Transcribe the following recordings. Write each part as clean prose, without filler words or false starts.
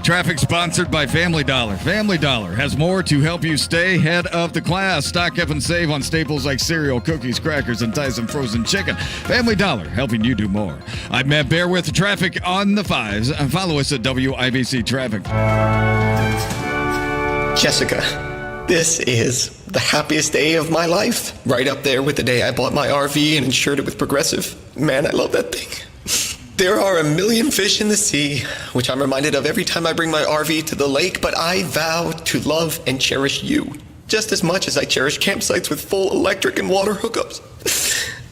Traffic sponsored by Family Dollar. Family Dollar has more to help you stay ahead of the class. Stock up and save on staples like cereal, cookies, crackers, and Tyson frozen chicken. Family Dollar, helping you do more. I'm Matt Bear with traffic on the fives. Follow us at WIBC Traffic. Jessica, this is the happiest day of my life. Right up there with the day I bought my RV and insured it with Progressive. Man, I love that thing. There are a million fish in the sea, which I'm reminded of every time I bring my RV to the lake, but I vow to love and cherish you just as much as I cherish campsites with full electric and water hookups.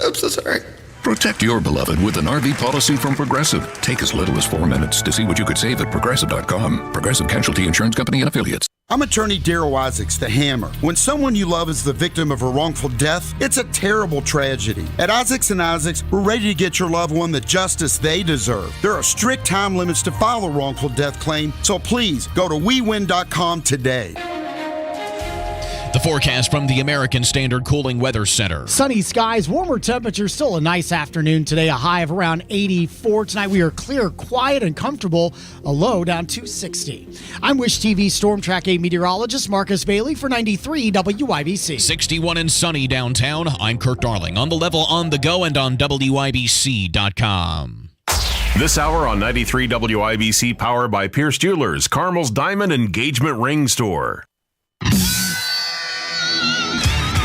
I'm so sorry. Protect your beloved with an RV policy from Progressive. Take as little as 4 minutes to see what you could save at Progressive.com. Progressive Casualty Insurance Company and Affiliates. I'm attorney Darrell Isaacs, the Hammer. When someone you love is the victim of a wrongful death, it's a terrible tragedy. At Isaacs & Isaacs, we're ready to get your loved one the justice they deserve. There are strict time limits to file a wrongful death claim, so please go to WeWin.com today. The forecast from the American Standard Cooling Weather Center. Sunny skies, warmer temperatures, still a nice afternoon today, a high of around 84. Tonight we are clear, quiet, and comfortable, a low down to 60. I'm Wish TV Storm Track 8 meteorologist Marcus Bailey for 93 WIBC. 61 and sunny downtown. I'm Kurt Darling on the level on the go and on WIBC.com. This hour on 93 WIBC, powered by Pierce Jewelers, Carmel's Diamond Engagement Ring Store.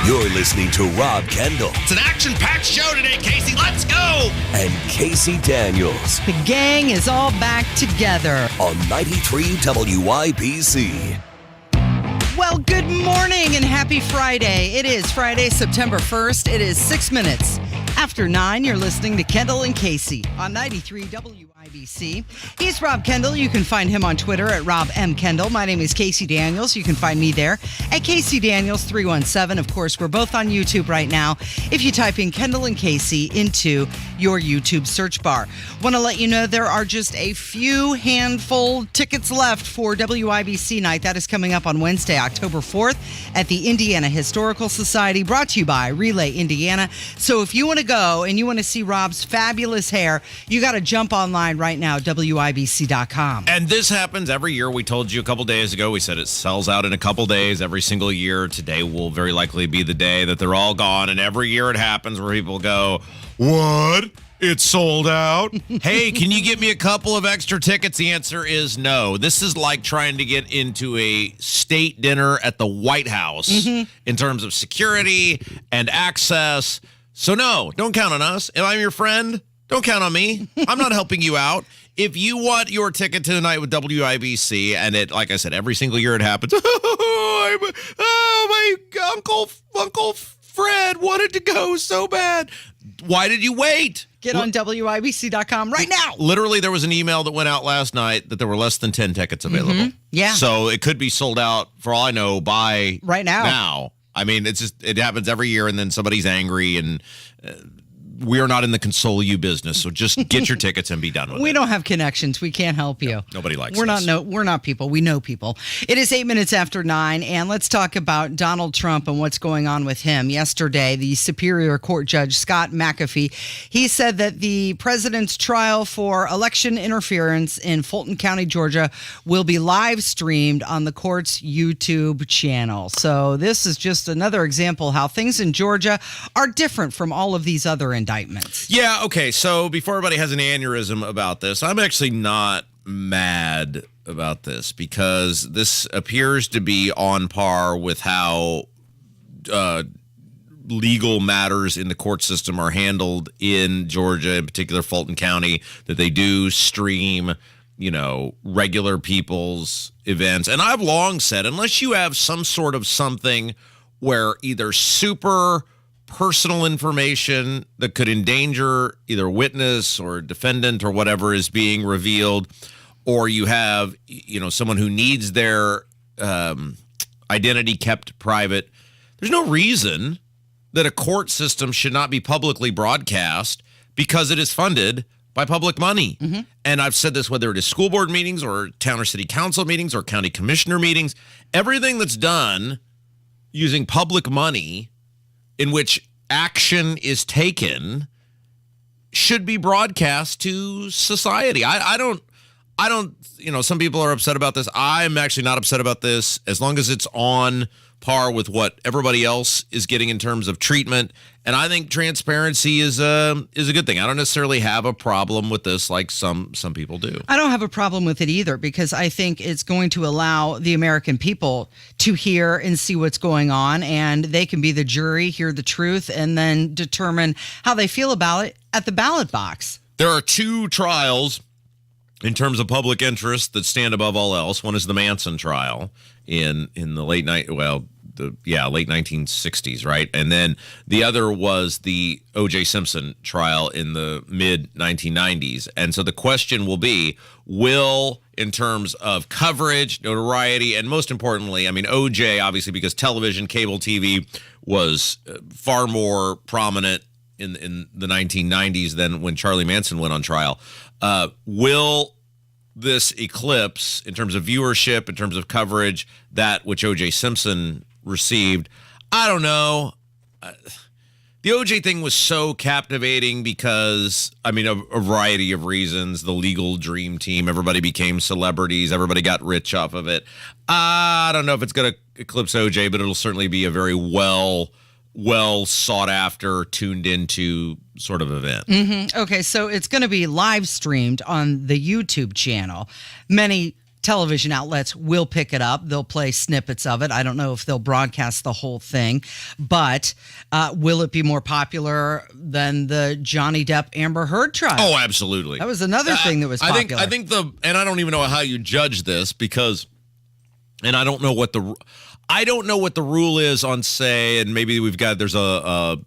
You're listening to Rob Kendall. It's an action-packed show today, Casey. Let's go! And Casey Daniels. The gang is all back together. On 93 WIBC. Well, good morning and happy Friday. It is Friday, September 1st. It is 6 minutes after 9. You're listening to Kendall and Casey on 93 WIBC. He's Rob Kendall. You can find him on Twitter at Rob M. Kendall. My name is Casey Daniels. You can find me there at Casey Daniels 317. Of course, we're both on YouTube right now. If you type in Kendall and Casey into your YouTube search bar. Want to let you know there are just a few handful tickets left for WIBC night. That is coming up on Wednesday, October 4th at the Indiana Historical Society, brought to you by Relay Indiana. So if you want to go and you want to see Rob's fabulous hair, you got to jump online right now, WIBC.com. And this happens every year. We told you a couple days ago. We said it sells out in a couple days every single year. Today will very likely be the day that they're all gone. And every year it happens where people go, what? It's sold out? Hey, can you get me a couple of extra tickets? The answer is no. This is like trying to get into a state dinner at the White House in terms of security and access. So no, don't count on us. If I'm your friend, don't count on me. I'm not helping you out. If you want your ticket to the night with WIBC, and it, like I said, every single year it happens. My Uncle Fred wanted to go so bad. Why did you wait? Get on WIBC.com right now. Literally, there was an email that went out last night that there were less than 10 tickets available. Yeah. So it could be sold out, for all I know, by right now. I mean, it happens every year, and then somebody's angry, and we are not in the console you business. So just get your tickets and be done with it. We don't have connections. We can't help you. Nobody likes us. us. We're not people. We know people. It is 8 minutes after 9, and let's talk about Donald Trump and what's going on with him. Yesterday, the Superior Court Judge Scott McAfee, he said that the president's trial for election interference in Fulton County, Georgia, will be live streamed on the court's YouTube channel. So this is just another example how things in Georgia are different from all of these other indictments. Yeah, okay. So before everybody has an aneurysm about this, I'm actually not mad about this because this appears to be on par with how legal matters in the court system are handled in Georgia, in particular Fulton County, that they do stream, regular people's events. And I've long said, unless you have some sort of something where either super personal information that could endanger either witness or defendant or whatever is being revealed, or you have, someone who needs their identity kept private, there's no reason that a court system should not be publicly broadcast because it is funded by public money. And I've said this, whether it is school board meetings or town or city council meetings or county commissioner meetings, everything that's done using public money in which action is taken should be broadcast to society. I I don't, some people are upset about this. I'm actually not upset about this as long as it's on par with what everybody else is getting in terms of treatment. And I think transparency is a good thing. I don't necessarily have a problem with this like some people do. I don't have a problem with it either, because I think it's going to allow the American people to hear and see what's going on, and they can be the jury, hear the truth, and then determine how they feel about it at the ballot box. There are two trials in terms of public interest that stand above all else. One is the Manson trial in the late 1960s, right? And then the other was the O.J. Simpson trial in the mid 1990s. And so the question will be, in terms of coverage, notoriety, and most importantly, I mean, O.J. obviously because television, cable TV was far more prominent in the 1990s than when Charlie Manson went on trial. Will this eclipse, in terms of viewership, in terms of coverage, that which O.J. Simpson received? I don't know. The O.J. thing was so captivating because, I mean, a variety of reasons. The legal dream team, everybody became celebrities. Everybody got rich off of it. I don't know if it's going to eclipse O.J., but it'll certainly be a very well sought after, tuned into sort of event. Mm-hmm. Okay, so it's going to be live streamed on the YouTube channel. Many television outlets will pick it up. They'll play snippets of it. I don't know if they'll broadcast the whole thing, but will it be more popular than the Johnny Depp Amber Heard trial? Oh, absolutely. That was another thing that was popular. I think and I don't even know how you judge this because, and I don't know what the rule is on, say, and maybe there's a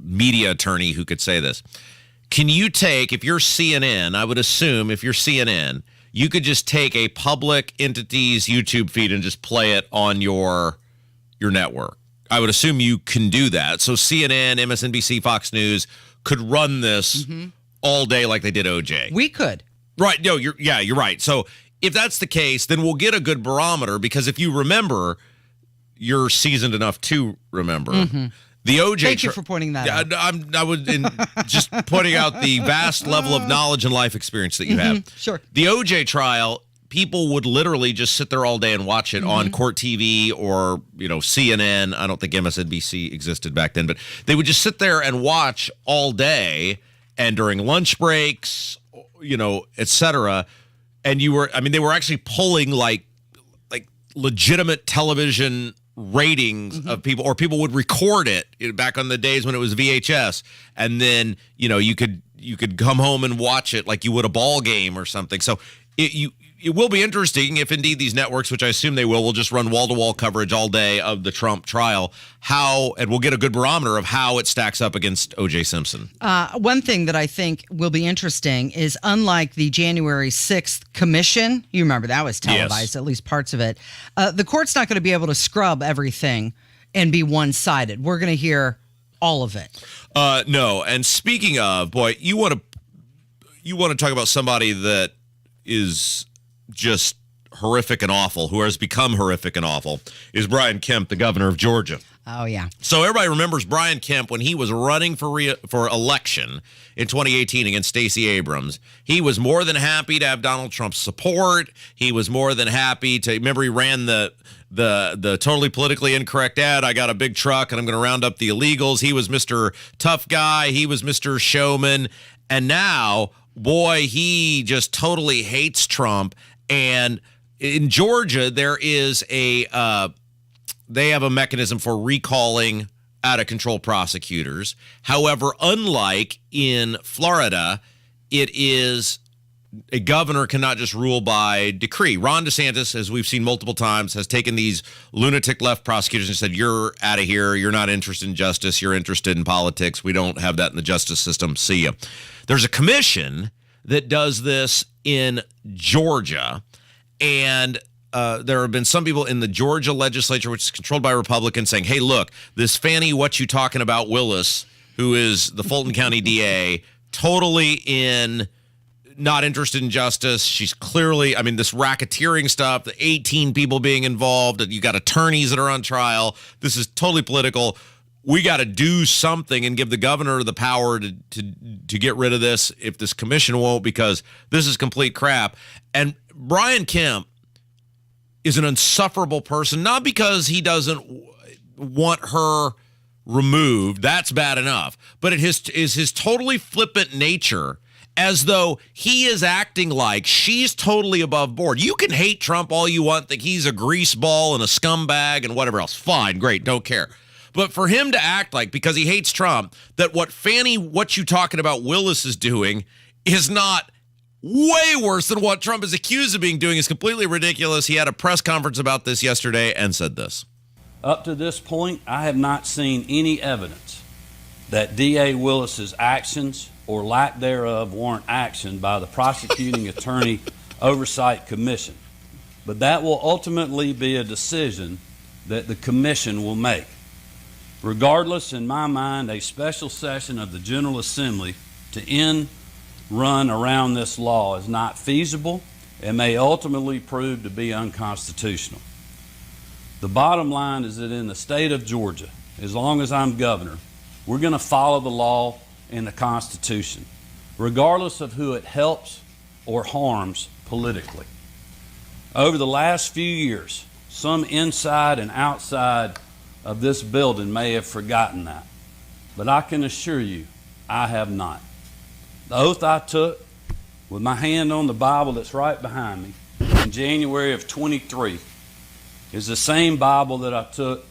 media attorney who could say this. Can you take, if you're CNN, I would assume if you're CNN, you could just take a public entity's YouTube feed and just play it on your network. I would assume you can do that. So CNN, MSNBC, Fox News could run this all day like they did OJ. We could. Right. No, you're right. So if that's the case, then we'll get a good barometer, because if you remember, you're seasoned enough to remember. The OJ. Thank you for pointing that out. I would just pointing out the vast level of knowledge and life experience that you have. Sure. The OJ trial, people would literally just sit there all day and watch it on Court TV or CNN. I don't think MSNBC existed back then, but they would just sit there and watch all day, and during lunch breaks, et cetera. And they were actually pulling like legitimate television ratings of people, or people would record it back on the days when it was VHS, and then you could come home and watch it like you would a ball game or something. So it will be interesting if indeed these networks, which I assume they will just run wall-to-wall coverage all day of the Trump trial, and we'll get a good barometer of how it stacks up against O.J. Simpson. One thing that I think will be interesting is, unlike the January 6th commission, you remember that was televised, at least parts of it, the court's not going to be able to scrub everything and be one-sided. We're going to hear all of it. No, and speaking of, boy, you want to talk about somebody that is just horrific and awful, who has become horrific and awful, is Brian Kemp, the governor of Georgia. Oh, yeah. So everybody remembers Brian Kemp when he was running for election in 2018 against Stacey Abrams. He was more than happy to have Donald Trump's support. He was more than happy to, remember, he ran the totally politically incorrect ad, I got a big truck and I'm going to round up the illegals. He was Mr. Tough Guy. He was Mr. Showman. And now, boy, he just totally hates Trump. And in Georgia, there is they have a mechanism for recalling out-of-control prosecutors. However, unlike in Florida, it is a governor cannot just rule by decree. Ron DeSantis, as we've seen multiple times, has taken these lunatic left prosecutors and said, you're out of here. You're not interested in justice. You're interested in politics. We don't have that in the justice system. See ya. There's a commission that does this in Georgia, and there have been some people in the Georgia legislature, which is controlled by Republicans, saying, hey, look, this Fannie what you talking about Willis, who is the Fulton County DA, totally not interested in justice. She's clearly, this racketeering stuff, the 18 people being involved, you got attorneys that are on trial. This is totally political. we got to do something and give the governor the power to get rid of this if this commission won't, because this is complete crap. And Brian Kemp is an insufferable person, not because he doesn't want her removed. That's bad enough. But it is his totally flippant nature, as though he is acting like she's totally above board. You can hate Trump all you want, think he's a greaseball and a scumbag and whatever else. Fine, great, don't care. But for him to act like, because he hates Trump, that what you talking about Willis is doing is not way worse than what Trump is accused of doing is completely ridiculous. He had a press conference about this yesterday and said this. Up to this point, I have not seen any evidence that D.A. Willis's actions or lack thereof warrant action by the Prosecuting Attorney Oversight Commission. But that will ultimately be a decision that the commission will make. Regardless, in my mind, a special session of the General Assembly to run around this law is not feasible and may ultimately prove to be unconstitutional. The bottom line is that in the state of Georgia, as long as I'm governor, we're going to follow the law and the Constitution, regardless of who it helps or harms politically. Over the last few years, some inside and outside of this building may have forgotten that, but I can assure you, I have not. The oath I took with my hand on the Bible that's right behind me in January of 23 is the same Bible that I took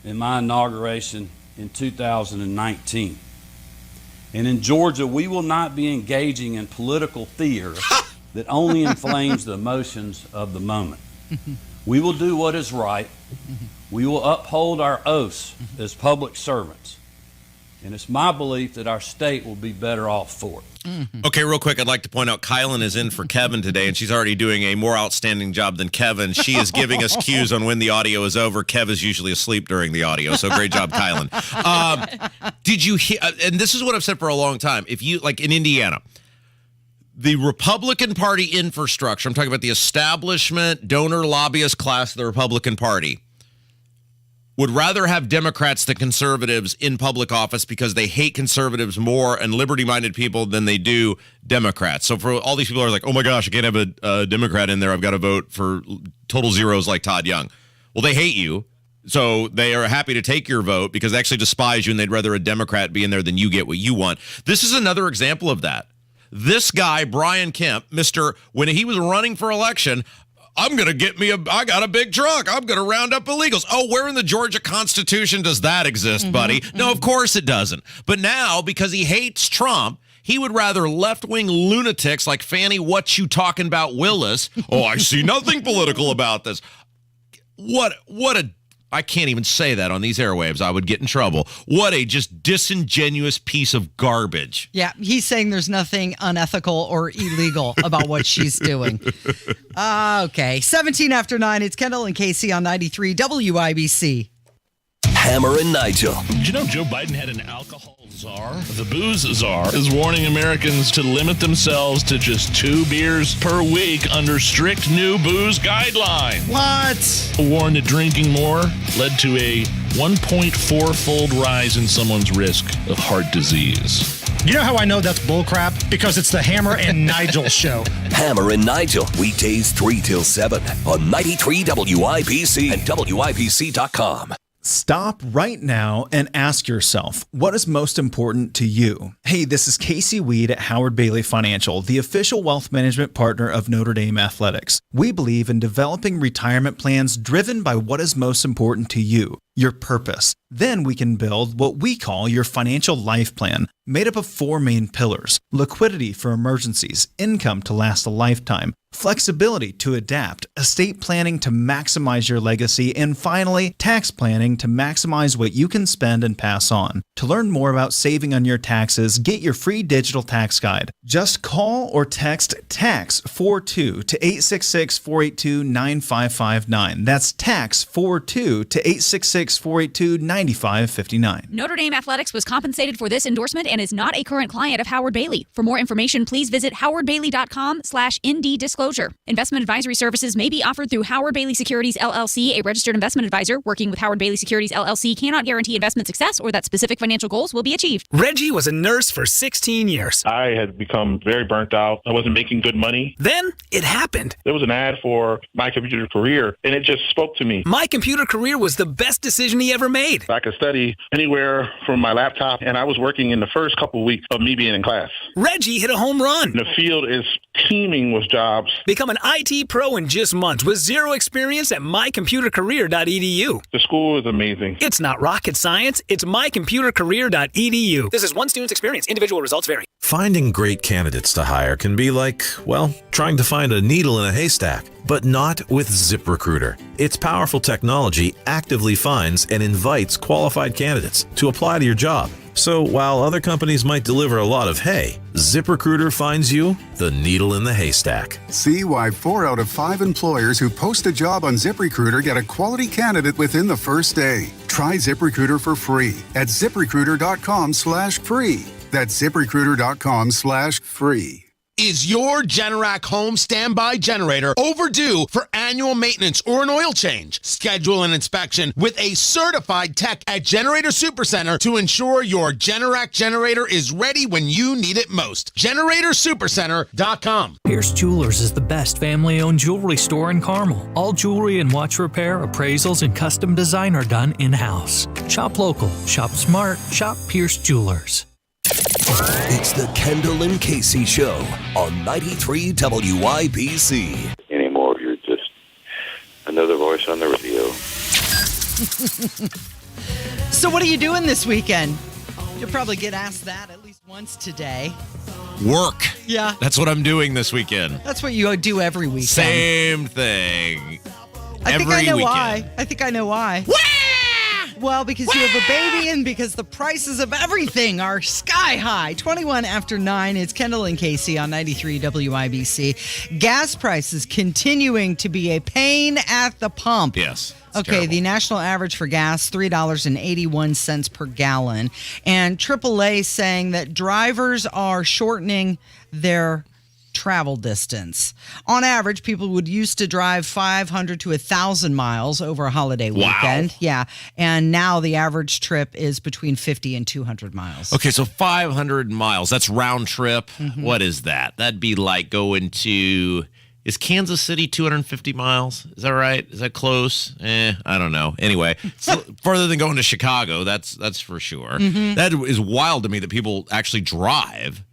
in my inauguration in 2019. And in Georgia, we will not be engaging in political theater that only inflames the emotions of the moment. We will do what is right. We will uphold our oaths as public servants. And it's my belief that our state will be better off for it. Okay, real quick, I'd like to point out Kylan is in for Kevin today, and she's already doing a more outstanding job than Kevin. She is giving us cues on when the audio is over. Kev is usually asleep during the audio, so great job, Kylan. Did you hear, and this is what I've said for a long time, if you, like in Indiana, the Republican Party infrastructure, I'm talking about the establishment, donor, lobbyist class of the Republican Party, would rather have Democrats than conservatives in public office because they hate conservatives more and liberty-minded people than they do Democrats. So for all these people who are like, oh my gosh, I can't have a Democrat in there, I've got to vote for total zeros like Todd Young. Well, they hate you, so they are happy to take your vote because they actually despise you and they'd rather a Democrat be in there than you get what you want. This is another example of that. This guy, Brian Kemp, when he was running for election, I got a big truck. I'm going to round up illegals. Oh, where in the Georgia Constitution does that exist, buddy? No, of course it doesn't. But now, because he hates Trump, he would rather left-wing lunatics like Fannie What You Talking About Willis. Oh, I see nothing political about this. I can't even say that on these airwaves. I would get in trouble. What a just disingenuous piece of garbage. Yeah, he's saying there's nothing unethical or illegal about what she's doing. Okay, 17 after 9. It's Kendall and Casey on 93 WIBC. Hammer and Nigel. Did you know Joe Biden had an alcohol czar? The booze czar is warning Americans to limit themselves to just 2 beers per week under strict new booze guidelines. What? A warning that drinking more led to a 1.4-fold rise in someone's risk of heart disease. You know how I know that's bullcrap? Because it's the Hammer and Nigel show. Hammer and Nigel, weekdays 3 till 7 on 93 WIBC and WIBC.com. Stop right now and ask yourself, what is most important to you? Hey, this is Casey Weed at Howard Bailey Financial, the official wealth management partner of Notre Dame Athletics. We believe in developing retirement plans driven by what is most important to you, your purpose. Then we can build what we call your financial life plan, made up of 4 main pillars: liquidity for emergencies, income to last a lifetime, flexibility to adapt, estate planning to maximize your legacy, and finally, tax planning to maximize what you can spend and pass on. To learn more about saving on your taxes, get your free digital tax guide. Just call or text TAX42 to 866-482-9559. That's TAX42 to 866-482-9559. Notre Dame Athletics was compensated for this endorsement and is not a current client of Howard Bailey. For more information, please visit howardbailey.com/ND disclosure. disclosure. Investment advisory services may be offered through Howard Bailey Securities LLC, a registered investment advisor. Working with Howard Bailey Securities LLC cannot guarantee investment success or that specific financial goals will be achieved. Reggie was a nurse for 16 years. I had become very burnt out. I wasn't making good money. Then it happened. There was an ad for My Computer Career, and it just spoke to me. My Computer Career was the best decision he ever made. I could study anywhere from my laptop, and I was working in the first couple of weeks of me being in class. Reggie hit a home run. The field is teeming with jobs. Become an IT pro in just months with zero experience at mycomputercareer.edu. The school is amazing. It's not rocket science. It's mycomputercareer.edu. This is one student's experience. Individual results vary. Finding great candidates to hire can be like, well, trying to find a needle in a haystack, but not with ZipRecruiter. Its powerful technology actively finds and invites qualified candidates to apply to your job. So while other companies might deliver a lot of hay, ZipRecruiter finds you the needle in the haystack. See why 4 out of 5 employers who post a job on ZipRecruiter get a quality candidate within the first day. Try ZipRecruiter for free at ZipRecruiter.com/free. That's ZipRecruiter.com/free. Is your Generac home standby generator overdue for annual maintenance or an oil change? Schedule an inspection with a certified tech at Generator Supercenter to ensure your Generac generator is ready when you need it most. GeneratorSupercenter.com. Pierce Jewelers is the best family-owned jewelry store in Carmel. All jewelry and watch repair, appraisals, and custom design are done in-house. Shop local, shop smart, shop Pierce Jewelers. It's the Kendall and Casey Show on 93 WIBC. Anymore, you're just another voice on the radio. So what are you doing this weekend? You'll probably get asked that at least once today. Work. Yeah. That's what I'm doing this weekend. That's what you do every weekend. Same thing. I think I know weekend. why. I think I know why. Well, because you have a baby and because the prices of everything are sky high. 21 after 9, it's Kendall and Casey on 93 WIBC. Gas prices continuing to be a pain at the pump. Yes. Okay, terrible. The national average for gas, $3.81 per gallon. And AAA saying that drivers are shortening their travel distance. On average, people would used to drive 500 to 1,000 miles over a holiday weekend. Yeah. And now the average trip is between 50 and 200 miles. Okay, so 500 miles. That's round trip. Mm-hmm. What is that? That'd be like going to... Is Kansas City 250 miles? Is that right? Is that close? I don't know. Anyway, further than going to Chicago, that's for sure. Mm-hmm. That is wild to me that people actually drive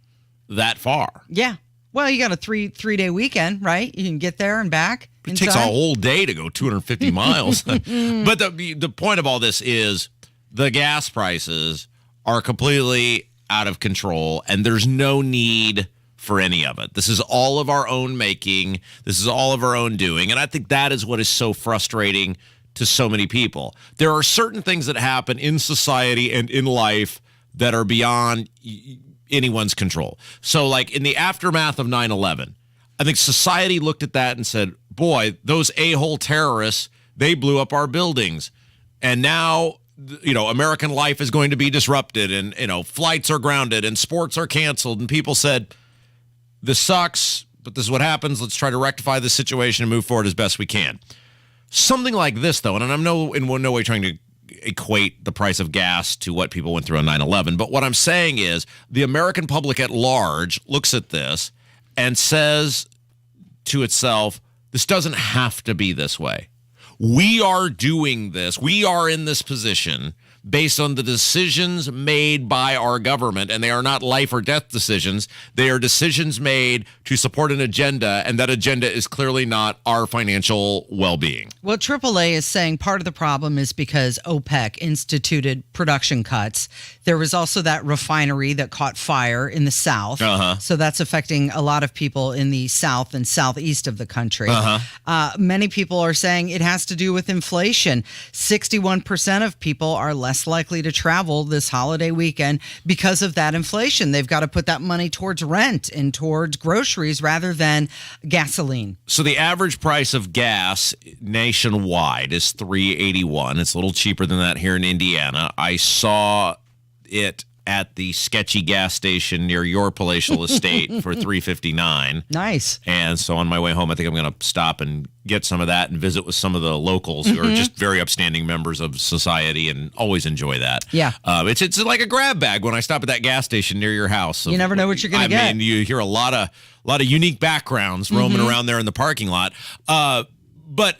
that far. Yeah. Well, you got a three-day weekend, right? You can get there and back. It takes a whole day to go 250 miles. But the point of all this is the gas prices are completely out of control, and there's no need for any of it. This is all of our own making. This is all of our own doing. And I think that is what is so frustrating to so many people. There are certain things that happen in society and in life that are beyond anyone's control. So like in the aftermath of 9/11, I think society looked at that and said, boy, those a-hole terrorists, they blew up our buildings. And now, American life is going to be disrupted and, flights are grounded and sports are canceled. And people said, this sucks, but this is what happens. Let's try to rectify this situation and move forward as best we can. Something like this, though, and I'm in no way trying to equate the price of gas to what people went through on 9/11. But what I'm saying is the American public at large looks at this and says to itself, this doesn't have to be this way. We are doing this. We are in this position based on the decisions made by our government, and they are not life or death decisions. They are decisions made to support an agenda, and that agenda is clearly not our financial well-being. Well, AAA is saying part of the problem is because OPEC instituted production cuts. There was also that refinery that caught fire in the South. So that's affecting a lot of people in the South and Southeast of the country. Many people are saying it has to do with inflation. 61% of people are less likely to travel this holiday weekend because of that inflation. They've got to put that money towards rent and towards groceries rather than gasoline. So the average price of gas nationwide is $3.81. It's a little cheaper than that here in Indiana. I saw it at the sketchy gas station near your palatial estate for $3.59. Nice. And so on my way home, I think I'm going to stop and get some of that and visit with some of the locals who are just very upstanding members of society, and always enjoy that. Yeah. It's like a grab bag when I stop at that gas station near your house. You never know what you're going to get. I mean, you hear a lot of unique backgrounds roaming around there in the parking lot. But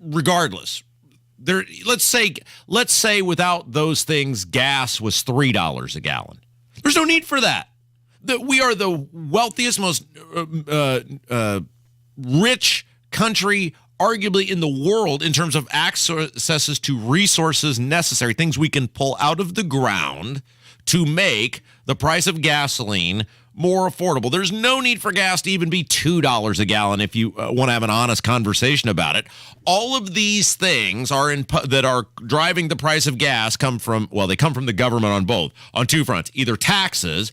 regardless, let's say without those things, gas was $3 a gallon. There's no need for that. We are the wealthiest, most rich country, arguably in the world, in terms of accesses to resources necessary, things we can pull out of the ground to make the price of gasoline more affordable. There's no need for gas to even be $2 a gallon if you want to have an honest conversation about it. All of these things that are driving the price of gas come from the government on two fronts, either taxes.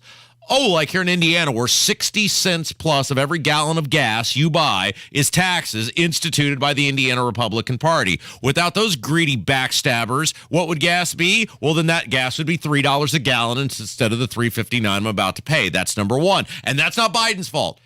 Like here in Indiana, where 60 cents plus of every gallon of gas you buy is taxes instituted by the Indiana Republican Party. Without those greedy backstabbers, what would gas be? Well, then that gas would be $3 a gallon instead of the $3.59 I'm about to pay. That's number one. And that's not Biden's fault.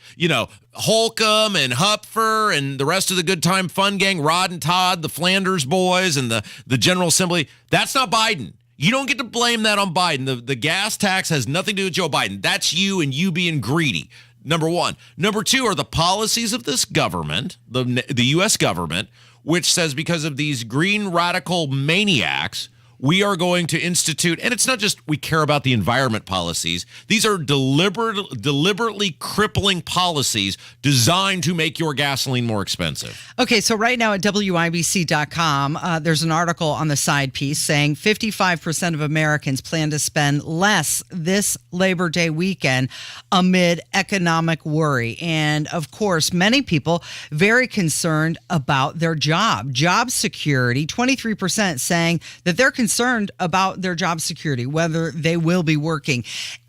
Holcomb and Hupfer and the rest of the good time fun gang, Rod and Todd, the Flanders boys, and the General Assembly, that's not Biden. You don't get to blame that on Biden. The gas tax has nothing to do with Joe Biden. That's you and you being greedy, number one. Number two are the policies of this government, the U.S. government, which says because of these green radical maniacs, we are going to institute, and it's not just we care about the environment policies. These are deliberately crippling policies designed to make your gasoline more expensive. Okay, so right now at WIBC.com, there's an article on the side piece saying 55% of Americans plan to spend less this Labor Day weekend amid economic worry. And of course, many people very concerned about their job security. 23% saying that they're concerned about their job security, whether they will be working.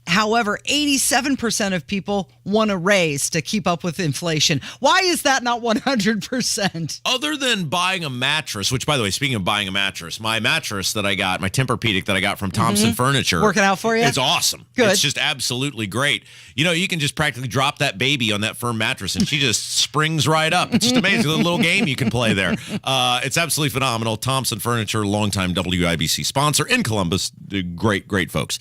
However, 87% of people want a raise to keep up with inflation. Why is that not 100%? Other than buying a mattress, which, by the way, speaking of buying a mattress, my mattress that I got, my Tempur-Pedic that I got from Thompson Furniture. Working out for you? It's awesome. Good. It's just absolutely great. You can just practically drop that baby on that firm mattress and she just springs right up. It's just amazing. A little game you can play there. It's absolutely phenomenal. Thompson Furniture, longtime WIBC sponsor in Columbus. Great folks.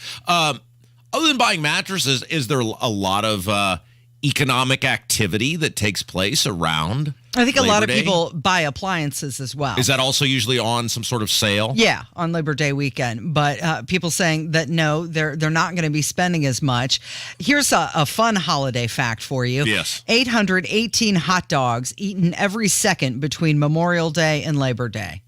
Other than buying mattresses, is there a lot of economic activity that takes place around I think a Labor lot of Day? people buy appliances as well. Is that also usually on some sort of sale? Yeah, on Labor Day weekend. But people saying that no, they're not going to be spending as much. Here's a fun holiday fact for you. Yes. 818 hot dogs eaten every second between Memorial Day and Labor Day.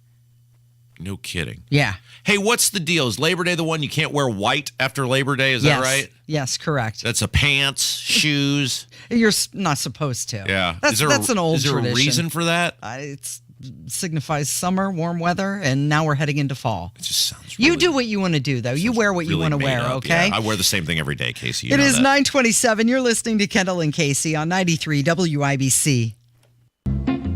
No kidding. Yeah. Hey, what's the deal? Is Labor Day the one you can't wear white after Labor Day? Is that right? Yes, correct. That's a pants, shoes. You're not supposed to. Yeah. That's an old tradition. Is there a reason for that? It signifies summer, warm weather, and now we're heading into fall. It just sounds You do what you want to do, though. You wear what you want to wear, up. okay? Yeah, I wear the same thing every day, Casey. It is 9:27. You're listening to Kendall and Casey on 93 WIBC.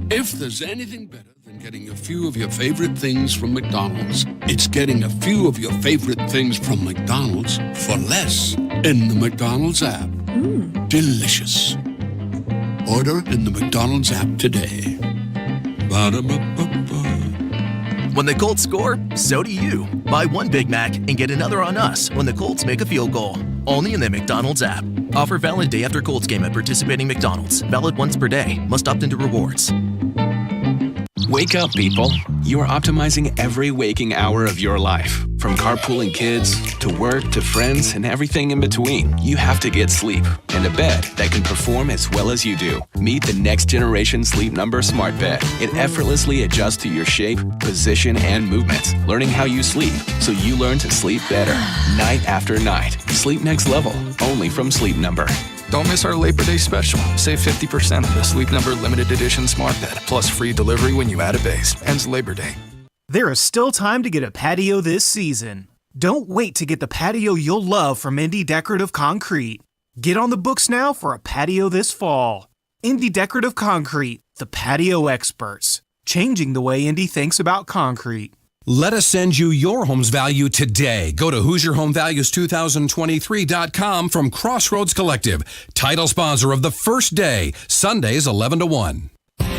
If there's anything better than getting a few of your favorite things from McDonald's, it's getting a few of your favorite things from McDonald's for less in the McDonald's app. Delicious. Order in the McDonald's app today. Ba-da-ba-ba-ba. When the Colts score, so do you. Buy one Big Mac and get another on us when the Colts make a field goal. Only in the McDonald's app. Offer valid day after Colts game at participating McDonald's. Valid once per day. Must opt into rewards. Wake up, people. You are optimizing every waking hour of your life. From carpooling kids, to work, to friends, and everything in between. You have to get sleep. And a bed that can perform as well as you do. Meet the next generation Sleep Number Smart Bed. It effortlessly adjusts to your shape, position, and movements. Learning how you sleep, so you learn to sleep better. Night after night. Sleep next level. Only from Sleep Number. Don't miss our Labor Day special. Save 50% on the Sleep Number Limited Edition Smart Bed, plus free delivery when you add a base. Ends Labor Day. There is still time to get a patio this season. Don't wait to get the patio you'll love from Indy Decorative Concrete. Get on the books now for a patio this fall. Indy Decorative Concrete, the patio experts. Changing the way Indy thinks about concrete. Let us send you your home's value today. Go to HoosierHomeValues2023.com from Crossroads Collective, title sponsor of the first day, Sundays 11 to 1. Your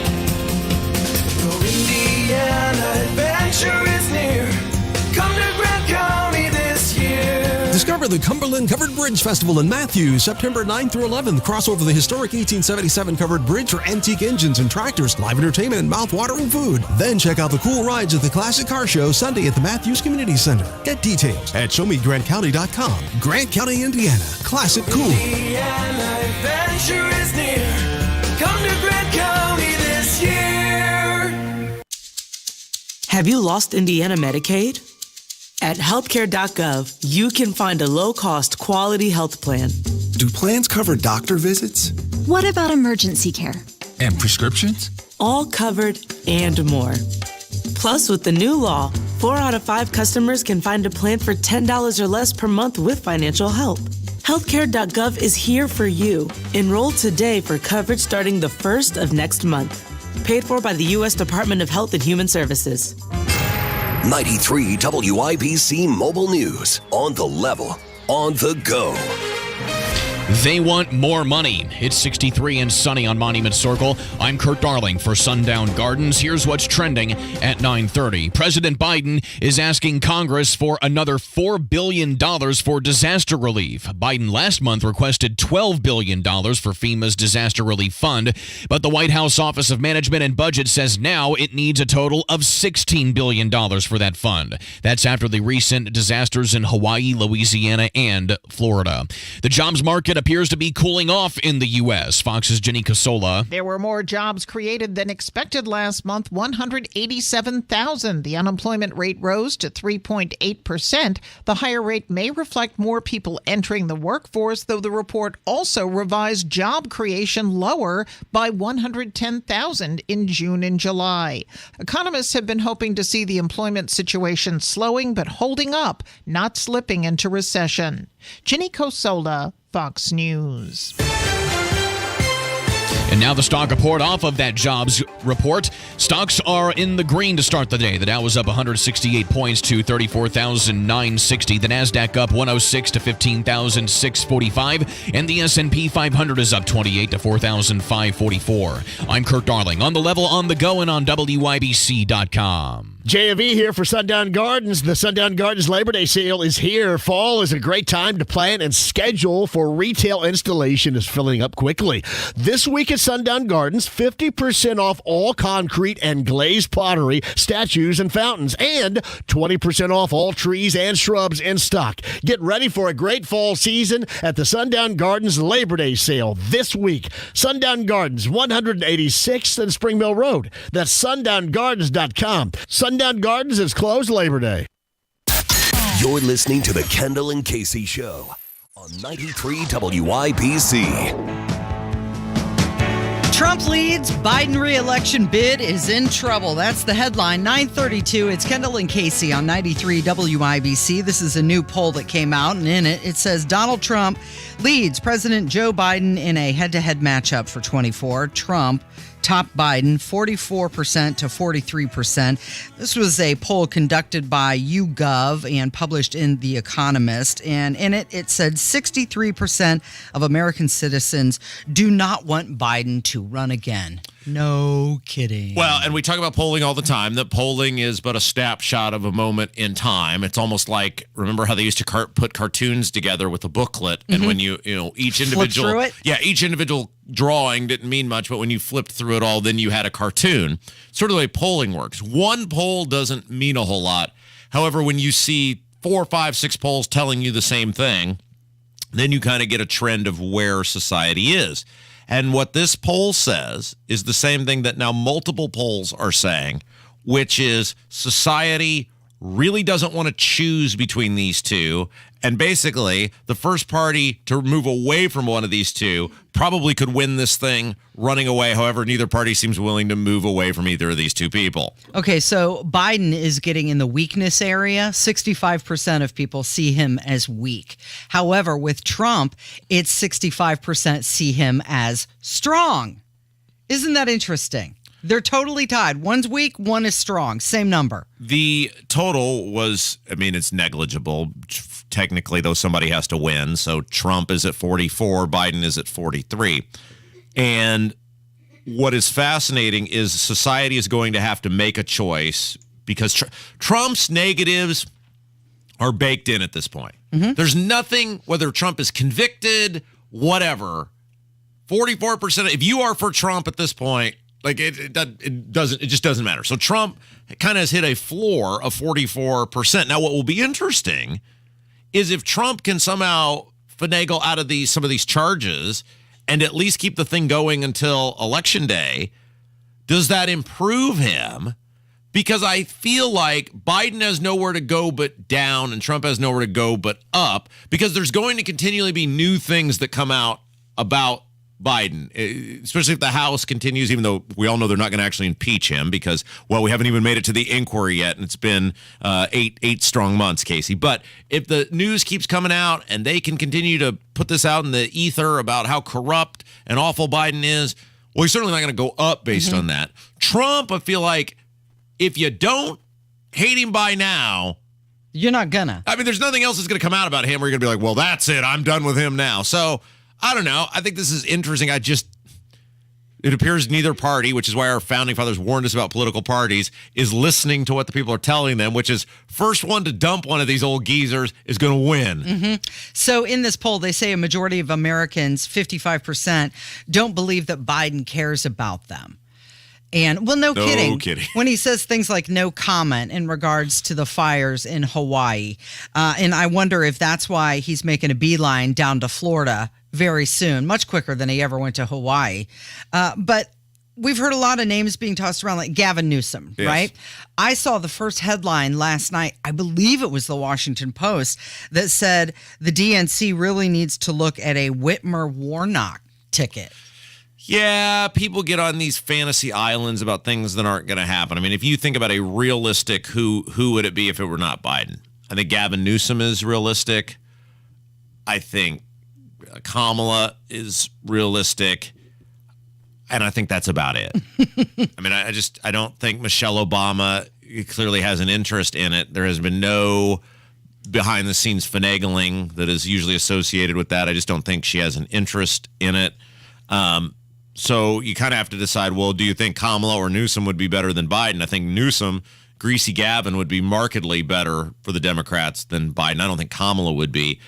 Indiana adventure is near. Come to Grant County this year. Discover the Cumberland Covered Bridge Festival in Matthews, September 9th through 11th. Cross over the historic 1877 covered bridge for antique engines and tractors, live entertainment, and mouth-watering food. Then check out the cool rides at the Classic Car Show Sunday at the Matthews Community Center. Get details at showmegrantcounty.com. Grant County, Indiana. Classic cool. Indiana adventure is near. Come to Grant County this year. Have you lost Indiana Medicaid? At healthcare.gov, you can find a low-cost, quality health plan. Do plans cover doctor visits? What about emergency care? And prescriptions? All covered and more. Plus, with the new law, 4 out of 5 customers can find a plan for $10 or less per month with financial help. Healthcare.gov is here for you. Enroll today for coverage starting the 1st of next month. Paid for by the U.S. Department of Health and Human Services. 93 WIBC Mobile News. On the level, on the go. They want more money. It's 63 and sunny on Monument Circle. I'm Kurt Darling for Sundown Gardens. Here's what's trending at 9:30. President Biden is asking Congress for another $4 billion for disaster relief. Biden last month requested $12 billion for FEMA's disaster relief fund, but the White House Office of Management and Budget says now it needs a total of $16 billion for that fund. That's after the recent disasters in Hawaii, Louisiana, and Florida. The jobs market appears to be cooling off in the U.S. Fox's Jenny Casola. There were more jobs created than expected last month, 187,000. The unemployment rate rose to 3.8%. The higher rate may reflect more people entering the workforce, though the report also revised job creation lower by 110,000 in June and July. Economists have been hoping to see the employment situation slowing but holding up, not slipping into recession. Jenny Casola, Fox News. And now the stock report off of that jobs report. Stocks are in the green to start the day. The Dow was up 168 points to 34,960. The Nasdaq up 106 to 15,645. And the S&P 500 is up 28 to 4,544. I'm Kurt Darling on the level, on the go, and on WIBC.com. JV here for Sundown Gardens. The Sundown Gardens Labor Day sale is here. Fall is a great time to plan and schedule for retail installation is filling up quickly. This week at Sundown Gardens, 50% off all concrete and glazed pottery, statues, and fountains, and 20% off all trees and shrubs in stock. Get ready for a great fall season at the Sundown Gardens Labor Day sale this week. Sundown Gardens, 186th and Spring Mill Road. That's sundown.gardens.com. Sundown Gardens is closed Labor Day. You're listening to the Kendall and Casey Show on 93 WIBC. Trump leads, Biden re-election bid is in trouble. That's the headline. 9:32. It's Kendall and Casey on 93 WIBC. This is a new poll that came out, and in it says Donald Trump leads President Joe Biden in a head-to-head matchup for 24. Trump top Biden 44% to 43%. This was a poll conducted by YouGov and published in The Economist. And in it, it said 63% of American citizens do not want Biden to run again. No kidding. Well, and we talk about polling all the time, that polling is but a snapshot of a moment in time. It's almost like, remember how they used to put cartoons together with a booklet, and when you each individual, through it? Yeah, each individual drawing didn't mean much, but when you flipped through it all, then you had a cartoon. Sort of the way polling works. One poll doesn't mean a whole lot. However, when you see 4, 5, 6 polls telling you the same thing, then you kind of get a trend of where society is. And what this poll says is the same thing that now multiple polls are saying, which is society really doesn't want to choose between these two. And basically, the first party to move away from one of these two probably could win this thing running away. However, neither party seems willing to move away from either of these two people. Okay, so Biden is getting in the weakness area. 65% of people see him as weak. However, with Trump, it's 65% see him as strong. Isn't that interesting? They're totally tied. One's weak, one is strong. Same number. The total was, it's negligible. Technically, though, somebody has to win. So Trump is at 44, Biden is at 43. And what is fascinating is society is going to have to make a choice because Trump's negatives are baked in at this point. Mm-hmm. There's nothing, whether Trump is convicted, whatever, 44%. If you are for Trump at this point, it just doesn't matter. So Trump kind of has hit a floor of 44%. Now, what will be interesting is if Trump can somehow finagle out of some of these charges and at least keep the thing going until Election Day, does that improve him? Because I feel like Biden has nowhere to go but down and Trump has nowhere to go but up, because there's going to continually be new things that come out about Biden, especially if the House continues, even though we all know they're not going to actually impeach him because, we haven't even made it to the inquiry yet, and it's been eight strong months, Casey. But if the news keeps coming out and they can continue to put this out in the ether about how corrupt and awful Biden is, he's certainly not going to go up based on that. Trump, I feel like if you don't hate him by now, you're not gonna. There's nothing else that's going to come out about him where you're going to be like, that's it, I'm done with him now. So I don't know. I think this is interesting. It appears neither party, which is why our founding fathers warned us about political parties, is listening to what the people are telling them, which is first one to dump one of these old geezers is going to win. Mm-hmm. So in this poll, they say a majority of Americans, 55%, don't believe that Biden cares about them. And, no kidding. When he says things like no comment in regards to the fires in Hawaii. And I wonder if that's why he's making a beeline down to Florida very soon, much quicker than he ever went to Hawaii. But we've heard a lot of names being tossed around, like Gavin Newsom, yes. Right? I saw the first headline last night, I believe it was the Washington Post, that said the DNC really needs to look at a Whitmer-Warnock ticket. Yeah, people get on these fantasy islands about things that aren't going to happen. If you think about a realistic who would it be if it were not Biden? I think Gavin Newsom is realistic. I think Kamala is realistic. And I think that's about it. I don't think Michelle Obama clearly has an interest in it. There has been no behind the scenes finagling that is usually associated with that. I just don't think she has an interest in it. So you kind of have to decide, do you think Kamala or Newsom would be better than Biden? I think Newsom, Greasy Gavin, would be markedly better for the Democrats than Biden. I don't think Kamala would be.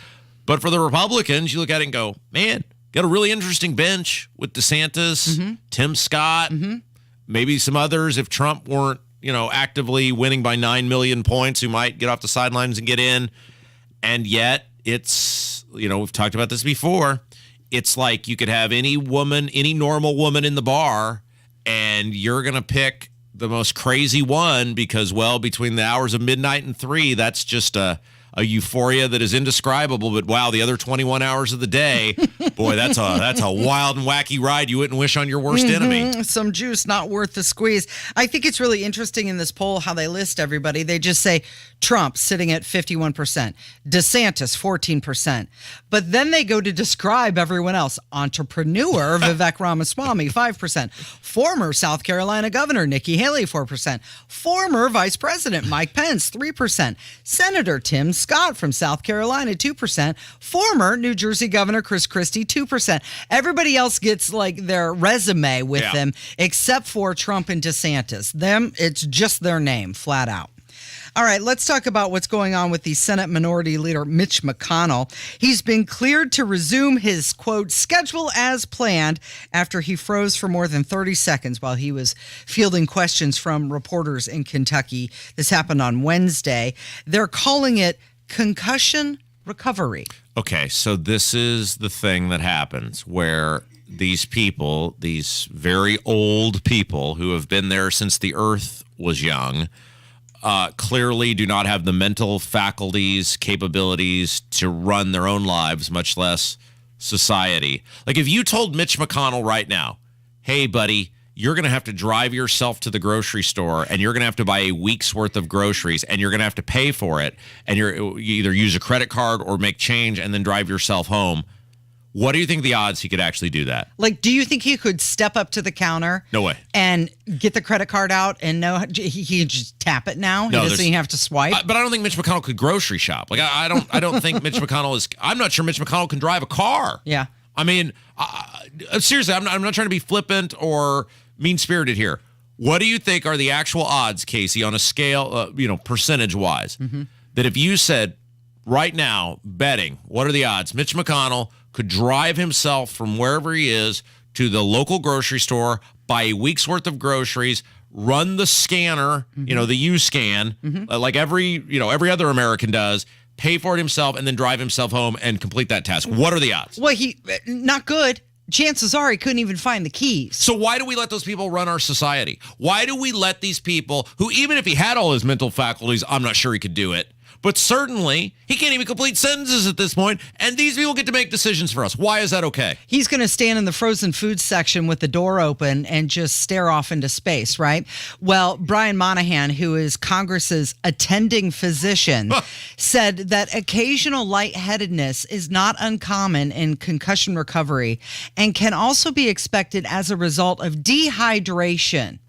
But for the Republicans, you look at it and go, man, got a really interesting bench with DeSantis, Tim Scott, maybe some others if Trump weren't, actively winning by 9 million points, who might get off the sidelines and get in. And yet it's, we've talked about this before. It's like you could have any normal woman in the bar, and you're going to pick the most crazy one because, between the hours of midnight and 3, that's just a euphoria that is indescribable. But wow, the other 21 hours of the day, boy, that's a wild and wacky ride you wouldn't wish on your worst enemy. Some juice not worth the squeeze. I think it's really interesting in this poll how they list everybody. They just say Trump sitting at 51%, DeSantis 14%. But then they go to describe everyone else. Entrepreneur Vivek Ramaswamy 5%, former South Carolina Governor Nikki Haley 4%, former Vice President Mike Pence 3%, Senator Tim Scott from South Carolina 2%, former New Jersey Governor Chris Christie 2%. Everybody else gets their resume with them except for Trump and DeSantis. Them, it's just their name, flat out. All right, let's talk about what's going on with the Senate Minority Leader Mitch McConnell. He's been cleared to resume his, quote, schedule as planned after he froze for more than 30 seconds while he was fielding questions from reporters in Kentucky. This happened on Wednesday. They're calling it concussion recovery. Okay, so this is the thing that happens where these people, these very old people who have been there since the earth was young, clearly do not have the mental faculties, capabilities to run their own lives, much less society. Like if you told Mitch McConnell right now, hey, buddy, you're going to have to drive yourself to the grocery store and you're going to have to buy a week's worth of groceries and you're going to have to pay for it and you either use a credit card or make change and then drive yourself home. What do you think the odds he could actually do that? Like, do you think he could step up to the counter? No way. And get the credit card out and know he can just tap it now? No, he doesn't even have to swipe? But I don't think Mitch McConnell could grocery shop. Like, I don't think Mitch McConnell is. I'm not sure Mitch McConnell can drive a car. Yeah. I mean, seriously, I'm not trying to be flippant or mean-spirited here. What do you think are the actual odds, Casey, on a scale, percentage-wise, that if you said right now, betting, what are the odds? Mitch McConnell could drive himself from wherever he is to the local grocery store, buy a week's worth of groceries, run the scanner, the U-scan, like every other American does, pay for it himself, and then drive himself home and complete that task. What are the odds? Well, not good. Chances are he couldn't even find the keys. So why do we let those people run our society? Why do we let these people who, even if he had all his mental faculties, I'm not sure he could do it, but certainly he can't even complete sentences at this point, and these people get to make decisions for us. Why is that okay? He's going to stand in the frozen food section with the door open and just stare off into space, right? Well, Brian Monahan, who is Congress's attending physician, said that occasional lightheadedness is not uncommon in concussion recovery and can also be expected as a result of dehydration.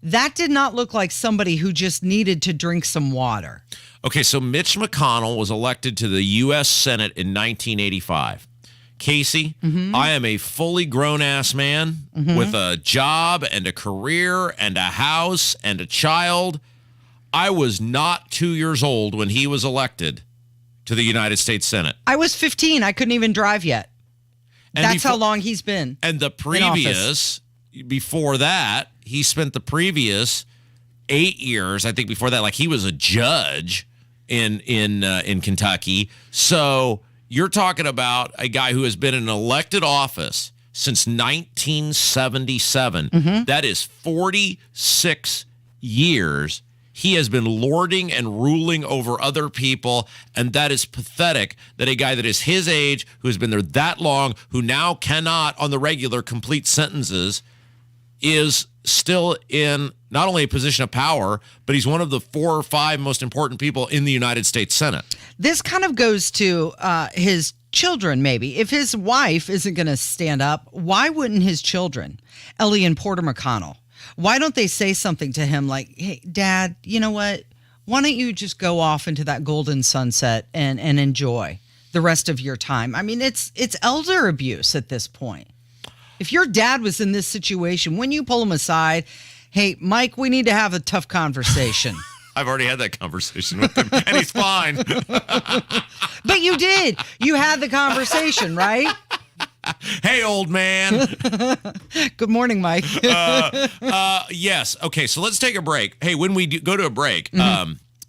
That did not look like somebody who just needed to drink some water. Okay, so Mitch McConnell was elected to the U.S. Senate in 1985. Casey, I am a fully grown-ass man with a job and a career and a house and a child. I was not 2 years old when he was elected to the United States Senate. I was 15. I couldn't even drive yet. That's how long he's been. And before that, he spent the previous 8 years, I think before that, like he was a judge in Kentucky. So you're talking about a guy who has been in an elected office since 1977. That is 46 years. He has been lording and ruling over other people, and that is pathetic that a guy that is his age, who has been there that long, who now cannot on the regular complete sentences, is still in not only a position of power, but he's one of the 4 or 5 most important people in the United States Senate. This kind of goes to his children, maybe. If his wife isn't going to stand up, why wouldn't his children, Ellie and Porter McConnell, why don't they say something to him like, hey, Dad, you know what? Why don't you just go off into that golden sunset and enjoy the rest of your time? I mean, it's elder abuse at this point. If your dad was in this situation, when you pull him aside, hey, Mike, we need to have a tough conversation. I've already had that conversation with him, and he's fine. But you did. You had the conversation, right? Hey, old man. Good morning, Mike. Yes. Okay, so let's take a break. Hey, when we go to a break,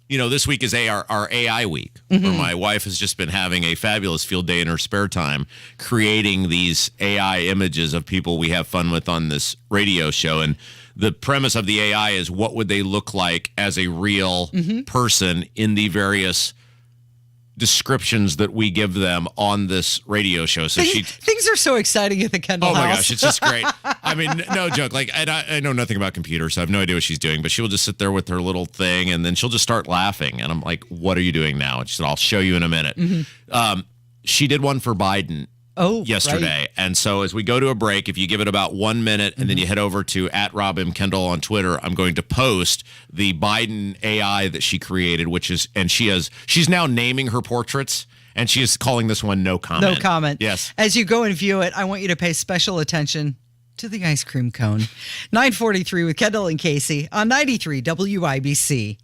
this week is our AI week, where my wife has just been having a fabulous field day in her spare time, creating these AI images of people we have fun with on this radio show. And the premise of the AI is, what would they look like as a real person in the various descriptions that we give them on this radio show. So things are so exciting at the Kendall house. House. My gosh, it's just great. I mean, no joke. Like, and I know nothing about computers, so I have no idea what she's doing, but she will just sit there with her little thing, and then she'll just start laughing. And I'm like, what are you doing now? And she said, I'll show you in a minute. She did one for Biden yesterday. Right. And so as we go to a break, if you give it about 1 minute and then you head over to @RobMKendall on Twitter, I'm going to post the Biden AI that she created, she's now naming her portraits, and she is calling this one No Comment. No comment. Yes. As you go and view it, I want you to pay special attention to the ice cream cone. 9:43 with Kendall and Casey on 93 WIBC.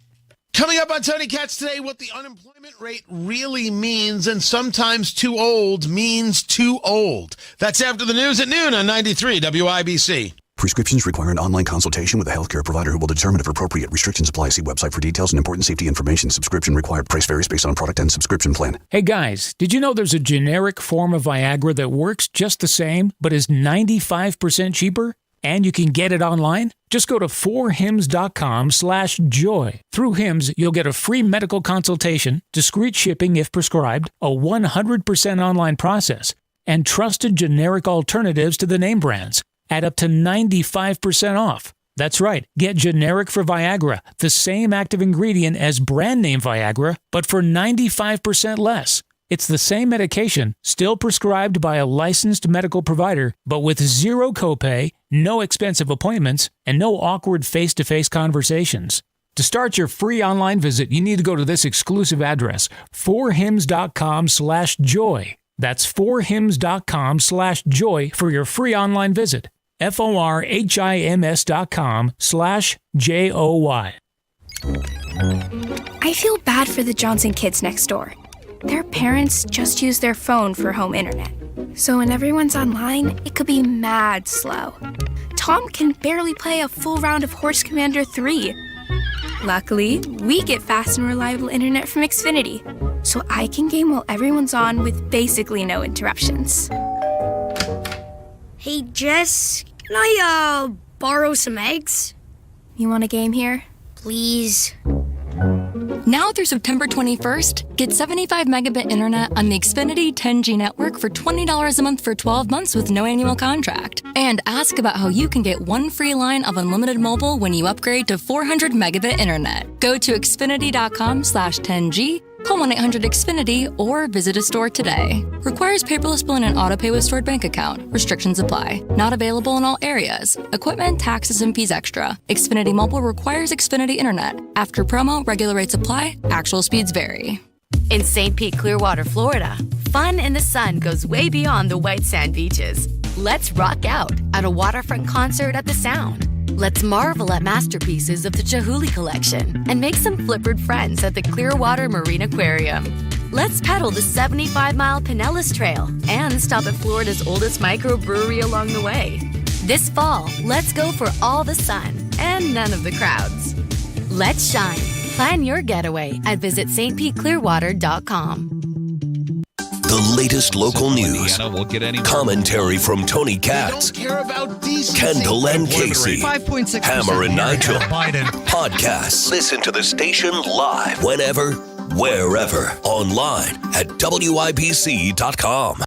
Coming up on Tony Katz today, what the unemployment rate really means, and sometimes too old means too old. That's after the news at noon on 93 WIBC. Prescriptions require an online consultation with a healthcare provider who will determine if appropriate. Restrictions apply. See website for details and important safety information. Subscription required. Price varies based on product and subscription plan. Hey guys, did you know there's a generic form of Viagra that works just the same, but is 95% cheaper? And you can get it online? Just go to 4hims.com/joy. Through Hims, you'll get a free medical consultation, discreet shipping if prescribed, a 100% online process, and trusted generic alternatives to the name brands at up to 95% off. That's right. Get generic for Viagra, the same active ingredient as brand name Viagra, but for 95% less. It's the same medication, still prescribed by a licensed medical provider, but with zero copay, no expensive appointments, and no awkward face-to-face conversations. To start your free online visit, you need to go to this exclusive address, forhims.com/joy. That's forhims.com/joy for your free online visit. forhims.com/joy. I feel bad for the Johnson kids next door. Their parents just use their phone for home internet. So when everyone's online, it could be mad slow. Tom can barely play a full round of Horse Commander 3. Luckily, we get fast and reliable internet from Xfinity, so I can game while everyone's on with basically no interruptions. Hey, Jess, can I, borrow some eggs? You want a game here? Please. Now through September 21st, get 75 megabit internet on the Xfinity 10G network for $20 a month for 12 months with no annual contract. And ask about how you can get one free line of unlimited mobile when you upgrade to 400 megabit internet. Go to xfinity.com/10G, call 1-800-XFINITY, or visit a store today. Requires paperless billing and autopay with stored bank account. Restrictions apply. Not available in all areas. Equipment, taxes, and fees extra. Xfinity Mobile requires Xfinity Internet. After promo, regular rates apply. Actual speeds vary. In St. Pete, Clearwater, Florida, fun in the sun goes way beyond the white sand beaches. Let's rock out at a waterfront concert at the Sound. Let's marvel at masterpieces of the Chihuly Collection and make some flippered friends at the Clearwater Marine Aquarium. Let's pedal the 75-mile Pinellas Trail and stop at Florida's oldest microbrewery along the way. This fall, let's go for all the sun and none of the crowds. Let's shine. Plan your getaway at visitstpeteclearwater.com. The latest local news, commentary from Tony Katz, Kendall and Casey, 5.6%. Hammer and Nigel, podcasts. Listen to the station live whenever, wherever, online at WIBC.com.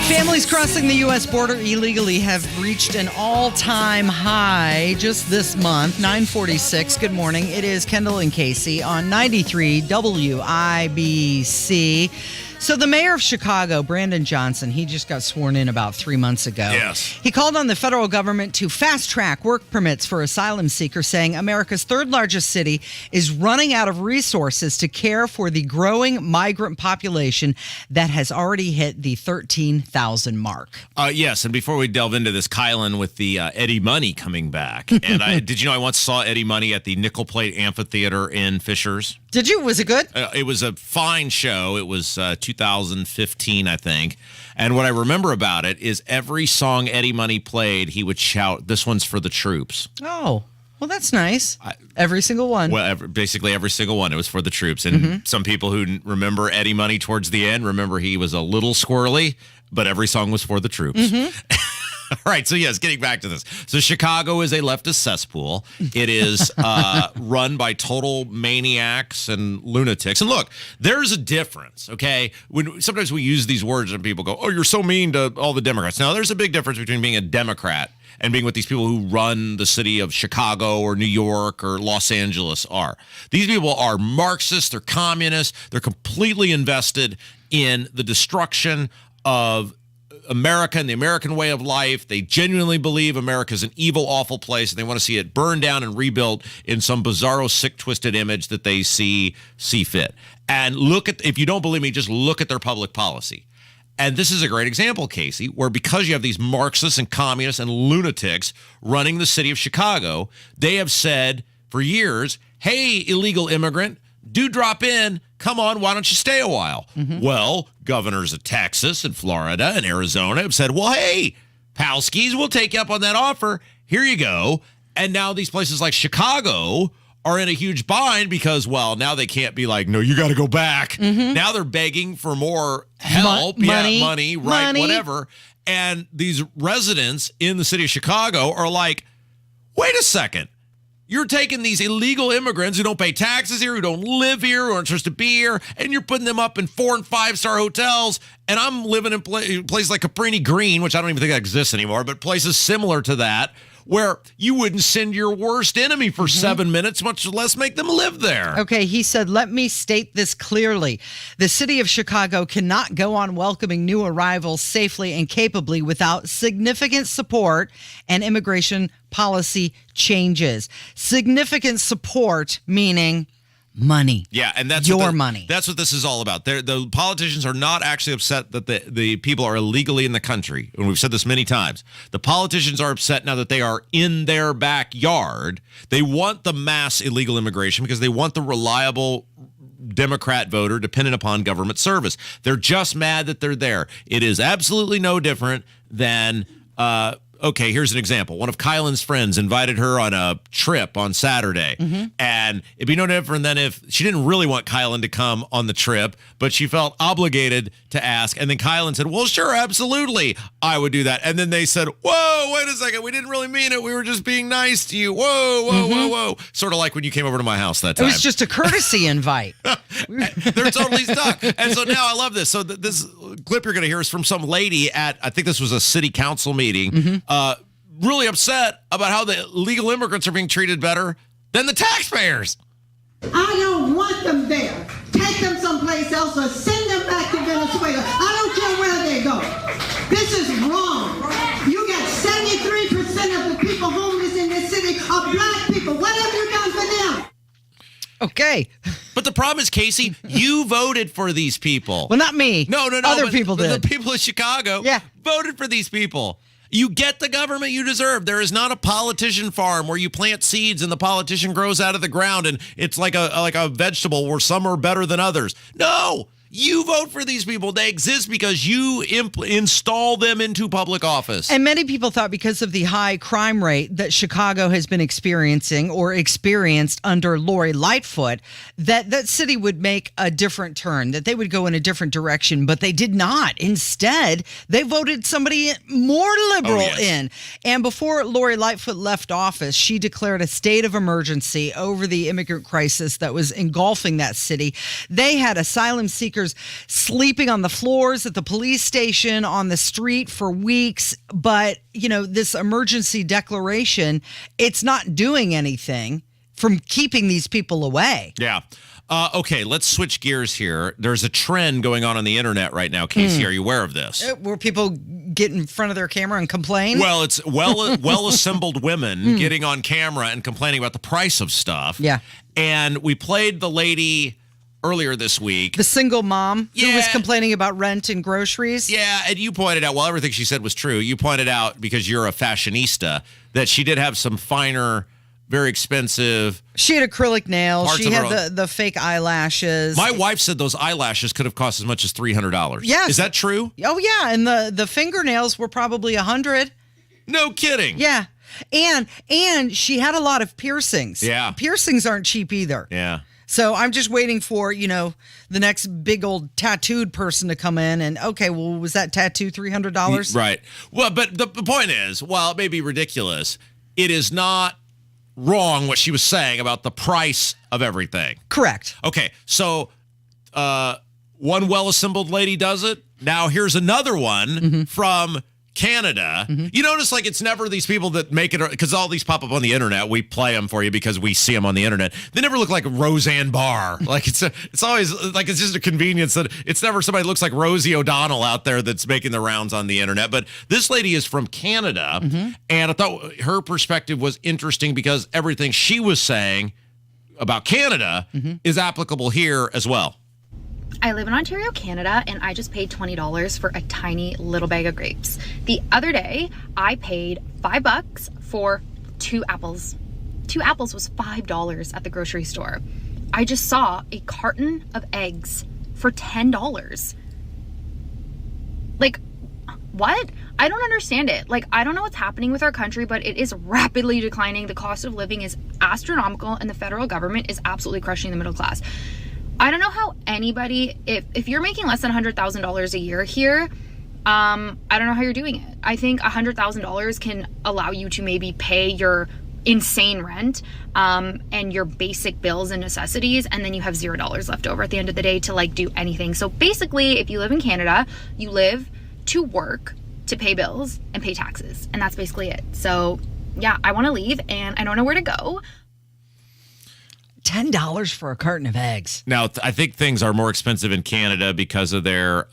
Families crossing the U.S. border illegally have reached an all-time high just this month, 9:46. Good morning. It is Kendall and Casey on 93 WIBC. So the mayor of Chicago, Brandon Johnson, he just got sworn in about 3 months ago. Yes. He called on the federal government to fast-track work permits for asylum seekers, saying America's third largest city is running out of resources to care for the growing migrant population that has already hit the 13,000 mark. Yes, and before we delve into this, Kylan with the Eddie Money coming back. And did you know I once saw Eddie Money at the Nickel Plate Amphitheater in Fishers? Did you? Was it good? It was a fine show. It was 2015, I think. And what I remember about it is every song Eddie Money played, he would shout, "This one's for the troops." Oh, well, that's nice. Every single one. Well, basically every single one. It was for the troops. And some people who remember Eddie Money towards the end remember he was a little squirrely, but every song was for the troops. All right, so yes, getting back to this. So Chicago is a leftist cesspool. It is run by total maniacs and lunatics. And look, there's a difference, okay? Sometimes we use these words and people go, "Oh, you're so mean to all the Democrats." Now, there's a big difference between being a Democrat and being what these people who run the city of Chicago or New York or Los Angeles are. These people are Marxists, they're communists, they're completely invested in the destruction of America and the American way of life. They genuinely believe America is an evil, awful place, and they want to see it burned down and rebuilt in some bizarro, sick, twisted image that they see fit. And if you don't believe me, just look at their public policy. And this is a great example, Casey, where because you have these Marxists and communists and lunatics running the city of Chicago, they have said for years, "Hey, illegal immigrant, do drop in. Come on, why don't you stay a while?" Well, governors of Texas and Florida and Arizona have said, "Well, hey, Palskis, we'll take you up on that offer. Here you go." And now these places like Chicago are in a huge bind because, well, now they can't be like, "No, you got to go back." Now they're begging for more help, money, right, whatever. And these residents in the city of Chicago are like, "Wait a second. You're taking these illegal immigrants who don't pay taxes here, who don't live here, who aren't supposed to be here, and you're putting them up in 4- and 5-star hotels, and I'm living in places like Cabrini Green, which I don't even think that exists anymore, but places similar to that, where you wouldn't send your worst enemy for 7 minutes, much less make them live there. Okay, he said, let me state this clearly. The city of Chicago cannot go on welcoming new arrivals safely and capably without significant support and immigration policy changes. Significant support meaning money. Yeah, and that's your money. That's what this is all about. The politicians are not actually upset that the people are illegally in the country. And we've said this many times. The politicians are upset now that they are in their backyard. They want the mass illegal immigration because they want the reliable Democrat voter dependent upon government service. They're just mad that they're there. It is absolutely no different than okay, here's an example. One of Kylan's friends invited her on a trip on Saturday. And it'd be no different than if she didn't really want Kylan to come on the trip, but she felt obligated to ask. And then Kylan said, well, sure, absolutely, I would do that. And then they said, whoa, wait a second. We didn't really mean it. We were just being nice to you. Whoa, whoa, whoa, whoa. Sort of like when you came over to my house that time. It was just a courtesy invite. They're totally stuck. And so now I love this. So this clip you're going to hear is from some lady at, I think this was a city council meeting, really upset about how the illegal immigrants are being treated better than the taxpayers. I don't want them there. Take them someplace else or send them back to Venezuela. I don't care where they go. This is wrong. You got 73% of the people homeless in this city are black people. What have you done for them? Okay. But the problem is, Casey, you voted for these people. Well, not me. No. Other people did. The people of Chicago voted for these people. You get the government you deserve. There is not a politician farm where you plant seeds and the politician grows out of the ground and it's like a vegetable where some are better than others. No. You vote for these people. They exist because you install them into public office. And many people thought because of the high crime rate that Chicago has been experiencing or experienced under Lori Lightfoot, that city would make a different turn, that they would go in a different direction, but they did not. Instead, they voted somebody more liberal in. And before Lori Lightfoot left office, she declared a state of emergency over the immigrant crisis that was engulfing that city. They had asylum seekers sleeping on the floors at the police station, on the street for weeks. But, this emergency declaration, it's not doing anything from keeping these people away. Yeah. Okay, let's switch gears here. There's a trend going on the internet right now. Casey, are you aware of this? Where people get in front of their camera and complain? Well, it's well-assembled women getting on camera and complaining about the price of stuff. Yeah. And we played the lady earlier this week. The single mom who was complaining about rent and groceries. Yeah, and you pointed out, everything she said was true. You pointed out, because you're a fashionista, that she did have some finer, very expensive. She had acrylic nails. She had the fake eyelashes. My wife said those eyelashes could have cost as much as $300. Yes. Is that true? Oh, yeah. And the fingernails were probably $100. No kidding. Yeah. And she had a lot of piercings. Yeah. Piercings aren't cheap either. Yeah. So I'm just waiting for, the next big old tattooed person to come in and, okay, well, was that tattoo $300? Right. Well, but the point is, while it may be ridiculous, it is not wrong what she was saying about the price of everything. Correct. Okay, so one well-assembled lady does it. Now here's another one from Canada. You notice it's never these people that make it, because all these pop up on the internet. We play them for you because we see them on the internet. They never look like Roseanne Barr. It's always it's just a convenience that it's never somebody looks like Rosie O'Donnell out there that's making the rounds on the internet. But this lady is from Canada, and I thought her perspective was interesting because everything she was saying about Canada is applicable here as well. I live in Ontario, Canada, and I just paid $20 for a tiny little bag of grapes. The other day, I paid $5 for 2 apples. 2 apples was $5 at the grocery store. I just saw a carton of eggs for $10. What? I don't understand it. I don't know what's happening with our country, but it is rapidly declining. The cost of living is astronomical, and the federal government is absolutely crushing the middle class. I don't know how anybody, if you're making less than $100,000 a year here, I don't know how you're doing it. I think $100,000 can allow you to maybe pay your insane rent and your basic bills and necessities, and then you have $0 left over at the end of the day to do anything. So basically, if you live in Canada, you live to work, to pay bills, and pay taxes, and that's basically it. So yeah, I want to leave and I don't know where to go. $10 for a carton of eggs. Now, I think things are more expensive in Canada because of their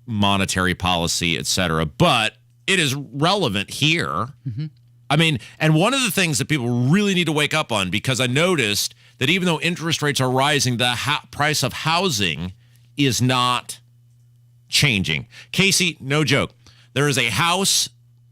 monetary policy, et cetera. But it is relevant here. Mm-hmm. I mean, and one of the things that people really need to wake up on, because I noticed that even though interest rates are rising, the price of housing is not changing. Casey, no joke. There is a house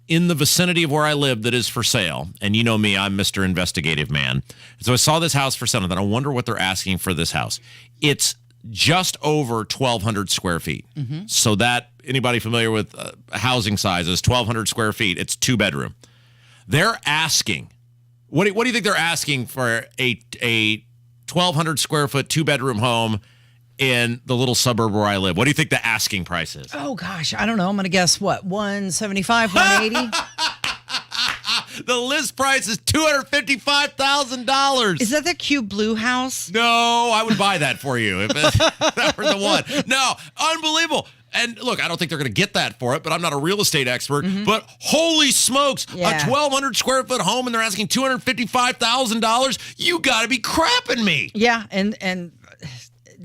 in the vicinity of where I live that is for sale. And you know me, I'm Mr. Investigative Man. So I saw this house for sale, and then I wonder what they're asking for this house. It's just over 1,200 square feet. Mm-hmm. So that, anybody familiar with housing sizes, 1,200 square feet, it's 2-bedroom. They're asking, what do you think they're asking for a 1,200 square foot 2-bedroom home in the little suburb where I live? What do you think the asking price is? Oh, gosh. I don't know. I'm going to guess, what, $175, $180? The list price is $255,000. Is that the cute blue house? No, I would buy that for you if that were the one. No, unbelievable. And look, I don't think they're going to get that for it, but I'm not a real estate expert. Mm-hmm. But holy smokes, a 1,200 square foot home, and they're asking $255,000? You got to be crapping me. Yeah, and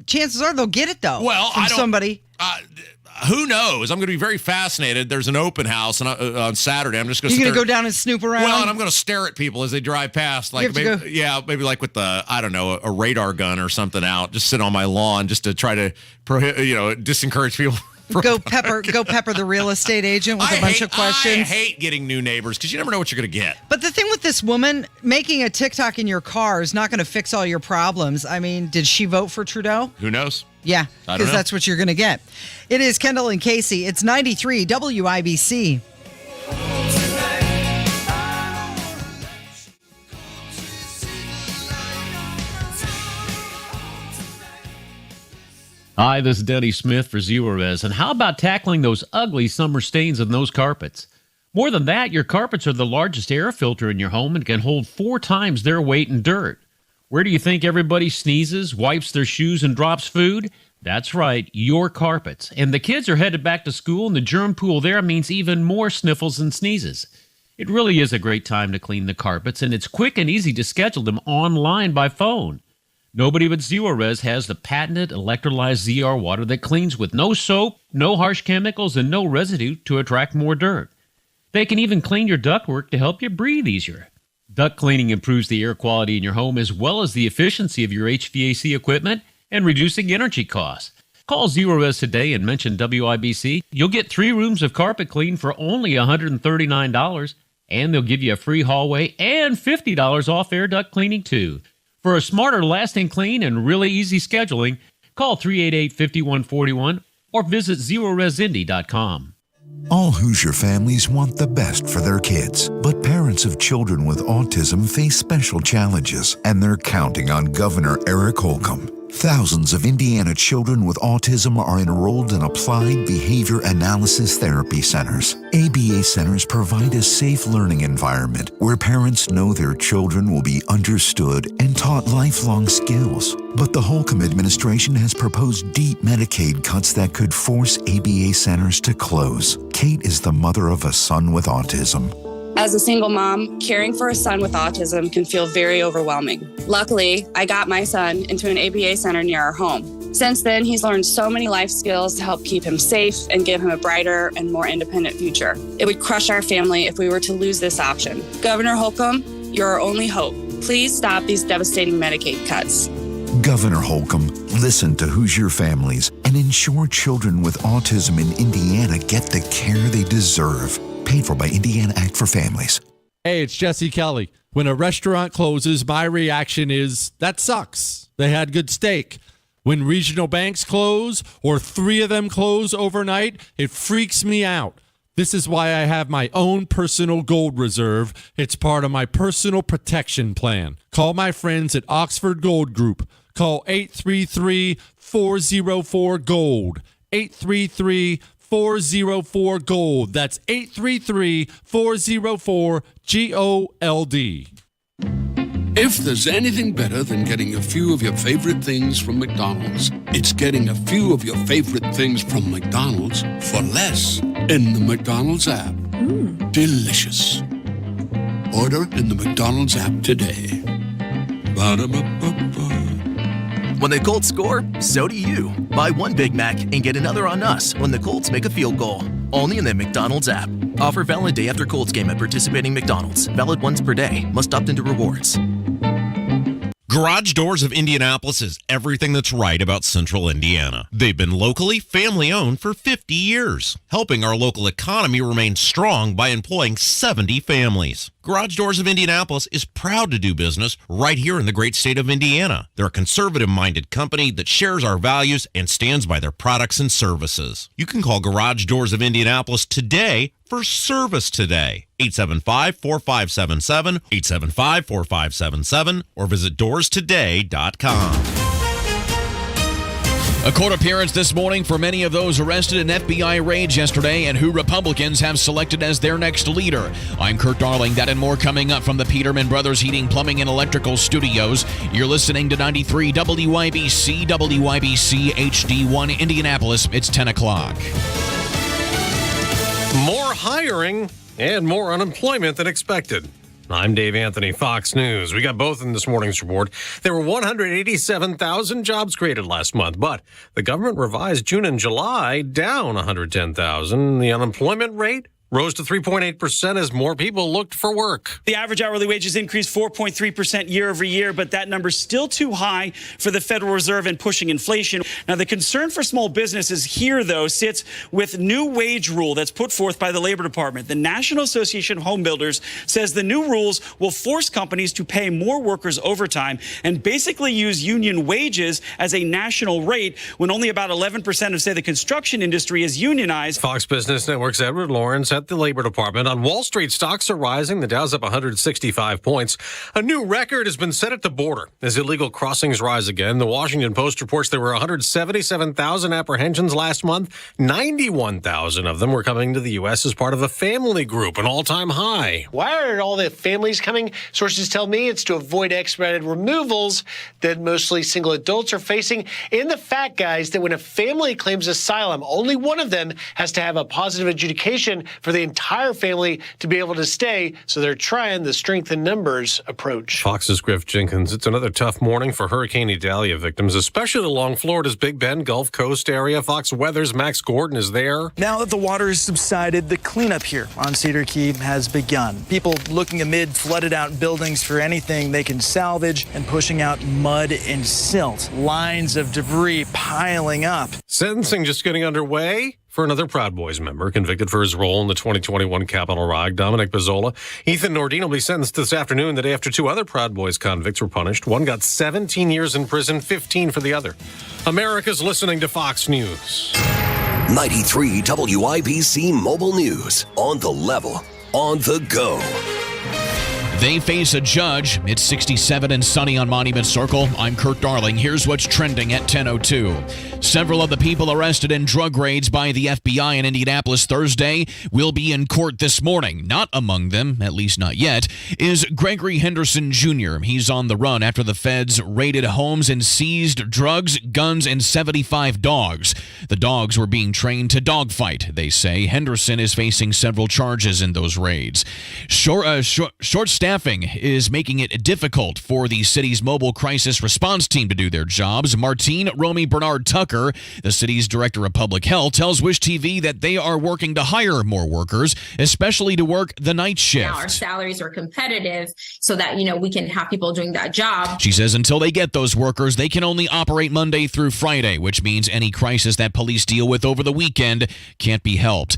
chances are they'll get it, though. Well, from somebody. Who knows? I'm going to be very fascinated. There's an open house on Saturday. I'm just going to. You're going to go down and snoop around. Well, and I'm going to stare at people as they drive past, like maybe like with a radar gun or something out. Just sit on my lawn just to try to discourage people. Go pepper the real estate agent with a bunch of questions. I hate getting new neighbors because you never know what you're going to get. But the thing with this woman, making a TikTok in your car is not going to fix all your problems. I mean, did she vote for Trudeau? Who knows? Yeah, because that's what you're going to get. It is Kendall and Casey. It's 93 WIBC. Hi, this is Denny Smith for Zerorez. And how about tackling those ugly summer stains on those carpets? More than that, your carpets are the largest air filter in your home and can hold 4 times their weight in dirt. Where do you think everybody sneezes, wipes their shoes, and drops food? That's right, your carpets. And the kids are headed back to school, and the germ pool there means even more sniffles and sneezes. It really is a great time to clean the carpets, and it's quick and easy to schedule them online by phone. Nobody but Zerorez has the patented electrolyzed ZR water that cleans with no soap, no harsh chemicals, and no residue to attract more dirt. They can even clean your ductwork to help you breathe easier. Duct cleaning improves the air quality in your home as well as the efficiency of your HVAC equipment and reducing energy costs. Call Zerorez today and mention WIBC. You'll get 3 rooms of carpet clean for only $139, and they'll give you a free hallway and $50 off air duct cleaning too. For a smarter, lasting clean and really easy scheduling, call 388-5141 or visit ZerorezIndy.com. All Hoosier families want the best for their kids, but parents of children with autism face special challenges, and they're counting on Governor Eric Holcomb. Thousands of Indiana children with autism are enrolled in applied behavior analysis therapy centers. ABA centers provide a safe learning environment where parents know their children will be understood and taught lifelong skills. But the Holcomb administration has proposed deep Medicaid cuts that could force ABA centers to close. Kate is the mother of a son with autism. As a single mom, caring for a son with autism can feel very overwhelming. Luckily, I got my son into an ABA center near our home. Since then, he's learned so many life skills to help keep him safe and give him a brighter and more independent future. It would crush our family if we were to lose this option. Governor Holcomb, you're our only hope. Please stop these devastating Medicaid cuts. Governor Holcomb, listen to Hoosier families and ensure children with autism in Indiana get the care they deserve. Paid for by Indiana Act for Families. Hey, it's Jesse Kelly. When a restaurant closes, my reaction is, that sucks. They had good steak. When regional banks close, or 3 of them close overnight, it freaks me out. This is why I have my own personal gold reserve. It's part of my personal protection plan. Call my friends at Oxford Gold Group. Call 833-404-GOLD. 833-404-GOLD. That's 833-404-GOLD. If there's anything better than getting a few of your favorite things from McDonald's, it's getting a few of your favorite things from McDonald's for less in the McDonald's app. Delicious. Order in the McDonald's app today. Ba-da-ba-ba-ba. When the Colts score, so do you. Buy one Big Mac and get another on us when the Colts make a field goal. Only in the McDonald's app. Offer valid day after Colts game at participating McDonald's. Valid once per day. Must opt into rewards. Garage Doors of Indianapolis is everything that's right about Central Indiana. They've been locally family-owned for 50 years, helping our local economy remain strong by employing 70 families. Garage Doors of Indianapolis is proud to do business right here in the great state of Indiana. They're a conservative-minded company that shares our values and stands by their products and services. You can call Garage Doors of Indianapolis today for service today. 875-4577, 875-4577, or visit doorstoday.com. A court appearance this morning for many of those arrested in FBI raids yesterday and who Republicans have selected as their next leader. I'm Kurt Darling. That and more coming up from the Peterman Brothers Heating, Plumbing, and Electrical Studios. You're listening to 93 WIBC, WIBC HD1 Indianapolis. It's 10 o'clock. More hiring and more unemployment than expected. I'm Dave Anthony, Fox News. We got both in this morning's report. There were 187,000 jobs created last month, but the government revised June and July down 110,000. The unemployment rate rose to 3.8% as more people looked for work. The average hourly wages increased 4.3% year over year, but that number's still too high for the Federal Reserve and pushing inflation. Now, the concern for small businesses here, though, sits with new wage rule that's put forth by the Labor Department. The National Association of Home Builders says the new rules will force companies to pay more workers overtime and basically use union wages as a national rate when only about 11% of, say, the construction industry is unionized. Fox Business Network's Edward Lawrence at the Labor Department. On Wall Street, stocks are rising. The Dow's up 165 points. A new record has been set at the border as illegal crossings rise again. The Washington Post reports there were 177,000 apprehensions last month. 91,000 of them were coming to the U.S. as part of a family group, an all-time high. Why are all the families coming? Sources tell me it's to avoid expedited removals that mostly single adults are facing. And the fact, guys, that when a family claims asylum, only one of them has to have a positive adjudication for the entire family to be able to stay, so they're trying the strength in numbers approach. Fox's Griff Jenkins. It's another tough morning for Hurricane Idalia victims, especially along Florida's Big Bend, Gulf Coast area. Fox Weather's Max Gordon is there. Now that the water has subsided, the cleanup here on Cedar Key has begun. People looking amid flooded out buildings for anything they can salvage and pushing out mud and silt. Lines of debris piling up. Sentencing just getting underway for another Proud Boys member convicted for his role in the 2021 Capitol riot, Dominic Pizzola. Ethan Nordine will be sentenced this afternoon, the day after two other Proud Boys convicts were punished. One got 17 years in prison, 15 for the other. America's listening to Fox News. 93 WIBC Mobile News. On the level, on the go. They face a judge. It's 67 and sunny on Monument Circle. I'm Kurt Darling. Here's what's trending at 10:02. Several of the people arrested in drug raids by the FBI in Indianapolis Thursday will be in court this morning. Not among them, at least not yet, is Gregory Henderson Jr. He's on the run after the feds raided homes and seized drugs, guns, and 75 dogs. The dogs were being trained to dogfight, they say. Henderson is facing several charges in those raids. Short staffing is making it difficult for the city's mobile crisis response team to do their jobs. Martine Romy Bernard Tucker, the city's director of public health, tells Wish TV that they are working to hire more workers, especially to work the night shift. Now our salaries are competitive so that, we can have people doing that job. She says until they get those workers, they can only operate Monday through Friday, which means any crisis that police deal with over the weekend can't be helped.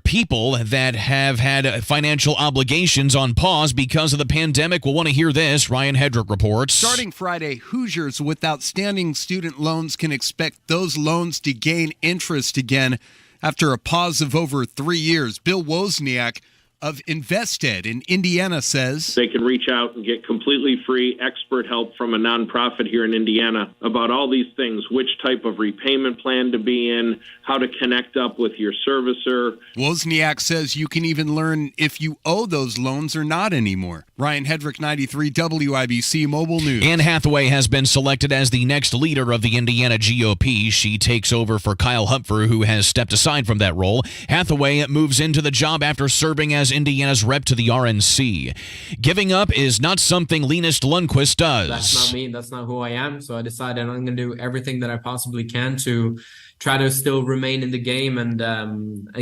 People that have had financial obligations on pause because of the pandemic will want to hear this. Ryan Hedrick reports. Starting Friday, Hoosiers with outstanding student loans can expect those loans to gain interest again after a pause of over 3 years. Bill Wozniak of Invested in Indiana says they can reach out and get completely free expert help from a nonprofit here in Indiana about all these things, which type of repayment plan to be in, how to connect up with your servicer. Wozniak says you can even learn if you owe those loans or not anymore. Ryan Hedrick, 93 WIBC Mobile News. Anne Hathaway has been selected as the next leader of the Indiana GOP. She takes over for Kyle Hupfer, who has stepped aside from that role. Hathaway moves into the job after serving as Indiana's rep to the RNC. Giving up is not something Linus Lundqvist does. That's not me. That's not who I am. So I decided I'm going to do everything that I possibly can to try to still remain in the game and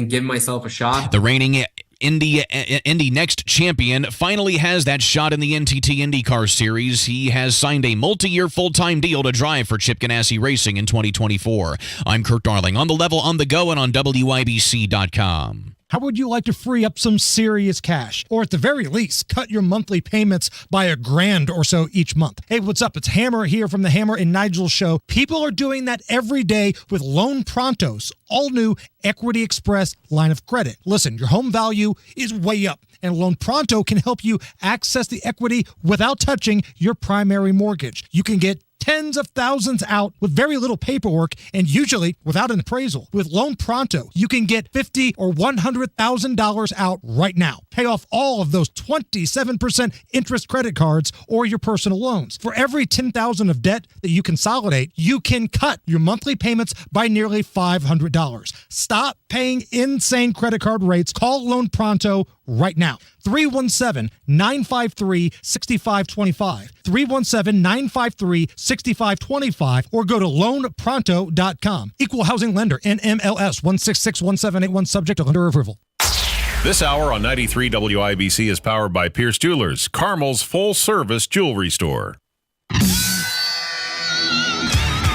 give myself a shot. The reigning Indy Next champion finally has that shot in the NTT IndyCar Series. He has signed a multi-year full-time deal to drive for Chip Ganassi Racing in 2024. I'm Kurt Darling, on the level, on the go, and on WIBC.com. How would you like to free up some serious cash? Or at the very least, cut your monthly payments by $1,000 or so each month? Hey, what's up? It's Hammer here from the Hammer and Nigel Show. People are doing that every day with Loan Pronto's all-new Equity Express line of credit. Listen, your home value is way up, and Loan Pronto can help you access the equity without touching your primary mortgage. You can get tens of thousands out with very little paperwork and usually without an appraisal. With Loan Pronto, you can get $50,000 or $100,000 out right now. Pay off all of those 27% interest credit cards or your personal loans. For every $10,000 of debt that you consolidate, you can cut your monthly payments by nearly $500. Stop paying insane credit card rates. Call Loan Pronto right now. 317-953-6525. 317-953-6525 or go to loanpronto.com. Equal housing lender, NMLS 1661781, subject to lender approval. This hour on 93 WIBC is powered by Pierce Jewelers, Carmel's full-service jewelry store.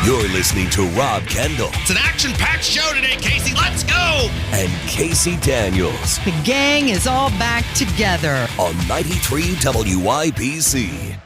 You're listening to Rob Kendall. It's an action-packed show today, Casey. Let's go! And Casey Daniels. The gang is all back together. On 93 WIBC.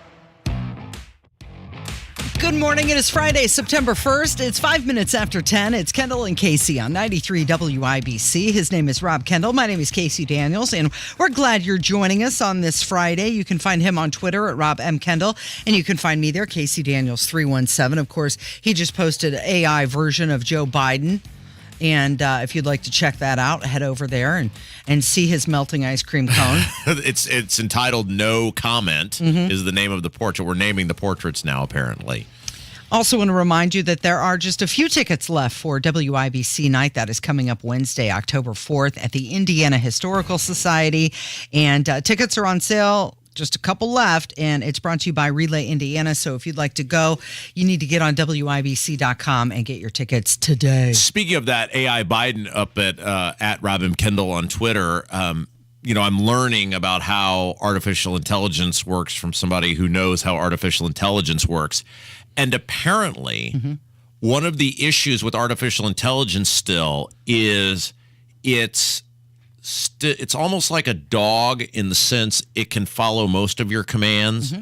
Good morning. It is Friday, September 1st. It's 5 minutes after 10. It's Kendall and Casey on 93 WIBC. His name is Rob Kendall. My name is Casey Daniels, and we're glad you're joining us on this Friday. You can find him on Twitter at Rob M. Kendall, and you can find me there, Casey Daniels 317. Of course, he just posted an AI version of Joe Biden. And if you'd like to check that out, head over there and see his melting ice cream cone. It's entitled No Comment, is the name of the portrait. We're naming the portraits now, apparently. Also want to remind you that there are just a few tickets left for WIBC night. That is coming up Wednesday, October 4th at the Indiana Historical Society. And tickets are on sale. Just a couple left, and it's brought to you by Relay Indiana. So if you'd like to go, you need to get on WIBC.com and get your tickets today. Speaking of that, AI Biden up at Rob M. Kendall on Twitter, I'm learning about how artificial intelligence works from somebody who knows how artificial intelligence works. And apparently, one of the issues with artificial intelligence still is it's almost like a dog in the sense it can follow most of your commands,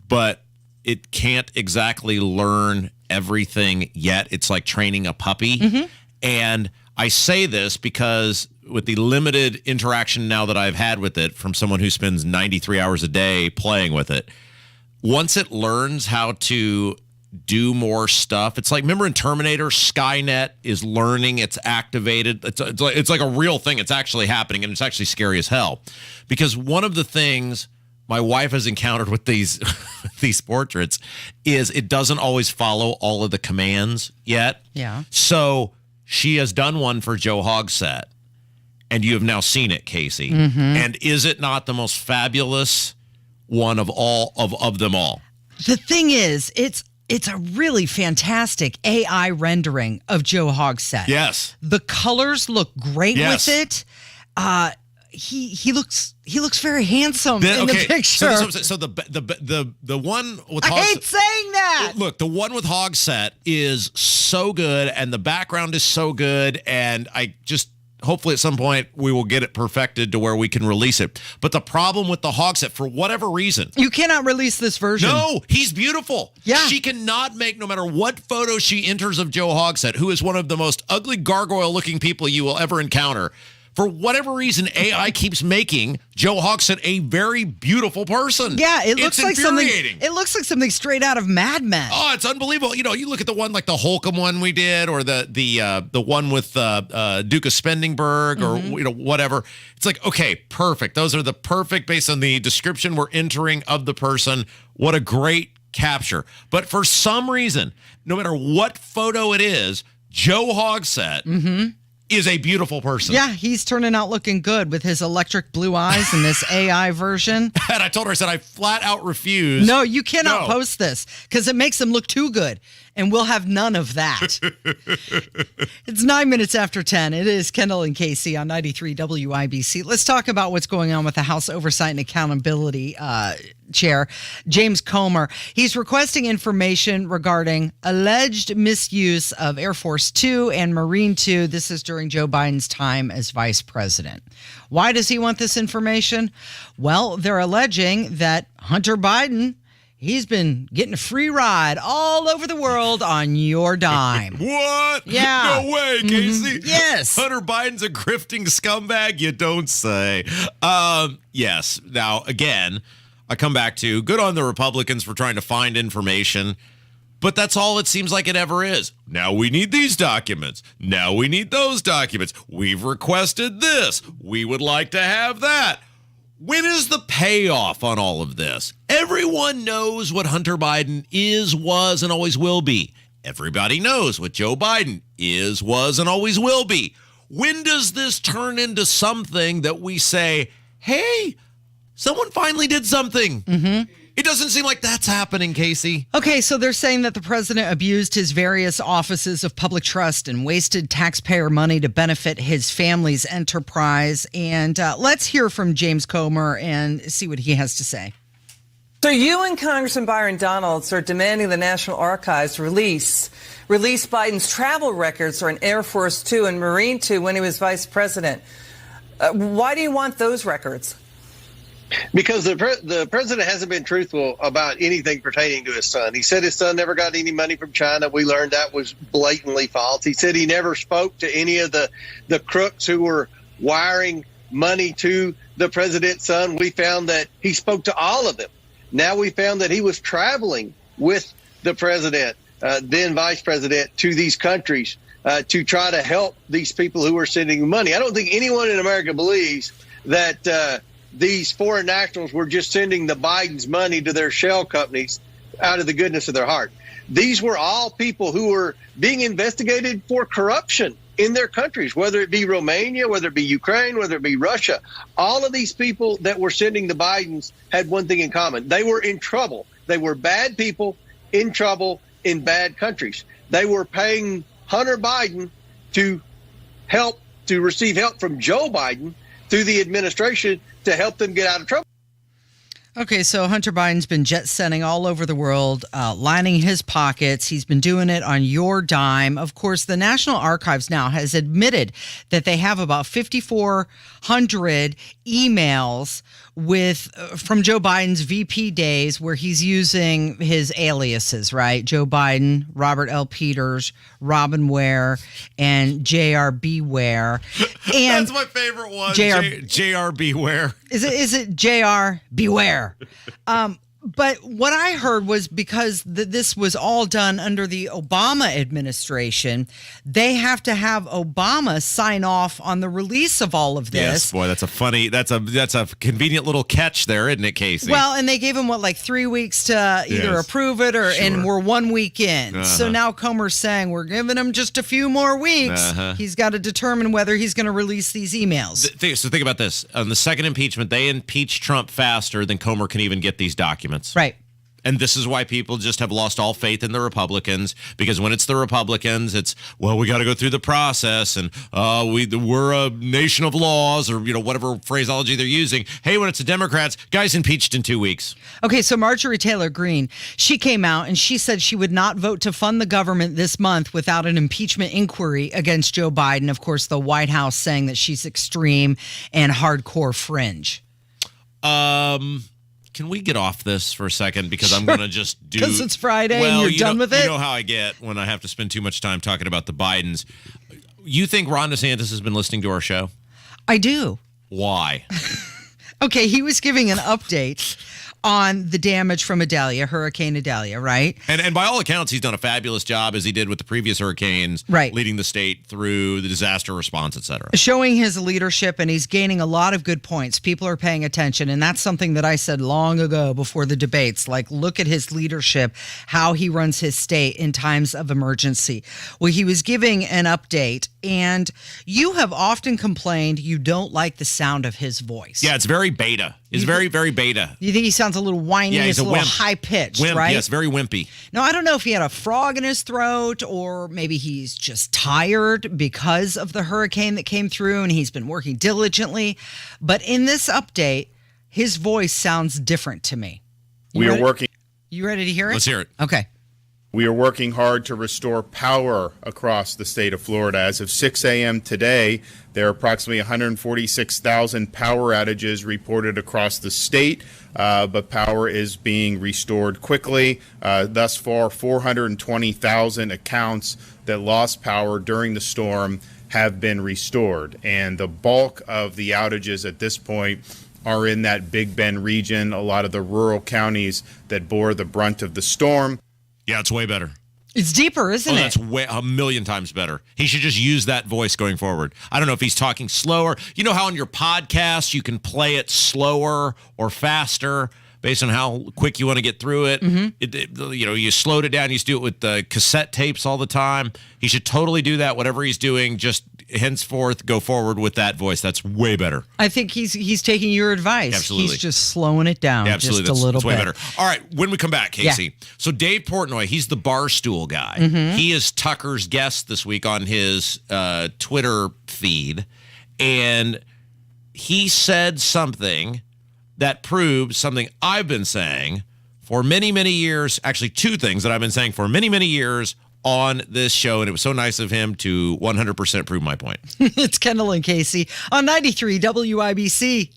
but it can't exactly learn everything yet. It's like training a puppy. And I say this because with the limited interaction now that I've had with it from someone who spends 93 hours a day playing with it, once it learns how to do more stuff, it's like, remember in Terminator, Skynet is learning, it's activated. It's like a real thing. It's actually happening, and it's actually scary as hell. Because one of the things my wife has encountered with these portraits is it doesn't always follow all of the commands yet. Yeah. So she has done one for Joe Hogsett, and you have now seen it, Casey. And is it not the most fabulous one of all of them all? The thing is, it's a really fantastic AI rendering of Joe Hogsett. Yes. The colors look great with it. He looks very handsome in the picture. So the one with I hate saying that. Look, the one with Hogsett is so good, and the background is so good, and hopefully at some point we will get it perfected to where we can release it. But the problem with the Hogsett, for whatever reason, you cannot release this version. No, he's beautiful. Yeah. She cannot make, no matter what photo she enters of Joe Hogsett, who is one of the most ugly gargoyle-looking people you will ever encounter. For whatever reason, AI keeps making Joe Hogsett a very beautiful person. Yeah, it looks like something. Infuriating. It looks like something straight out of Mad Men. Oh, it's unbelievable. You look at the one like the Holcomb one we did, or the one with Duke of Spendingburg, or whatever. It's like, okay, perfect. Those are the perfect based on the description we're entering of the person. What a great capture. But for some reason, no matter what photo it is, Joe Hogsett is a beautiful person. Yeah, he's turning out looking good with his electric blue eyes and this AI version. And I told her, I said, I flat out refuse. No, you cannot post this because it makes him look too good. And we'll have none of that. It's 9 minutes after 10. It is Kendall and Casey on 93 WIBC. Let's talk about what's going on with the House Oversight and Accountability Chair, James Comer. He's requesting information regarding alleged misuse of Air Force Two and Marine Two. This is during Joe Biden's time as vice president. Why does he want this information? Well, they're alleging that Hunter Biden, he's been getting a free ride all over the world on your dime. What? Yeah. No way, Casey. Yes. Hunter Biden's a grifting scumbag? You don't say. Yes. Now, again, I come back to good on the Republicans for trying to find information, but that's all it seems like it ever is. Now we need these documents. Now we need those documents. We've requested this. We would like to have that. When is the payoff on all of this? Everyone knows what Hunter Biden is, was, and always will be. Everybody knows what Joe Biden is, was, and always will be. When does this turn into something that we say, hey, someone finally did something? Mm-hmm. It doesn't seem like that's happening, Casey. Okay, so they're saying that the president abused his various offices of public trust and wasted taxpayer money to benefit his family's enterprise. And let's hear from James Comer and see what he has to say. So you and Congressman Byron Donalds are demanding the National Archives release Biden's travel records on Air Force Two and Marine Two when he was vice president. Why do you want those records? Because the president hasn't been truthful about anything pertaining to his son. He said his son never got any money from China. We learned that was blatantly false. He said he never spoke to any of the crooks who were wiring money to the president's son. We found that he spoke to all of them. Now we found that he was traveling with the president, then vice president, to these countries to try to help these people who were sending money. I don't think anyone in America believes that these foreign nationals were just sending the Bidens money to their shell companies out of the goodness of their heart. These were all people who were being investigated for corruption in their countries, whether it be Romania, whether it be Ukraine, whether it be Russia. All of these people that were sending the Bidens had one thing in common. They were in trouble. They were bad people in trouble in bad countries. They were paying Hunter Biden to receive help from Joe Biden through the administration to help them get out of trouble. Okay, so Hunter Biden's been jet setting all over the world, lining his pockets. He's been doing it on your dime. Of course, the National Archives now has admitted that they have about 5,400 emails from Joe Biden's VP days where he's using his aliases, right? Joe Biden, Robert L. Peters, Robin Ware, and J.R.B. Ware. And that's my favorite one. J.R.B. Ware. Is it J.R.B. Ware? But what I heard was because this was all done under the Obama administration, they have to have Obama sign off on the release of all of this. Yes, boy, that's a convenient little catch there, isn't it, Casey? Well, and they gave him 3 weeks to either approve it or, and we're 1 week in. Uh-huh. So now Comer's saying we're giving him just a few more weeks. Uh-huh. He's got to determine whether he's going to release these emails. So think about this. On the second impeachment, they impeached Trump faster than Comer can even get these documents. Right. And this is why people just have lost all faith in the Republicans, because when it's the Republicans, it's, well, we got to go through the process, and we're a nation of laws, or whatever phraseology they're using. Hey, when it's the Democrats, guys impeached in 2 weeks. Okay, so Marjorie Taylor Greene, she came out and she said she would not vote to fund the government this month without an impeachment inquiry against Joe Biden. Of course, the White House saying that she's extreme and hardcore fringe. Can we get off this for a second? Because I'm going to just do... Because it's Friday and you're done with it? You know how I get when I have to spend too much time talking about the Bidens. You think Ron DeSantis has been listening to our show? I do. Why? Okay, he was giving an update on the damage from Hurricane Idalia, right? And by all accounts, he's done a fabulous job, as he did with the previous hurricanes, right, leading the state through the disaster response, et cetera. Showing his leadership, and he's gaining a lot of good points. People are paying attention, and that's something that I said long ago before the debates. Like, look at his leadership, how he runs his state in times of emergency. Well, he was giving an update, and you have often complained you don't like the sound of his voice. Yeah, it's very beta. It's very, very beta. You think he sounds a little whiny? Yeah, he's a little wimp. high-pitched, Wimp, right? yes, very wimpy. Now, I don't know if he had a frog in his throat, or maybe he's just tired because of the hurricane that came through and he's been working diligently. But in this update, his voice sounds different to me. We are working. You ready to hear it? Let's hear it. Okay. We are working hard to restore power across the state of Florida. As of 6 a.m. today, there are approximately 146,000 power outages reported across the state, but power is being restored quickly. Thus far, 420,000 accounts that lost power during the storm have been restored. And the bulk of the outages at this point are in that Big Bend region, a lot of the rural counties that bore the brunt of the storm. Yeah, it's way better. It's deeper, isn't it? That's way a million times better. He should just use that voice going forward. I don't know if he's talking slower. You know how on your podcast you can play it slower or faster based on how quick you want to get through it. Mm-hmm. You slowed it down. You used to do it with the cassette tapes all the time. He should totally do that. Whatever he's doing, just henceforth go forward with that voice. That's way better. I think he's taking your advice. Absolutely. He's just slowing it down just a little that's way bit. better. All right, when we come back, Casey. Yeah. So Dave Portnoy, he's the Barstool guy. Mm-hmm. He is Tucker's guest this week on his Twitter feed, and he said something that proves something I've been saying for many, many years. Actually, two things that I've been saying for many, many years on this show, and it was so nice of him to 100% prove my point. It's Kendall and Casey on 93 WIBC.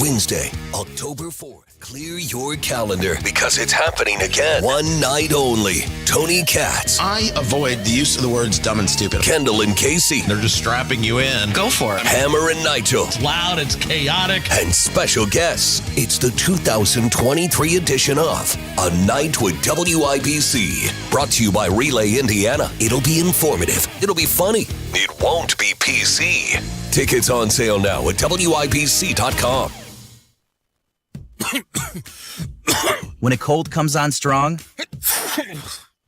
Wednesday, October 4th. Clear your calendar because it's happening again. One night only. Tony Katz. I avoid the use of the words dumb and stupid. Kendall and Casey. They're just strapping you in. Go for it. Hammer and Nigel. It's loud, it's chaotic. And special guests. It's the 2023 edition of A Night with WIBC. Brought to you by Relay Indiana. It'll be informative. It'll be funny. It won't be PC. Tickets on sale now at WIBC.com. When a cold comes on strong,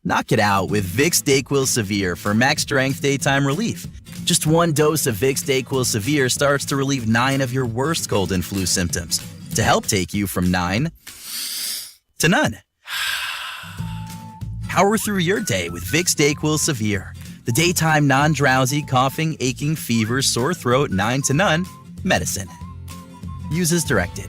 knock it out with Vicks DayQuil Severe for max strength daytime relief. Just one dose of Vicks DayQuil Severe starts to relieve 9 of your worst cold and flu symptoms to help take you from 9 to none. Power through your day with Vicks DayQuil Severe, the daytime non-drowsy, coughing, aching, fever, sore throat, 9 to none medicine. Use as directed.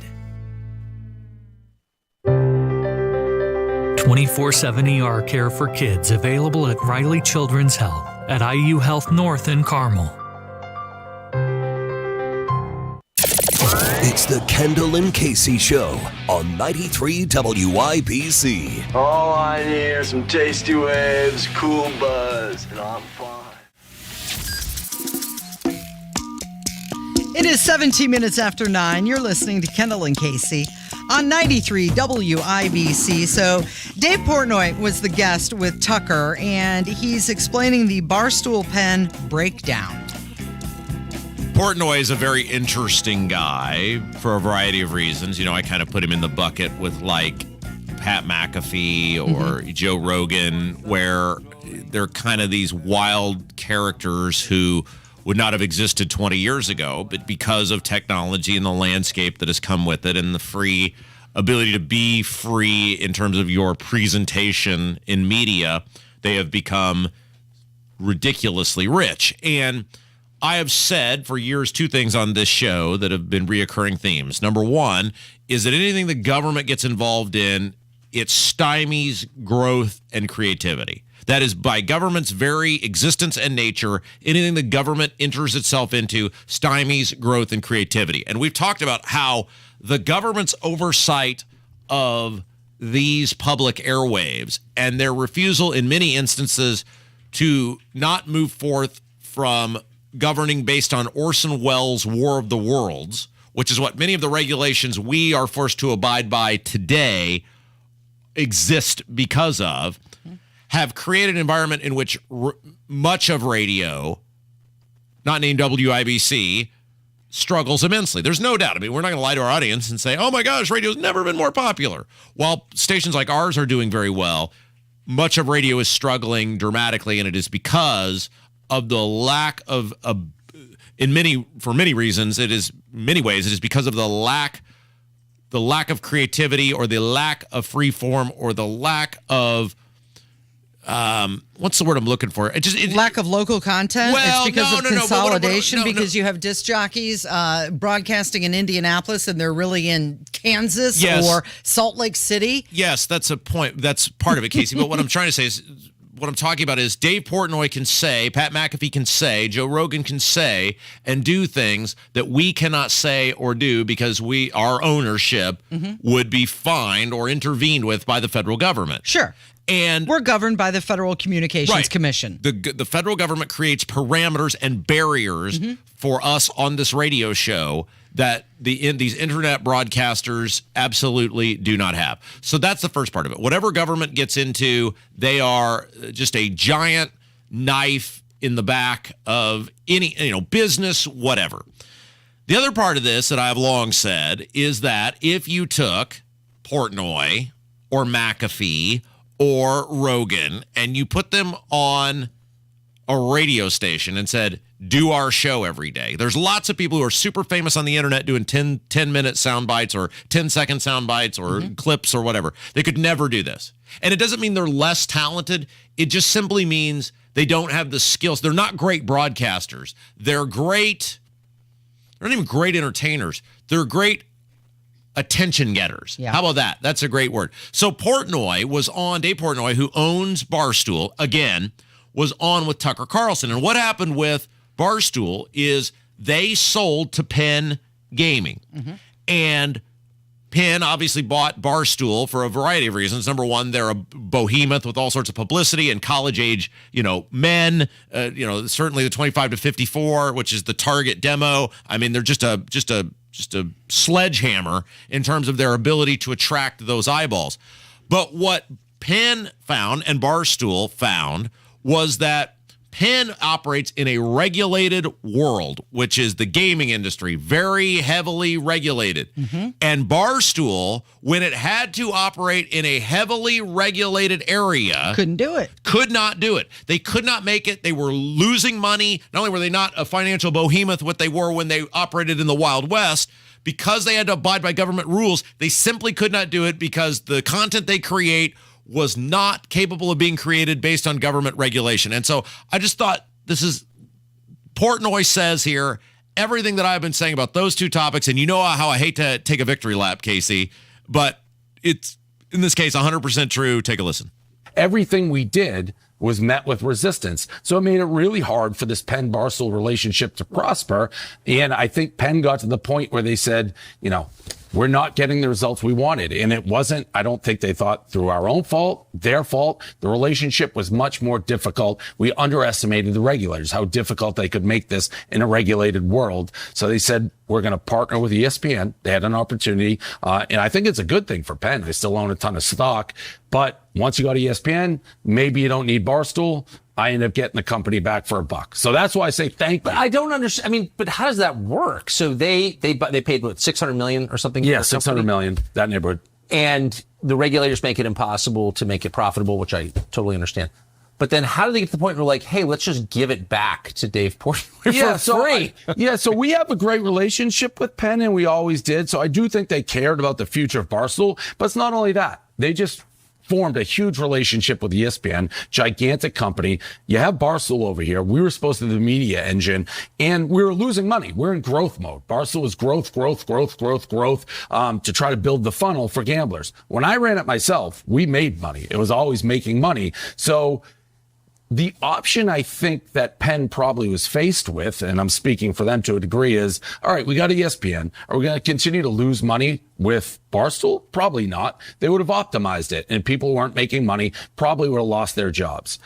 24/7 ER care for kids available at Riley Children's Health at IU Health North in Carmel. It's the Kendall and Casey Show on 93 WIBC. All I need are some tasty waves, cool buzz, and I'm fine. It is 17 minutes after 9. You're listening to Kendall and Casey on 93 WIBC. So Dave Portnoy was the guest with Tucker, and he's explaining the Barstool Pen breakdown. Portnoy is a very interesting guy for a variety of reasons. You know, I kind of put him in the bucket with like Pat McAfee or Joe Rogan, where they're kind of these wild characters who would not have existed 20 years ago, but because of technology and the landscape that has come with it and the free ability to be free in terms of your presentation in media, they have become ridiculously rich. And I have said for years two things on this show that have been reoccurring themes. Number one is that anything the government gets involved in, it stymies growth and creativity. That is, by government's very existence and nature, anything the government enters itself into stymies growth and creativity. And we've talked about how the government's oversight of these public airwaves and their refusal in many instances to not move forth from governing based on Orson Welles' War of the Worlds which is what many of the regulations we are forced to abide by today exist because of, have created an environment in which much of radio, not named WIBC, struggles immensely. There's no doubt. I mean, we're not going to lie to our audience and say, oh my gosh, radio's never been more popular. While stations like ours are doing very well, much of radio is struggling dramatically, and it is because of the lack of, for many reasons, it is because of the lack of creativity, or the lack of free form, or the lack of what's the word I'm looking for? Lack of local content. Well, it's because of consolidation. No. Because you have disc jockeys broadcasting in Indianapolis, and they're really in Kansas or Salt Lake City. Yes, that's a point. That's part of it, Casey. But what I'm trying to say is, what I'm talking about is Dave Portnoy can say, Pat McAfee can say, Joe Rogan can say, and do things that we cannot say or do because our ownership would be fined or intervened with by the federal government. Sure. And we're governed by the Federal Communications Commission. The federal government creates parameters and barriers for us on this radio show that these internet broadcasters absolutely do not have. So that's the first part of it. Whatever government gets into, they are just a giant knife in the back of any business, whatever. The other part of this that I've long said is that if you took Portnoy or McAfee or Rogan and you put them on a radio station and said, do our show every day. There's lots of people who are super famous on the internet doing 10-minute sound bites or 10-second sound bites or clips or whatever. They could never do this. And it doesn't mean they're less talented. It just simply means they don't have the skills. They're not great broadcasters. They're not even great entertainers. They're great attention getters. Yeah. How about that? That's a great word. So Dave Portnoy, who owns Barstool, again, was on with Tucker Carlson. And what happened with Barstool is they sold to Penn Gaming. And Penn obviously bought Barstool for a variety of reasons. Number one, they're a behemoth with all sorts of publicity and college age, men, certainly the 25 to 54, which is the target demo. I mean, they're just a sledgehammer in terms of their ability to attract those eyeballs. But what Penn found and Barstool found was that Penn operates in a regulated world, which is the gaming industry, very heavily regulated. And Barstool, when it had to operate in a heavily regulated area, couldn't do it. Could not do it. They could not make it. They were losing money. Not only were they not a financial behemoth, what they were when they operated in the Wild West, because they had to abide by government rules, they simply could not do it because the content they create was not capable of being created based on government regulation. And so I just thought Portnoy says here everything that I've been saying about those two topics. And you know how I hate to take a victory lap, Casey, but it's in this case 100% true. Take a listen. Everything we did was met with resistance. So it made it really hard for this Penn-Barstool relationship to prosper. And I think Penn got to the point where they said, we're not getting the results we wanted. And it wasn't, I don't think they thought through our own fault, their fault. The relationship was much more difficult. We underestimated the regulators, how difficult they could make this in a regulated world. So they said, we're going to partner with ESPN. They had an opportunity. And I think it's a good thing for Penn. They still own a ton of stock. But once you go to ESPN, maybe you don't need Barstool. I end up getting the company back for $1. So that's why I say thank you. But I don't understand. I mean, but how does that work? So they paid what, $600 million or something? Yeah, $600 million, that neighborhood. And the regulators make it impossible to make it profitable, which I totally understand. But then how do they get to the point where like, hey, let's just give it back to Dave Portnoy for free? So we have a great relationship with Penn, and we always did. So I do think they cared about the future of Barstool. But it's not only that. They just formed a huge relationship with ESPN, gigantic company. You have Barstool over here. We were supposed to be the media engine, and we were losing money. We're in growth mode. Barstool is growth, to try to build the funnel for gamblers. When I ran it myself, we made money. It was always making money. So the option I think that Penn probably was faced with, and I'm speaking for them to a degree, is, all right, we got ESPN. Are we going to continue to lose money with Barstool? Probably not. They would have optimized it, and people who aren't making money probably would have lost their jobs.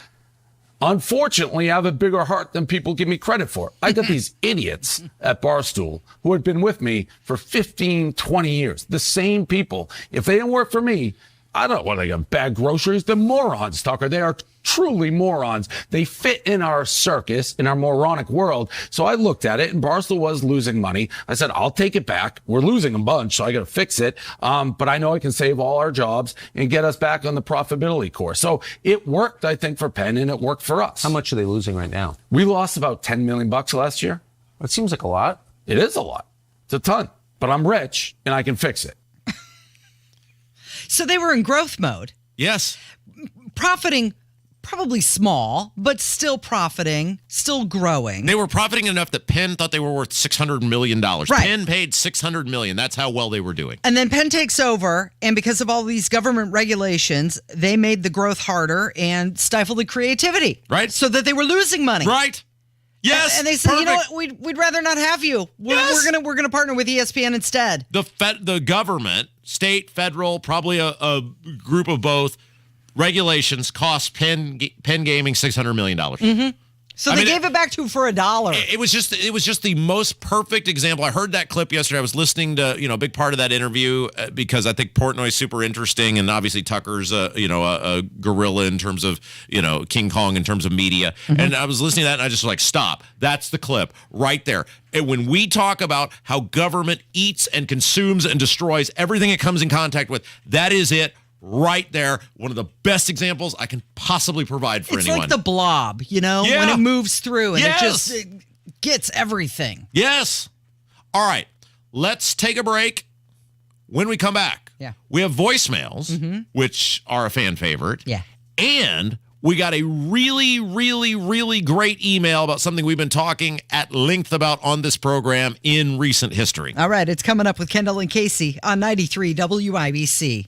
Unfortunately, I have a bigger heart than people give me credit for. I got these idiots at Barstool who had been with me for 15, 20 years. The same people. If they didn't work for me, I don't know what they got, bag groceries. They're morons, Tucker. They are truly morons. They fit in our circus, in our moronic world. So I looked at it, and Barstool was losing money. I said, I'll take it back. We're losing a bunch, so I got to fix it. But I know I can save all our jobs and get us back on the profitability course. So it worked, I think, for Penn, and it worked for us. How much are they losing right now? We lost about $10 million last year. That seems like a lot. It is a lot. It's a ton. But I'm rich, and I can fix it. So they were in growth mode. Yes. Profiting, probably small, but still profiting, still growing. They were profiting enough that Penn thought they were worth $600 million. Right. Penn paid $600 million. That's how well they were doing. And then Penn takes over, and because of all these government regulations, they made the growth harder and stifled the creativity. Right. So that they were losing money. Right. Yes. And they said, perfect. you know what, we'd rather not have you. We're gonna partner with ESPN instead. The government, state, federal, probably a group of both, regulations cost Penn Gaming $600 million. Mm-hmm. So they gave it back to him for $1. It was just the most perfect example. I heard that clip yesterday. I was listening to a big part of that interview because I think Portnoy's super interesting, and obviously Tucker's a gorilla in terms of King Kong in terms of media. Mm-hmm. And I was listening to that, and I just was like, stop. That's the clip right there. And when we talk about how government eats and consumes and destroys everything it comes in contact with, that is it. Right there, one of the best examples I can possibly provide for anyone. It's like the blob, Yeah. when it moves through and Yes. it gets everything. Yes. All right, let's take a break. When we come back, we have voicemails, which are a fan favorite. Yeah. And we got a really, really, really great email about something we've been talking at length about on this program in recent history. All right, it's coming up with Kendall and Casey on 93 WIBC.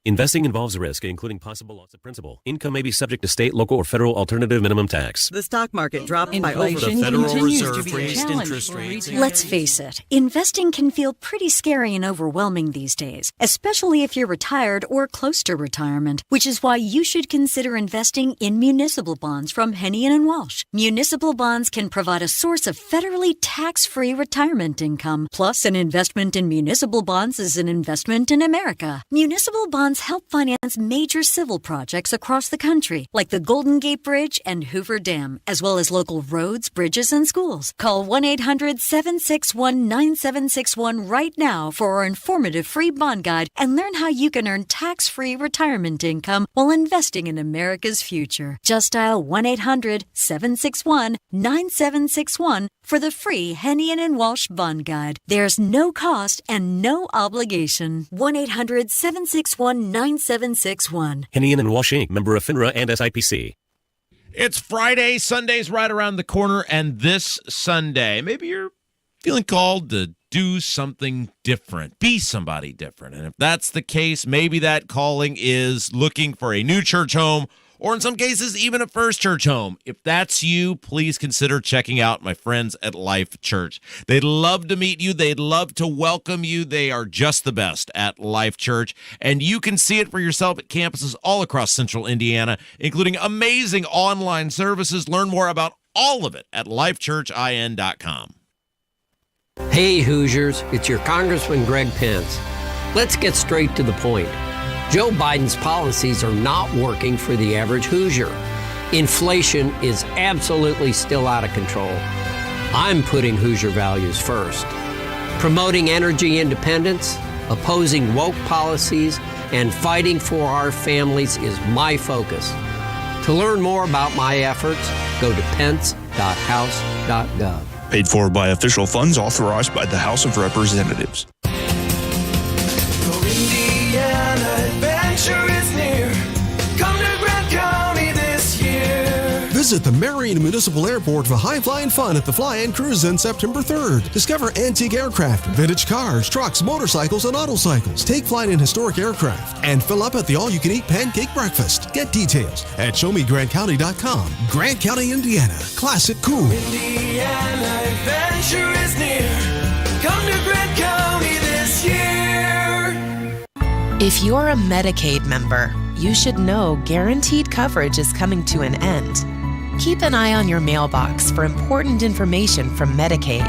Investing involves risk, including possible loss of principal. Income may be subject to state, local, or federal alternative minimum tax. The stock market dropped by over. The Federal Reserve raised interest rates. Let's face it, investing can feel pretty scary and overwhelming these days, especially if you're retired or close to retirement, which is why you should consider investing in municipal bonds from Hennian & Walsh. Municipal bonds can provide a source of federally tax-free retirement income. Plus, an investment in municipal bonds is an investment in America. Municipal bonds help finance major civil projects across the country, like the Golden Gate Bridge and Hoover Dam, as well as local roads, bridges, and schools. Call 1-800-761-9761 right now for our informative free bond guide and learn how you can earn tax-free retirement income while investing in America's future. Just dial 1-800-761-9761 for the free Hennian & Walsh bond guide. There's no cost and no obligation. 1-800-761-9761. Hennian & Walsh Inc., member of FINRA and SIPC. It's Friday. Sunday's right around the corner, and this Sunday, maybe you're feeling called to do something different, be somebody different. And if that's the case, maybe that calling is looking for a new church home, or in some cases, even a first church home. If that's you, please consider checking out my friends at Life Church. They'd love to meet you. They'd love to welcome you. They are just the best at Life Church. And you can see it for yourself at campuses all across central Indiana, including amazing online services. Learn more about all of it at lifechurchin.com. Hey, Hoosiers, it's your Congressman Greg Pence. Let's get straight to the point. Joe Biden's policies are not working for the average Hoosier. Inflation is absolutely still out of control. I'm putting Hoosier values first. Promoting energy independence, opposing woke policies, and fighting for our families is my focus. To learn more about my efforts, go to pence.house.gov. Paid for by official funds authorized by the House of Representatives. Visit the Marion Municipal Airport for high-flying fun at the Fly-In Cruise on September 3rd. Discover antique aircraft, vintage cars, trucks, motorcycles, and autocycles. Take flight in historic aircraft and fill up at the all-you-can-eat pancake breakfast. Get details at showmegrantcounty.com. Grant County, Indiana. Classic cool. Indiana adventure is near. Come to Grant County this year. If you're a Medicaid member, you should know guaranteed coverage is coming to an end. Keep an eye on your mailbox for important information from Medicaid.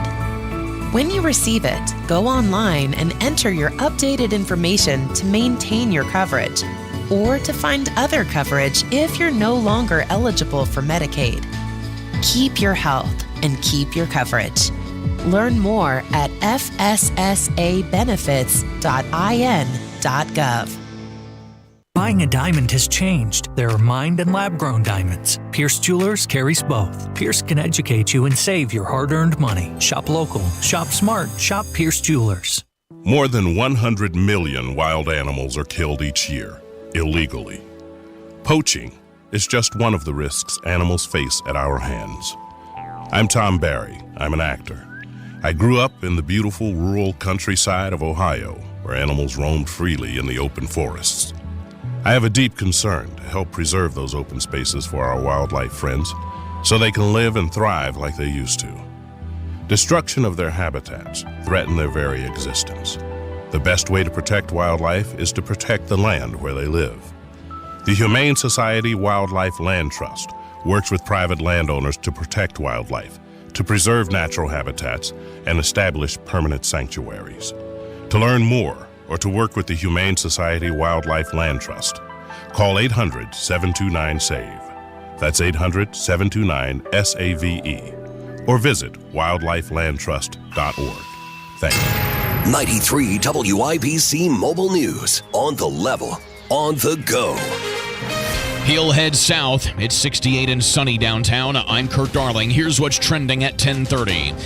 When you receive it, go online and enter your updated information to maintain your coverage or to find other coverage if you're no longer eligible for Medicaid. Keep your health and keep your coverage. Learn more at fssabenefits.in.gov. Buying a diamond has changed. There are mined and lab-grown diamonds. Pierce Jewelers carries both. Pierce can educate you and save your hard-earned money. Shop local. Shop smart. Shop Pierce Jewelers. More than 100 million wild animals are killed each year, illegally. Poaching is just one of the risks animals face at our hands. I'm Tom Barry. I'm an actor. I grew up in the beautiful rural countryside of Ohio, where animals roamed freely in the open forests. I have a deep concern to help preserve those open spaces for our wildlife friends so they can live and thrive like they used to. Destruction of their habitats threaten their very existence. The best way to protect wildlife is to protect the land where they live. The Humane Society Wildlife Land Trust works with private landowners to protect wildlife, to preserve natural habitats, and establish permanent sanctuaries. To learn more or to work with the Humane Society Wildlife Land Trust, call 800-729-SAVE. That's 800-729-SAVE. Or visit wildlifelandtrust.org. Thank you. 93 WIBC Mobile News. On the level, on the go. He'll head south. It's 68 and sunny downtown. I'm Kurt Darling. Here's what's trending at 10:30.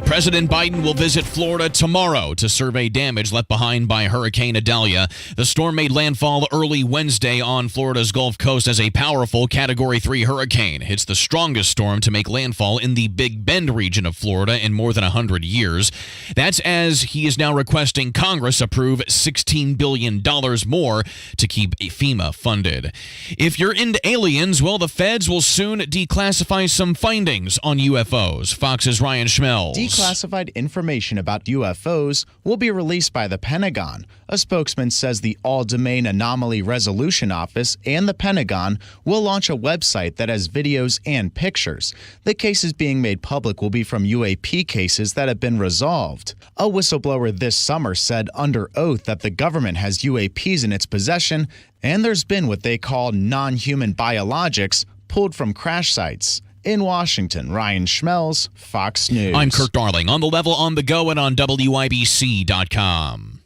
President Biden will visit Florida tomorrow to survey damage left behind by Hurricane Idalia. The storm made landfall early Wednesday on Florida's Gulf Coast as a powerful Category 3 hurricane. It's the strongest storm to make landfall in the Big Bend region of Florida in more than 100 years. That's as he is now requesting Congress approve $16 billion more to keep FEMA funded. If you're into aliens, well, the feds will soon declassify some findings on UFOs. Fox's Ryan Schmelz. Declassified information about UFOs will be released by the Pentagon. A spokesman says the All-Domain Anomaly Resolution Office and the Pentagon will launch a website that has videos and pictures. The cases being made public will be from UAP cases that have been resolved. A whistleblower this summer said under oath that the government has UAPs in its possession, and there's been what they call non-human biologics pulled from crash sites. In Washington, Ryan Schmelz, Fox News. I'm Kurt Darling. On the level, on the go, and on WIBC.com.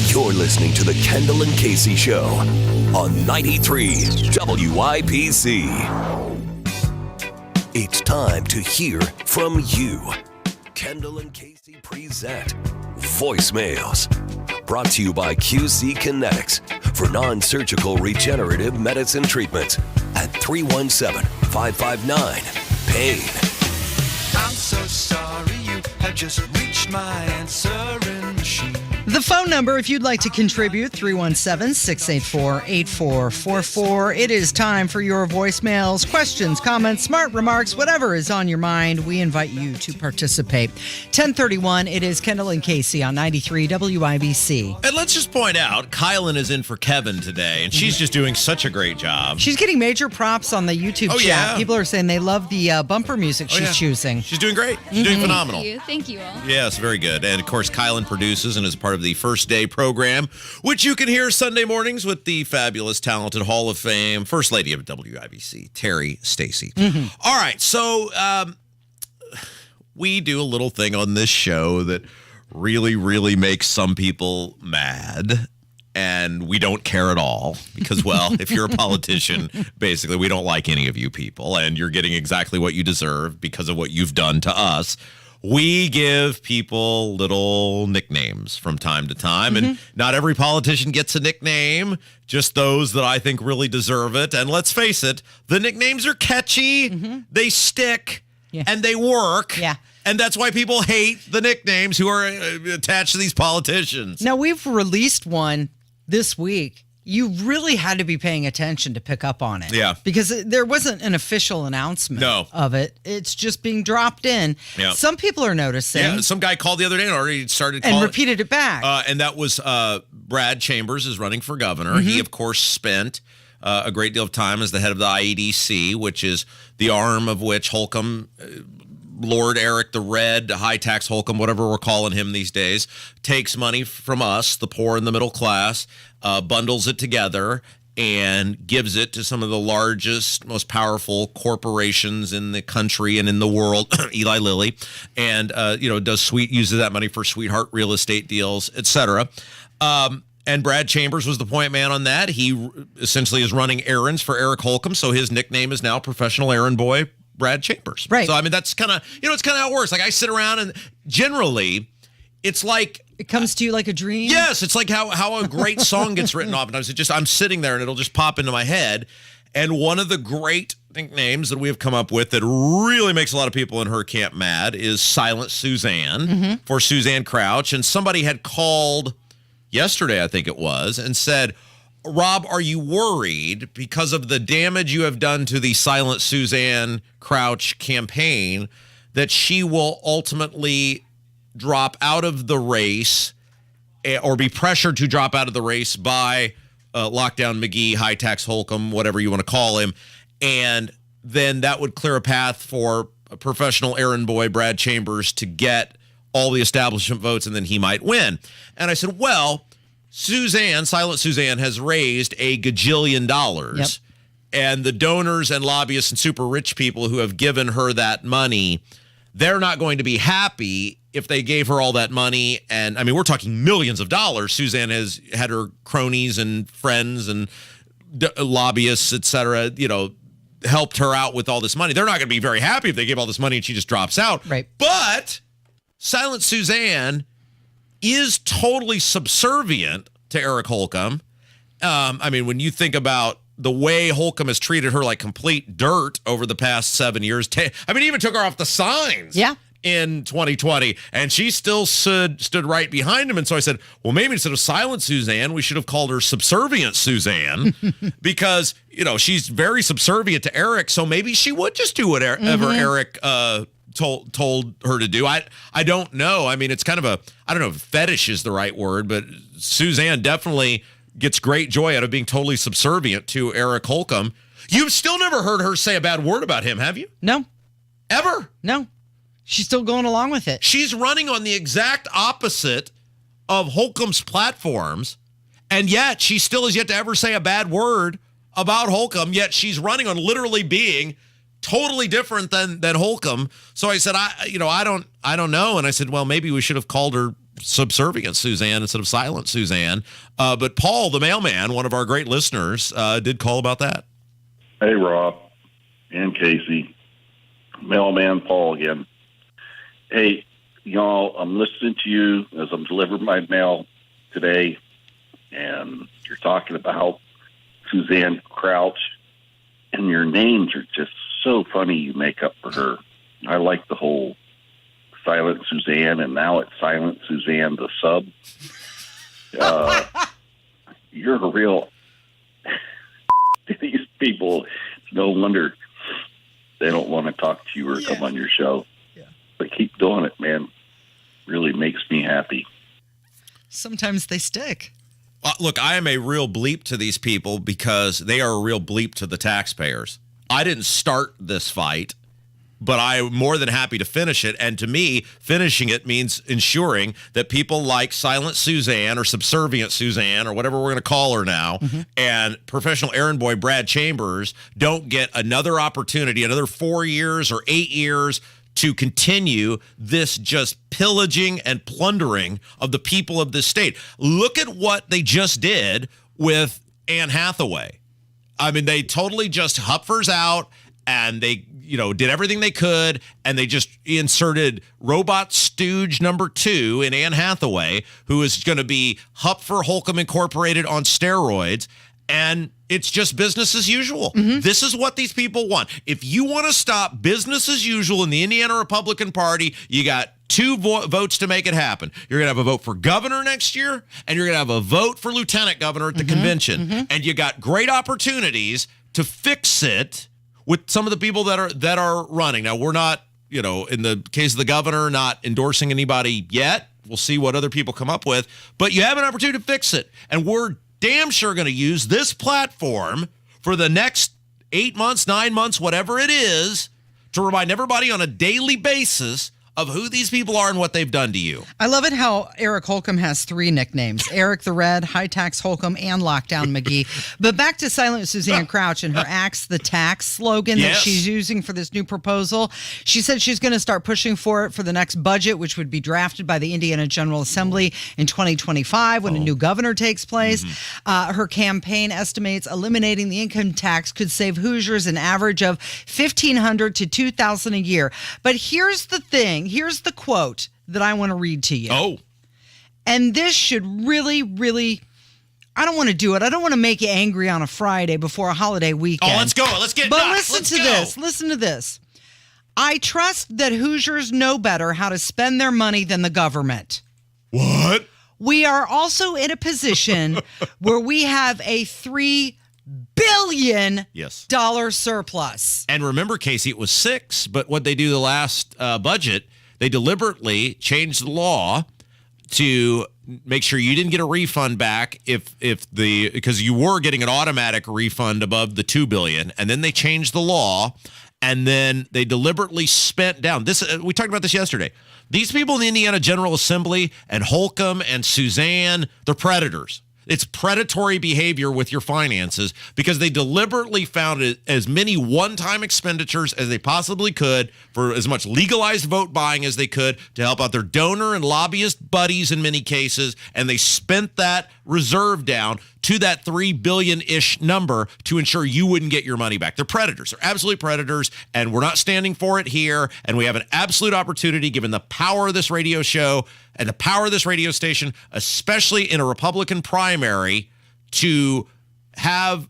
You're listening to the Kendall and Casey Show on 93 WIBC. It's time to hear from you. Kendall and Casey present Voicemails. Brought to you by QC Kinetics for non-surgical regenerative medicine treatments at 317-559-PAIN. I'm so sorry you have just reached my answering machine. The phone number, if you'd like to contribute, 317-684-8444. It is time for your voicemails, questions, comments, smart remarks, whatever is on your mind. We invite you to participate. 1031, it is Kendall and Casey on 93 WIBC. And let's just point out, Kylan is in for Kevin today, and she's just doing such a great job. She's getting major props on the YouTube chat. Yeah. People are saying they love the bumper music she's choosing. She's doing great. She's doing phenomenal. Thank you all. Yes, very good. And of course, Kylan produces and is part of the First Day program, which you can hear Sunday mornings with the fabulous, talented Hall of Fame First Lady of WIBC, Terry Stacy. All right, so we do a little thing on this show that really, really makes some people mad. And we don't care at all because, well, if you're a politician, basically, we don't like any of you people. And you're getting exactly what you deserve because of what you've done to us. We give people little nicknames from time to time, and not every politician gets a nickname, just those that I think really deserve it. And let's face it, the nicknames are catchy, they stick, and they work. Yeah. And that's why people hate the nicknames who are attached to these politicians. Now, we've released one this week. You really had to be paying attention to pick up on it. Yeah. Because there wasn't an official announcement of it. It's just being dropped in. Yeah. Some people are noticing. Yeah, some guy called the other day and already started and calling. repeated it back. And that was Brad Chambers is running for governor. He, of course, spent a great deal of time as the head of the IEDC, which is the arm of which Holcomb, Lord Eric the Red, high tax Holcomb, whatever we're calling him these days, takes money from us, the poor and the middle class, bundles it together, and gives it to some of the largest, most powerful corporations in the country and in the world, Eli Lilly, and uses that money for sweetheart real estate deals, etc. And Brad Chambers was the point man on that. He essentially is running errands for Eric Holcomb, so his nickname is now Professional Errand Boy Brad Chambers. Right. So I mean, that's kind of it's kind of how it works. Like I sit around and generally, it's like. It comes to you like a dream? Yes, it's like how a great song gets written oftentimes. I'm sitting there and it'll just pop into my head. And one of the great nicknames that we have come up with that really makes a lot of people in her camp mad is Silent Suzanne for Suzanne Crouch. And somebody had called yesterday, I think it was, and said, Rob, are you worried because of the damage you have done to the Silent Suzanne Crouch campaign that she will ultimately drop out of the race or be pressured to drop out of the race by Lockdown McGee, High Tax Holcomb, whatever you want to call him. And then that would clear a path for a professional errand boy, Brad Chambers, to get all the establishment votes, and then he might win. And I said, well, Silent Suzanne has raised $1 gajillion. Yep. And the donors and lobbyists and super rich people who have given her that money, they're not going to be happy if they gave her all that money. And I mean, we're talking millions of dollars. Suzanne has had her cronies and friends and lobbyists, et cetera, helped her out with all this money. They're not going to be very happy if they give all this money and she just drops out. Right. But Silent Suzanne is totally subservient to Eric Holcomb. I mean, when you think about the way Holcomb has treated her like complete dirt over the past 7 years. I mean, he even took her off the signs in 2020, and she still stood right behind him. And so I said, well, maybe instead of Silent Suzanne, we should have called her Subservient Suzanne because, she's very subservient to Eric. So maybe she would just do whatever Eric told her to do. I don't know. I mean, it's kind of I don't know if fetish is the right word, but Suzanne definitely gets great joy out of being totally subservient to Eric Holcomb. You've still never heard her say a bad word about him, have you? No. Ever? No. She's still going along with it. She's running on the exact opposite of Holcomb's platforms, and yet she still has yet to ever say a bad word about Holcomb, yet she's running on literally being totally different than Holcomb. So I said, I don't know. And I said, well, maybe we should have called her Subservient Suzanne instead of Silent Suzanne. But Paul, the mailman, one of our great listeners, did call about that. Hey, Rob and Casey. Mailman Paul again. Hey, y'all, I'm listening to you as I'm delivering my mail today, and you're talking about Suzanne Crouch, and your names are just so funny you make up for her. I like the whole Silent Suzanne, and now it's Silent Suzanne the Sub. You're a real... These people, no wonder they don't want to talk to you or come on your show. Yeah. But keep doing it, man. Really makes me happy. Sometimes they stick. Look, I am a real bleep to these people because they are a real bleep to the taxpayers. I didn't start this fight, but I'm more than happy to finish it. And to me, finishing it means ensuring that people like Silent Suzanne or Subservient Suzanne or whatever we're going to call her now, and professional errand boy Brad Chambers don't get another opportunity, another 4 years or 8 years to continue this just pillaging and plundering of the people of this state. Look at what they just did with Anne Hathaway. I mean, they totally just Hupfers out, and they, did everything they could, and they just inserted robot stooge number 2 in Anne Hathaway, who is going to be Hupfer Holcomb Incorporated on steroids, and it's just business as usual. This is what these people want. If you want to stop business as usual in the Indiana Republican Party, you got 2 votes to make it happen. You're going to have a vote for governor next year, and you're going to have a vote for lieutenant governor at the convention. And you got great opportunities to fix it with some of the people that are running. Now, we're not, in the case of the governor, not endorsing anybody yet. We'll see what other people come up with. But you have an opportunity to fix it. And we're damn sure going to use this platform for the next 8 months, 9 months, whatever it is, to remind everybody on a daily basis of who these people are and what they've done to you. I love it how Eric Holcomb has 3 nicknames. Eric the Red, High Tax Holcomb, and Lockdown McGee. But back to Silent Suzanne Crouch and her Axe the Tax slogan that she's using for this new proposal. She said she's going to start pushing for it for the next budget, which would be drafted by the Indiana General Assembly in 2025 when a new governor takes place. Her campaign estimates eliminating the income tax could save Hoosiers an average of $1,500 to $2,000 a year. But here's the thing. Here's the quote that I want to read to you. Oh. And this should really, really, I don't want to do it. I don't want to make you angry on a Friday before a holiday weekend. Oh, let's go. Let's get nuts. Listen to this. Listen to this. I trust that Hoosiers know better how to spend their money than the government. What? We are also in a position where we have a $3 billion surplus. And remember, Casey, it was 6, but what they do the last budget, they deliberately changed the law to make sure you didn't get a refund back because you were getting an automatic refund above the $2 billion, and then they changed the law, and then they deliberately spent down this. We talked about this yesterday. These people in the Indiana General Assembly and Holcomb and Suzanne, they're predators. It's predatory behavior with your finances because they deliberately found as many one-time expenditures as they possibly could for as much legalized vote buying as they could to help out their donor and lobbyist buddies in many cases, and they spent that reserve down to that $3 billion-ish number to ensure you wouldn't get your money back. They're predators. They're absolute predators, and we're not standing for it here, and we have an absolute opportunity, given the power of this radio show and the power of this radio station, especially in a Republican primary, to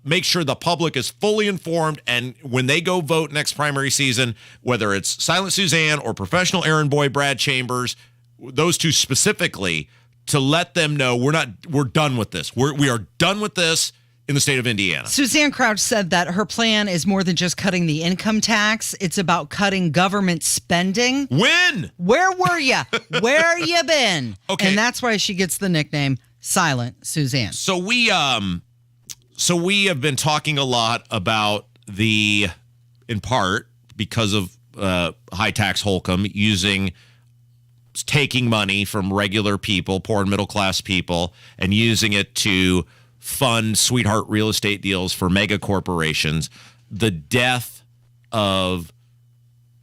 make sure the public is fully informed, and when they go vote next primary season, whether it's Silent Suzanne or professional errand boy Brad Chambers, those two specifically, to let them know we're done with this. We are done with this in the state of Indiana. Suzanne Crouch said that her plan is more than just cutting the income tax. It's about cutting government spending. When? Where were you? Where you been? Okay. And that's why she gets the nickname Silent Suzanne. So we have been talking a lot about in part because of high tax Holcomb taking money from regular people, poor and middle class people, and using it to fund sweetheart real estate deals for mega corporations. The death of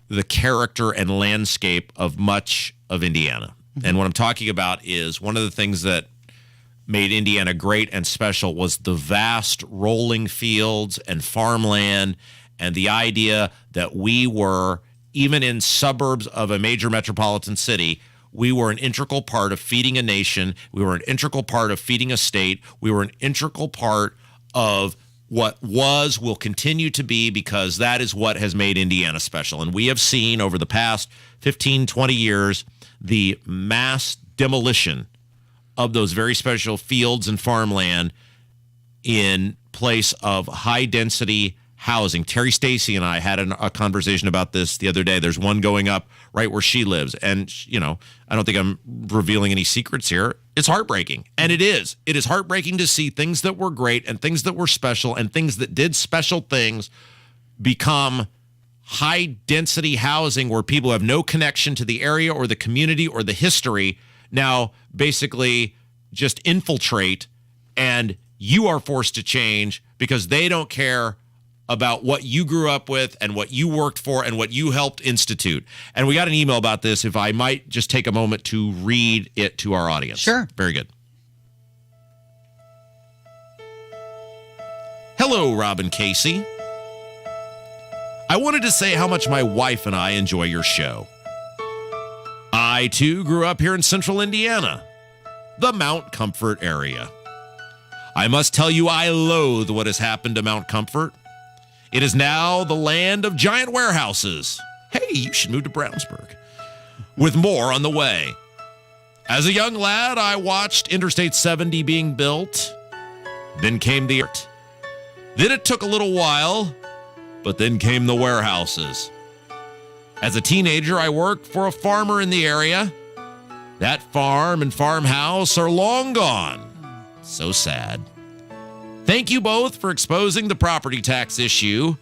the character and landscape of much of Indiana. And what I'm talking about is one of the things that made Indiana great and special was the vast rolling fields and farmland, and the idea that we were, even in suburbs of a major metropolitan city, we were an integral part of feeding a nation. We were an integral part of feeding a state. We were an integral part of what will continue to be, because that is what has made Indiana special. And we have seen over the past 15, 20 years, the mass demolition of those very special fields and farmland in place of high density housing. Terry Stacy and I had a conversation about this the other day. There's one going up right where she lives. And, I don't think I'm revealing any secrets here. It's heartbreaking. And it is. It is heartbreaking to see things that were great and things that were special and things that did special things become high density housing where people have no connection to the area or the community or the history now basically just infiltrate, and you are forced to change because they don't care about what you grew up with and what you worked for and what you helped institute. And we got an email about this. If I might just take a moment to read it to our audience. Sure. Very good. Hello, Robin Casey. I wanted to say how much my wife and I enjoy your show. I, too, grew up here in central Indiana, the Mount Comfort area. I must tell you, I loathe what has happened to Mount Comfort. It is now the land of giant warehouses. Hey, you should move to Brownsburg, with more on the way. As a young lad, I watched Interstate 70 being built. Then came the art. Then it took a little while, but then came the warehouses. As a teenager, I worked for a farmer in the area. That farm and farmhouse are long gone. So sad. Thank you both for exposing the property tax issue.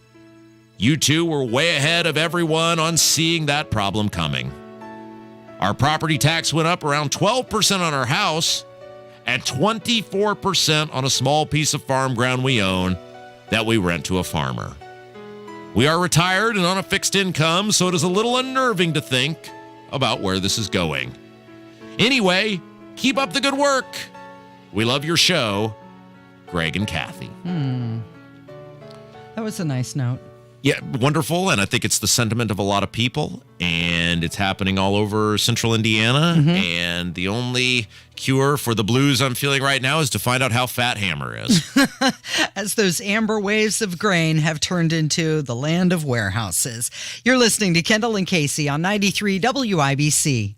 You two were way ahead of everyone on seeing that problem coming. Our property tax went up around 12% on our house and 24% on a small piece of farm ground we own that we rent to a farmer. We are retired and on a fixed income, so it is a little unnerving to think about where this is going. Anyway, keep up the good work. We love your show, Greg and Kathy. That was a nice note. Yeah, wonderful. And I think it's the sentiment of a lot of people. And it's happening all over central Indiana. And the only cure for the blues I'm feeling right now is to find out how fat Hammer is. As those amber waves of grain have turned into the land of warehouses. You're listening to Kendall and Casey on 93 WIBC.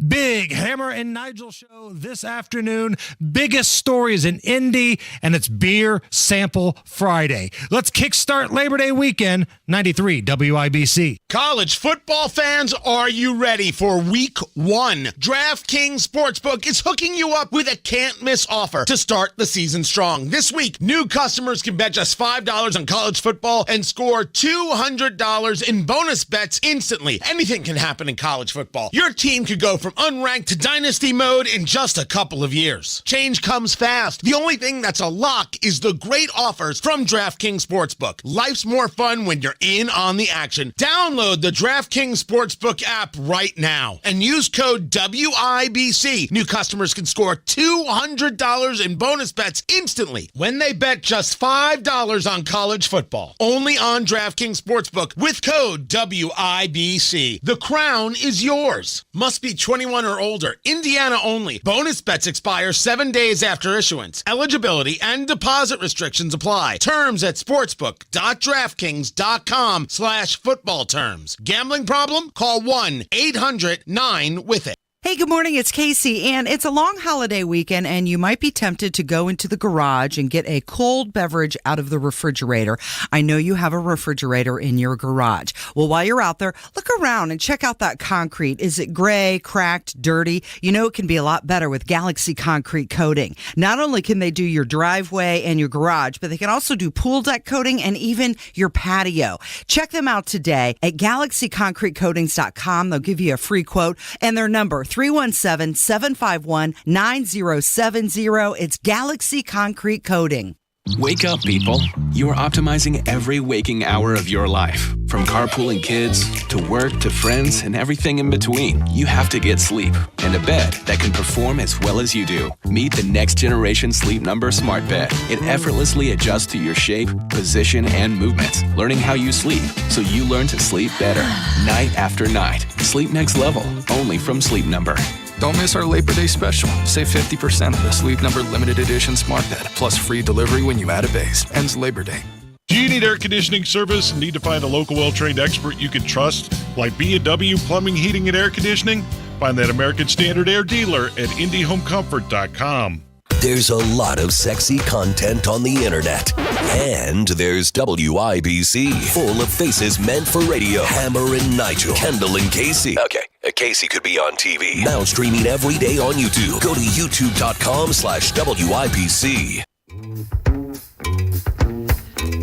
Big Hammer and Nigel show this afternoon. Biggest stories in Indy, and it's Beer Sample Friday. Let's kickstart Labor Day weekend, 93 WIBC. College football fans, are you ready for week 1? DraftKings Sportsbook is hooking you up with a can't-miss offer to start the season strong. This week, new customers can bet just $5 on college football and score $200 in bonus bets instantly. Anything can happen in college football. Your team could go from unranked to dynasty mode in just a couple of years. Change comes fast. The only thing that's a lock is the great offers from DraftKings Sportsbook. Life's more fun when you're in on the action. Download the DraftKings Sportsbook app right now and use code WIBC. New customers can score $200 in bonus bets instantly when they bet just $5 on college football. Only on DraftKings Sportsbook with code WIBC. The crown is yours. Must be 21 or older. Indiana only. Bonus bets expire 7 days after issuance. Eligibility and deposit restrictions apply. Terms at sportsbook.draftkings.com/football terms. Gambling problem? Call 1-800-9-WITH-IT. Hey, good morning. It's Casey, and it's a long holiday weekend, and you might be tempted to go into the garage and get a cold beverage out of the refrigerator. I know you have a refrigerator in your garage. Well, while you're out there, look around and check out that concrete. Is it gray, cracked, dirty? You know it can be a lot better with Galaxy Concrete Coating. Not only can they do your driveway and your garage, but they can also do pool deck coating and even your patio. Check them out today at GalaxyConcreteCoatings.com. They'll give you a free quote, and their number, 317-751-9070. It's Galaxy Concrete Coating. Wake up, people. You are optimizing every waking hour of your life. From carpooling kids, to work, to friends, and everything in between. You have to get sleep and a bed that can perform as well as you do. Meet the next generation Sleep Number Smart Bed. It effortlessly adjusts to your shape, position, and movements, learning how you sleep so you learn to sleep better night after night. Sleep next level, only from Sleep Number. Don't miss our Labor Day special. Save 50% on the Sleep Number Limited Edition Smart Bed, plus free delivery when you add a base. Ends Labor Day. Do you need air conditioning service and need to find a local well-trained expert you can trust, like B&W Plumbing, Heating, and Air Conditioning? Find that American Standard Air dealer at IndyHomeComfort.com. There's a lot of sexy content on the internet. And there's WIBC, full of faces meant for radio. Hammer and Nigel, Kendall and Casey. Okay, Casey could be on TV. Now streaming every day on YouTube. Go to youtube.com/WIBC.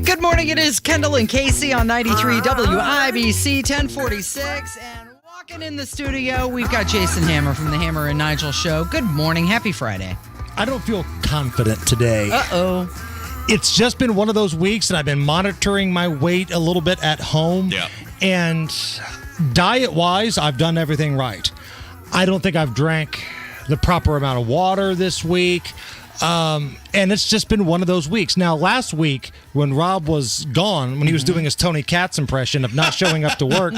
Good morning. It is Kendall and Casey on 93 WIBC 1046. And walking in the studio, we've got Jason Hammer from the Hammer and Nigel Show. Good morning. Happy Friday. I don't feel confident today. Uh-oh. It's just been one of those weeks, and I've been monitoring my weight a little bit at home. Yeah. And diet-wise, I've done everything right. I don't think I've drank the proper amount of water this week. And it's just been one of those weeks. Now, last week, when Rob was gone, when he was doing his Tony Katz impression of not showing up to work,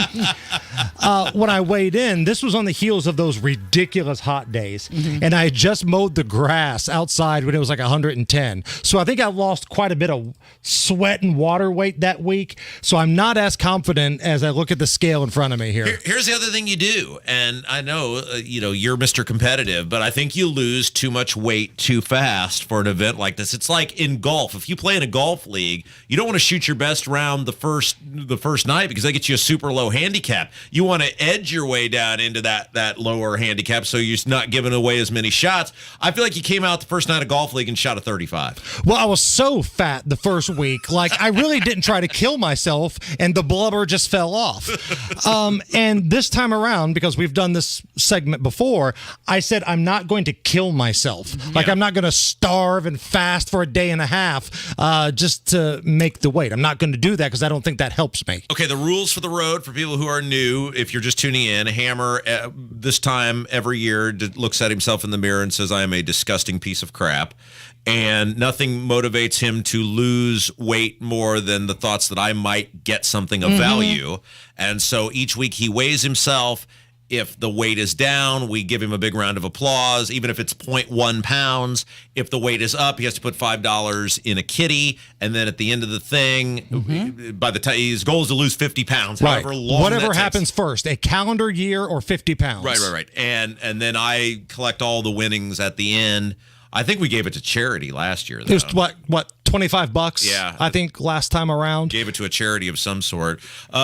when I weighed in, this was on the heels of those ridiculous hot days. And I had just mowed the grass outside when it was like 110. So I think I lost quite a bit of sweat and water weight that week. So I'm not as confident as I look at the scale in front of me here. Here's the other thing you do. And I know, you're Mr. Competitive, but I think you lose too much weight too fast. fast for an event like this. It's like in golf. If you play in a golf league, you don't want to shoot your best round the first night because that gets you a super low handicap. You want to edge your way down into that lower handicap so you're not giving away as many shots. I feel like you came out the first night of golf league and shot a 35. Well, I was so fat the first week, like I really didn't try to kill myself, and the blubber just fell off. And this time around, because we've done this segment before, I said I'm not going to kill myself. Like I'm not going to starve and fast for a day and a half just to make the weight. I'm not going to do that because I don't think that helps me. Okay, the rules for the road for people who are new, if you're just tuning in, Hammer this time every year looks at himself in the mirror and says, I am a disgusting piece of crap. And nothing motivates him to lose weight more than the thoughts that I might get something of value. And so each week he weighs himself. If the weight is down, we give him a big round of applause, even if it's 0.1 pounds. If the weight is up, he has to put $5 in a kitty. And then at the end of the thing, by the time his goal is to lose 50 pounds, however long whatever happens first, a calendar year or 50 pounds. Right. And then I collect all the winnings at the end. I think we gave it to charity last year, though. It was what, $25? Yeah. I think last time around. Gave it to a charity of some sort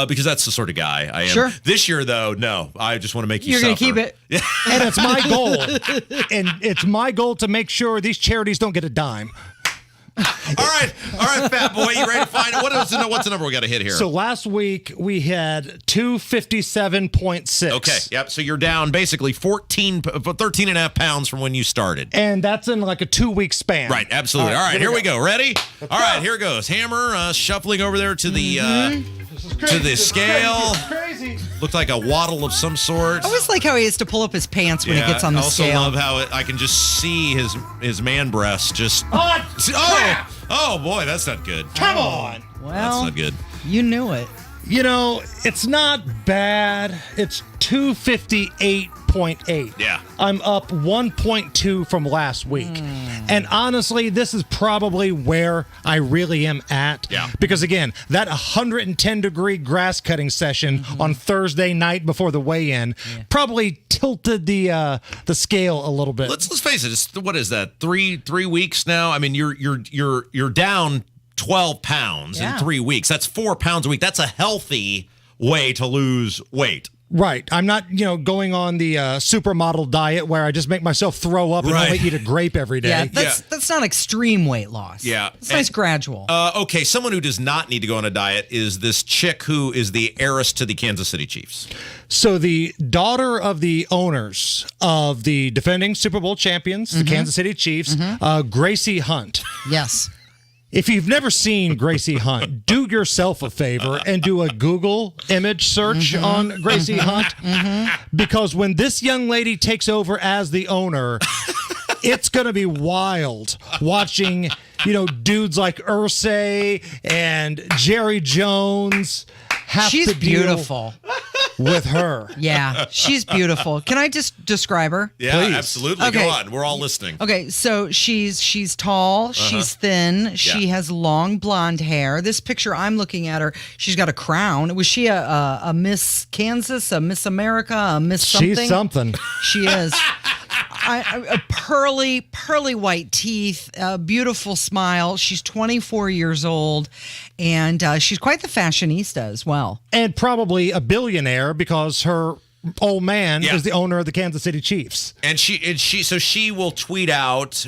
because that's the sort of guy I am. Sure. This year, though, no. I just want to make you You're suffer. going to keep it. And it's my goal. And it's my goal to make sure these charities don't get a dime. All right, fat boy, you ready to find it? What's the number we got to hit here? So last week we had 257.6. Okay, yep. So you're down basically 13 and a half pounds from when you started. And that's in like a 2-week span. Right, absolutely. All right, here we go. Ready? All right, here goes. Hammer shuffling over there to the scale. Crazy. Looked like a waddle of some sort. I always like how he has to pull up his pants when he gets on the scale. I also love how I can just see his man breast just. Oh boy, that's not good. Come on. Well, that's not good. You knew it. You know, it's not bad. It's 258.8. Yeah. I'm up 1.2 from last week. And honestly, this is probably where I really am at. Yeah. Because again, that 110-degree grass cutting session on Thursday night before the weigh-in probably tilted the scale a little bit. Let's face it. What is that? 3 weeks now? I mean, you're down 12 pounds in 3 weeks. That's 4 pounds a week. That's a healthy way to lose weight. Right. I'm not, going on the supermodel diet where I just make myself throw up and only eat a grape every day. Yeah, that's not extreme weight loss. Yeah. It's nice gradual. Okay, someone who does not need to go on a diet is this chick who is the heiress to the Kansas City Chiefs. So the daughter of the owners of the defending Super Bowl champions, the Kansas City Chiefs, Gracie Hunt. Yes. If you've never seen Gracie Hunt, do yourself a favor and do a Google image search on Gracie Hunt. Because when this young lady takes over as the owner, it's going to be wild watching, dudes like Irsay and Jerry Jones have She's to deal beautiful. with her. Yeah, she's beautiful. Can I just describe her? Yeah, Please. absolutely. Okay. Go on. We're all listening. Okay, so she's tall, she's thin, she has long blonde hair. This picture I'm looking at her, she's got a crown. Was she a Miss Kansas, a Miss America, a Miss something? She's something. She is. A pearly white teeth, a beautiful smile. She's 24 years old, and she's quite the fashionista as well. And probably a billionaire because her old man is the owner of the Kansas City Chiefs. And she will tweet out.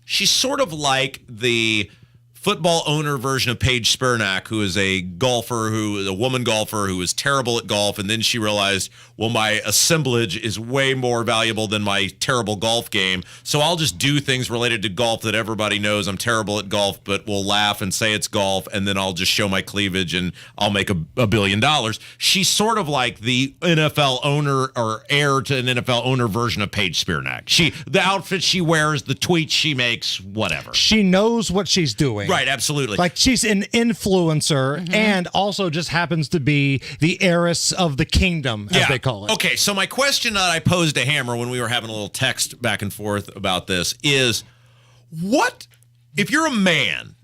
She's sort of like the football owner version of Paige Spiranac, who is a woman golfer who is terrible at golf, and then she realized, well, my assemblage is way more valuable than my terrible golf game, so I'll just do things related to golf that everybody knows I'm terrible at golf, but we'll laugh and say it's golf, and then I'll just show my cleavage and I'll make $1 billion. She's sort of like the NFL owner or heir to an NFL owner version of Paige Spiranac. The outfit she wears, the tweets she makes, whatever. She knows what she's doing. Right, absolutely. Like she's an influencer and also just happens to be the heiress of the kingdom, as they call it. Okay, so my question that I posed to Hammer when we were having a little text back and forth about this is, what, if you're a man,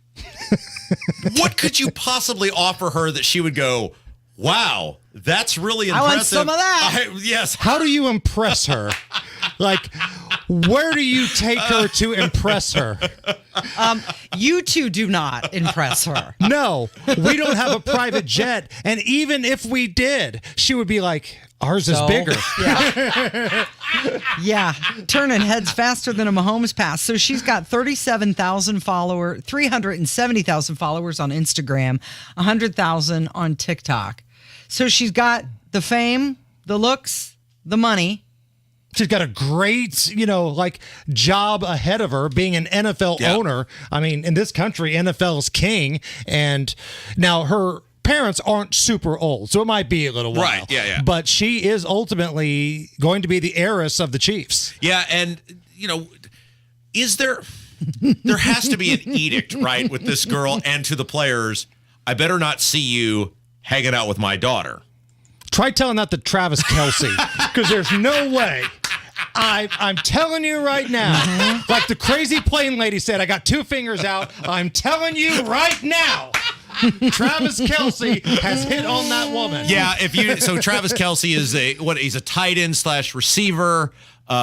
what could you possibly offer her that she would go, wow, that's really impressive? I want some of that. Yes. How do you impress her? Like, Where do you take her to impress her? You two do not impress her. No, we don't have a private jet. And even if we did, she would be like, ours is bigger. Yeah. Yeah, turning heads faster than a Mahomes pass. So she's got 37,000 followers, 370,000 followers on Instagram, 100,000 on TikTok. So she's got the fame, the looks, the money. She's got a great, job ahead of her being an NFL owner. I mean, in this country, NFL is king. And now her parents aren't super old, so it might be a little while. Right, yeah. But she is ultimately going to be the heiress of the Chiefs. Yeah, and, is there has to be an edict, right, with this girl and to the players, I better not see you hanging out with my daughter. Try telling that to Travis Kelce, because there's no way. I'm telling you right now, like the crazy plane lady said, I got 2 fingers out. I'm telling you right now, Travis Kelce has hit on that woman. Yeah, so Travis Kelce is he's a tight end / receiver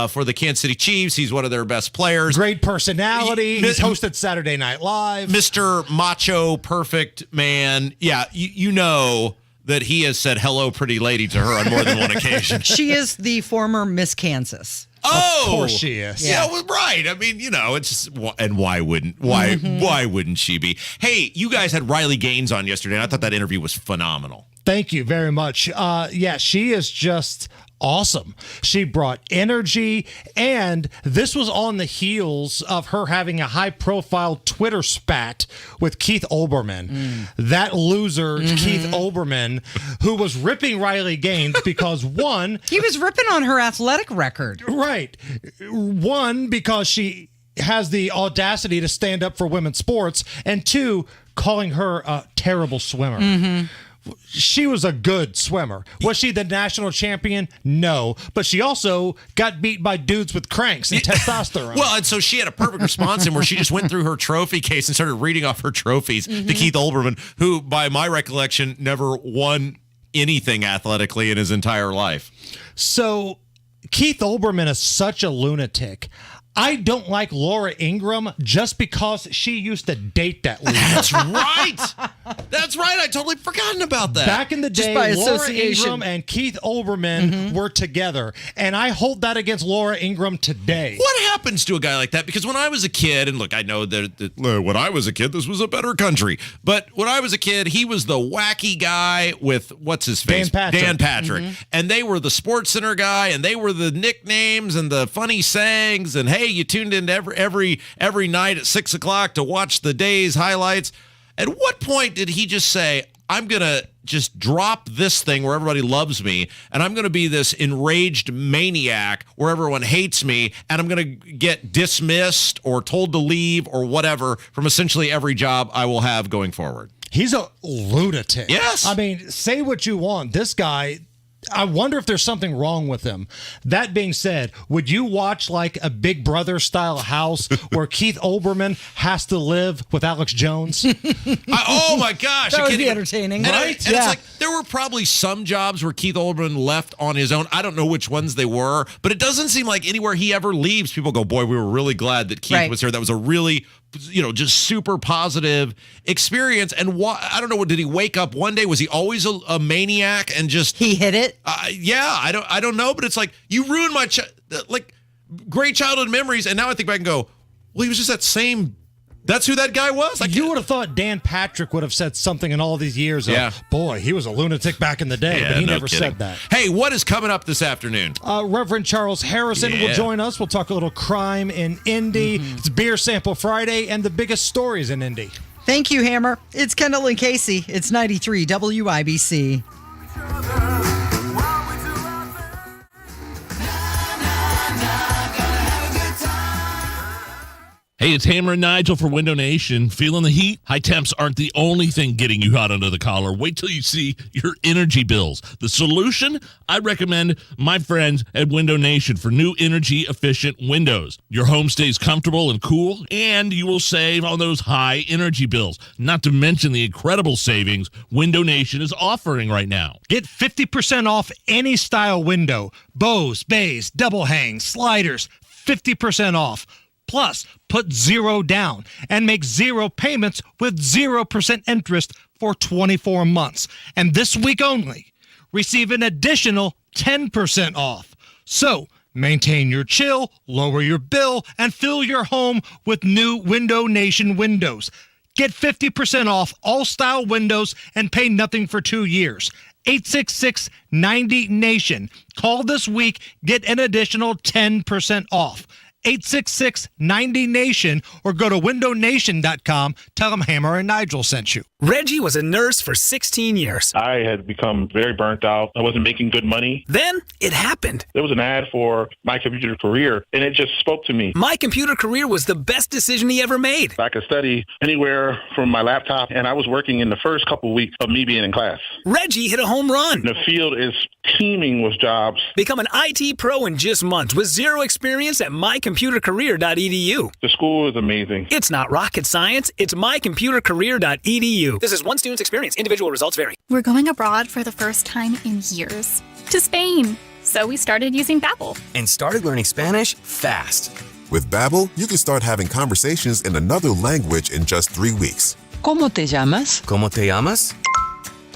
for the Kansas City Chiefs. He's one of their best players. Great personality. He's hosted Saturday Night Live. Mr. Macho Perfect Man. Yeah, you know that he has said hello, pretty lady, to her on more than one occasion. She is the former Miss Kansas. Oh, of course she is. Yeah, well, right. I mean, it's just, and why wouldn't she be? Hey, you guys had Riley Gaines on yesterday, and I thought that interview was phenomenal. Thank you very much. Yeah, she is just awesome. She brought energy, and this was on the heels of her having a high-profile Twitter spat with Keith Olbermann. That loser, Keith Olbermann, who was ripping Riley Gaines because, one... He was ripping on her athletic record. Right. One, because she has the audacity to stand up for women's sports, and 2, calling her a terrible swimmer. She was a good swimmer. Was she the national champion? No. But she also got beat by dudes with cranks and testosterone. Well, and so she had a perfect response in where she just went through her trophy case and started reading off her trophies to Keith Olbermann, who, by my recollection, never won anything athletically in his entire life. So Keith Olbermann is such a lunatic. I don't like Laura Ingraham just because she used to date that loser. That's right. That's right. I totally forgotten about that. Back in the day, Laura Ingraham and Keith Olbermann were together, and I hold that against Laura Ingraham today. What happens to a guy like that? Because when I was a kid, and look, I know that when I was a kid, this was a better country, but when I was a kid, he was the wacky guy with, what's his face? Dan Patrick. And they were the Sports Center guy, and they were the nicknames and the funny sayings, and hey, you tuned in every night at 6 o'clock to watch the day's highlights. At what point did he just say, I'm going to just drop this thing where everybody loves me, and I'm going to be this enraged maniac where everyone hates me, and I'm going to get dismissed or told to leave or whatever from essentially every job I will have going forward? He's a lunatic. Yes. I mean, say what you want. This guy... I wonder if there's something wrong with him. That being said, would you watch like a Big Brother style house where Keith Olbermann has to live with Alex Jones? Oh my gosh. That would be entertaining. And it's like, there were probably some jobs where Keith Olbermann left on his own. I don't know which ones they were, but it doesn't seem like anywhere he ever leaves, people go, boy, we were really glad that Keith was here. That was a really, just super positive experience. And I don't know, did he wake up one day? Was he always a maniac and just... He hit it? Yeah, I don't know, but it's like, you ruined my great childhood memories, and now I think back and go, well, he was just that same... That's who that guy was? You would have thought Dan Patrick would have said something in all these years of, boy, he was a lunatic back in the day, but he never said that. Hey, what is coming up this afternoon? Reverend Charles Harrison will join us. We'll talk a little crime in Indy. It's Beer Sample Friday and the biggest stories in Indy. Thank you, Hammer. It's Kendall and Casey. It's 93 WIBC. Hey, it's Hammer and Nigel for Window Nation. Feeling the heat? High temps aren't the only thing getting you hot under the collar. Wait till you see your energy bills. The solution? I recommend my friends at Window Nation for new energy-efficient windows. Your home stays comfortable and cool, and you will save on those high energy bills. Not to mention the incredible savings Window Nation is offering right now. Get 50% off any style window. Bows, bays, double hangs, sliders. 50% off. Plus, put 0 down and make 0 payments with 0% interest for 24 months. And this week only, receive an additional 10% off. So, maintain your chill, lower your bill, and fill your home with new Window Nation windows. Get 50% off all style windows and pay nothing for 2 years. 866-90-NATION. Call this week, get an additional 10% off. 866-90-NATION or go to windownation.com. Tell them Hammer and Nigel sent you. Reggie was a nurse for 16 years. I had become very burnt out. I wasn't making good money. Then it happened. There was an ad for My Computer Career, and it just spoke to me. My Computer Career was the best decision he ever made. I could study anywhere from my laptop, and I was working in the first couple of weeks of me being in class. Reggie hit a home run. The field is teeming with jobs. Become an IT pro in just months with 0 experience at mycomputercareer.edu. The school is amazing. It's not rocket science. It's mycomputercareer.edu. This is one student's experience. Individual results vary. We're going abroad for the first time in years. To Spain. So we started using Babbel. And started learning Spanish fast. With Babbel, you can start having conversations in another language in just 3 weeks. ¿Cómo te llamas? ¿Cómo te llamas?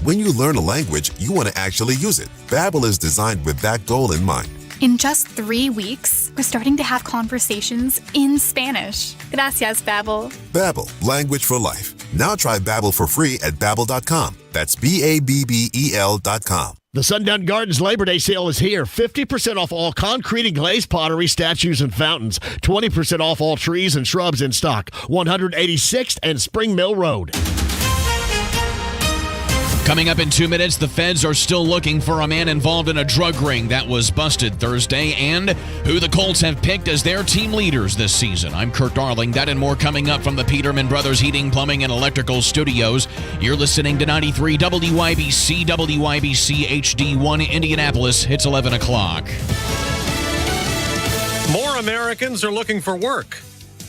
When you learn a language, you want to actually use it. Babbel is designed with that goal in mind. In just 3 weeks, we're starting to have conversations in Spanish. Gracias, Babbel. Babbel, language for life. Now try Babbel for free at Babbel.com. That's BABBEL.com. The Sundown Gardens Labor Day sale is here. 50% off all concrete and glazed pottery, statues, and fountains. 20% off all trees and shrubs in stock. 186th and Spring Mill Road. Coming up in 2 minutes, the feds are still looking for a man involved in a drug ring that was busted Thursday and who the Colts have picked as their team leaders this season. I'm Kurt Darling. That and more coming up from the Peterman Brothers Heating, Plumbing, and Electrical Studios. You're listening to 93 WIBC, WIBC HD1 Indianapolis. It's 11 o'clock. More Americans are looking for work.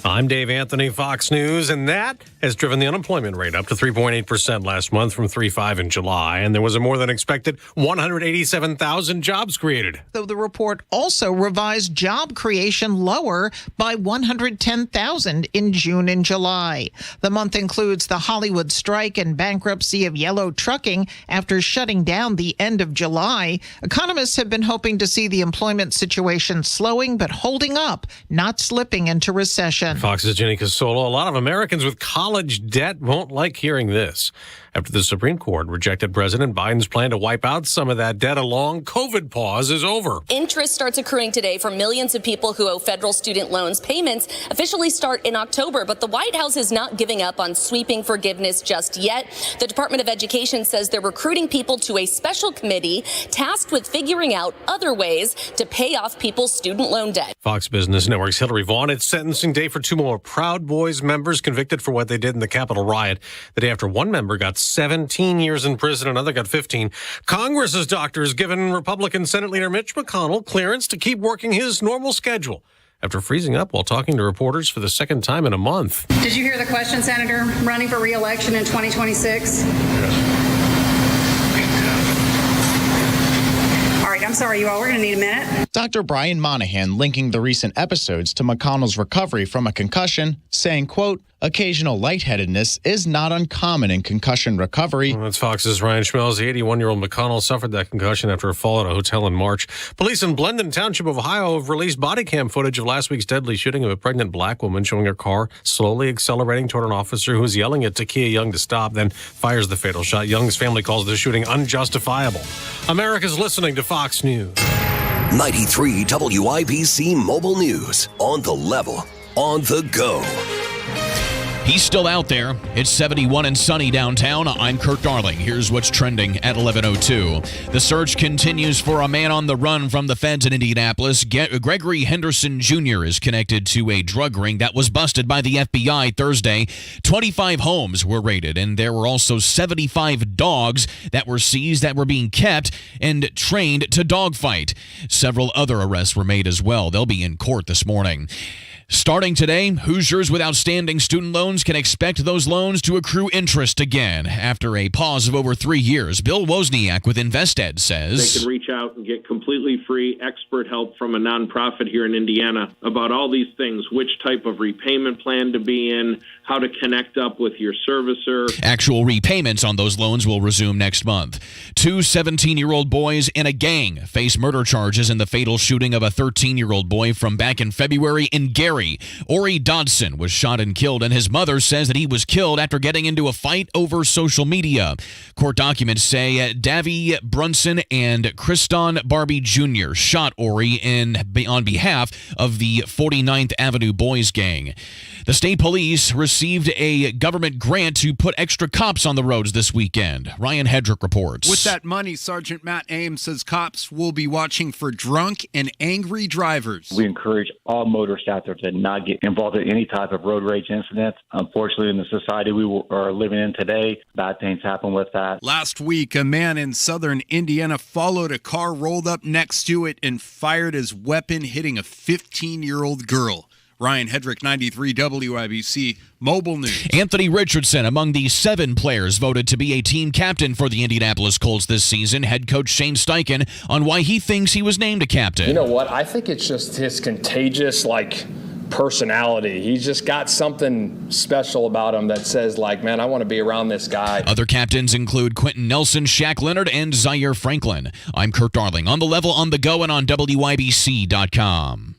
I'm Dave Anthony, Fox News, and that has driven the unemployment rate up to 3.8% last month from 3.5% in July, and there was a more than expected 187,000 jobs created. Though the report also revised job creation lower by 110,000 in June and July. The month includes the Hollywood strike and bankruptcy of Yellow Trucking after shutting down the end of July. Economists have been hoping to see the employment situation slowing but holding up, not slipping into recession. Fox's Jenny Casolo. A lot of Americans with college debt won't like hearing this. After the Supreme Court rejected President Biden's plan to wipe out some of that debt, a long COVID pause is over. Interest starts accruing today for millions of people who owe federal student loans. Payments officially start in October, but the White House is not giving up on sweeping forgiveness just yet. The Department of Education says they're recruiting people to a special committee tasked with figuring out other ways to pay off people's student loan debt. Fox Business Network's Hillary Vaughn. It's sentencing day for 2 more Proud Boys members convicted for what they did in the Capitol riot. The day after one member got 17 years in prison, another got 15. Congress's doctors given Republican Senate Leader Mitch McConnell clearance to keep working his normal schedule after freezing up while talking to reporters for the second time in a month. Did you hear the question, Senator? Running for re-election in 2026? Yes. All right, I'm sorry, you all. We're going to need a minute. Dr. Brian Monahan linking the recent episodes to McConnell's recovery from a concussion, saying, quote, occasional lightheadedness is not uncommon in concussion recovery. Well, that's Fox's Ryan Schmelz. The 81-year-old McConnell suffered that concussion after a fall at a hotel in March. Police in Blendon Township, Ohio, have released body cam footage of last week's deadly shooting of a pregnant black woman, showing her car slowly accelerating toward an officer who was yelling at Takia Young to stop, then fires the fatal shot. Young's family calls the shooting unjustifiable. America's listening to Fox News. 93 WIBC Mobile News. On the level, on the go. He's still out there. It's 71 and sunny downtown. I'm Kurt Darling. Here's what's trending at 11:02. The search continues for a man on the run from the feds in Indianapolis. Gregory Henderson Jr. is connected to a drug ring that was busted by the FBI Thursday. 25 homes were raided, and there were also 75 dogs that were seized that were being kept and trained to dogfight. Several other arrests were made as well. They'll be in court this morning. Starting today, Hoosiers with outstanding student loans can expect those loans to accrue interest again after a pause of over 3 years. Bill Wozniak with InvestEd says they can reach out and get completely free expert help from a nonprofit here in Indiana about all these things, which type of repayment plan to be in, how to connect up with your servicer. Actual repayments on those loans will resume next month. 2 17-year-old boys in a gang face murder charges in the fatal shooting of a 13-year-old boy from back in February in Gary. Ori Dodson was shot and killed, and his mother says that he was killed after getting into a fight over social media. Court documents say Davy Brunson and Kriston Barbie Jr. shot Ori on behalf of the 49th Avenue Boys Gang. The state police received a government grant to put extra cops on the roads this weekend. Ryan Hedrick reports. With that money, Sergeant Matt Ames says cops will be watching for drunk and angry drivers. We encourage all motorists out there to not get involved in any type of road rage incidents. Unfortunately, in the society we are living in today, bad things happen with that. Last week, a man in southern Indiana followed a car, rolled up next to it, and fired his weapon, hitting a 15-year-old girl. Ryan Hedrick, 93 WIBC Mobile News. Anthony Richardson among the 7 players voted to be a team captain for the Indianapolis Colts this season. Head coach Shane Steichen on why he thinks he was named a captain. You know what? I think it's just his contagious, personality. He's just got something special about him that says, man, I want to be around this guy. Other captains include Quentin Nelson, Shaq Leonard, and Zaire Franklin. I'm Kurt Darling, on the level, on the go, and on WIBC.com.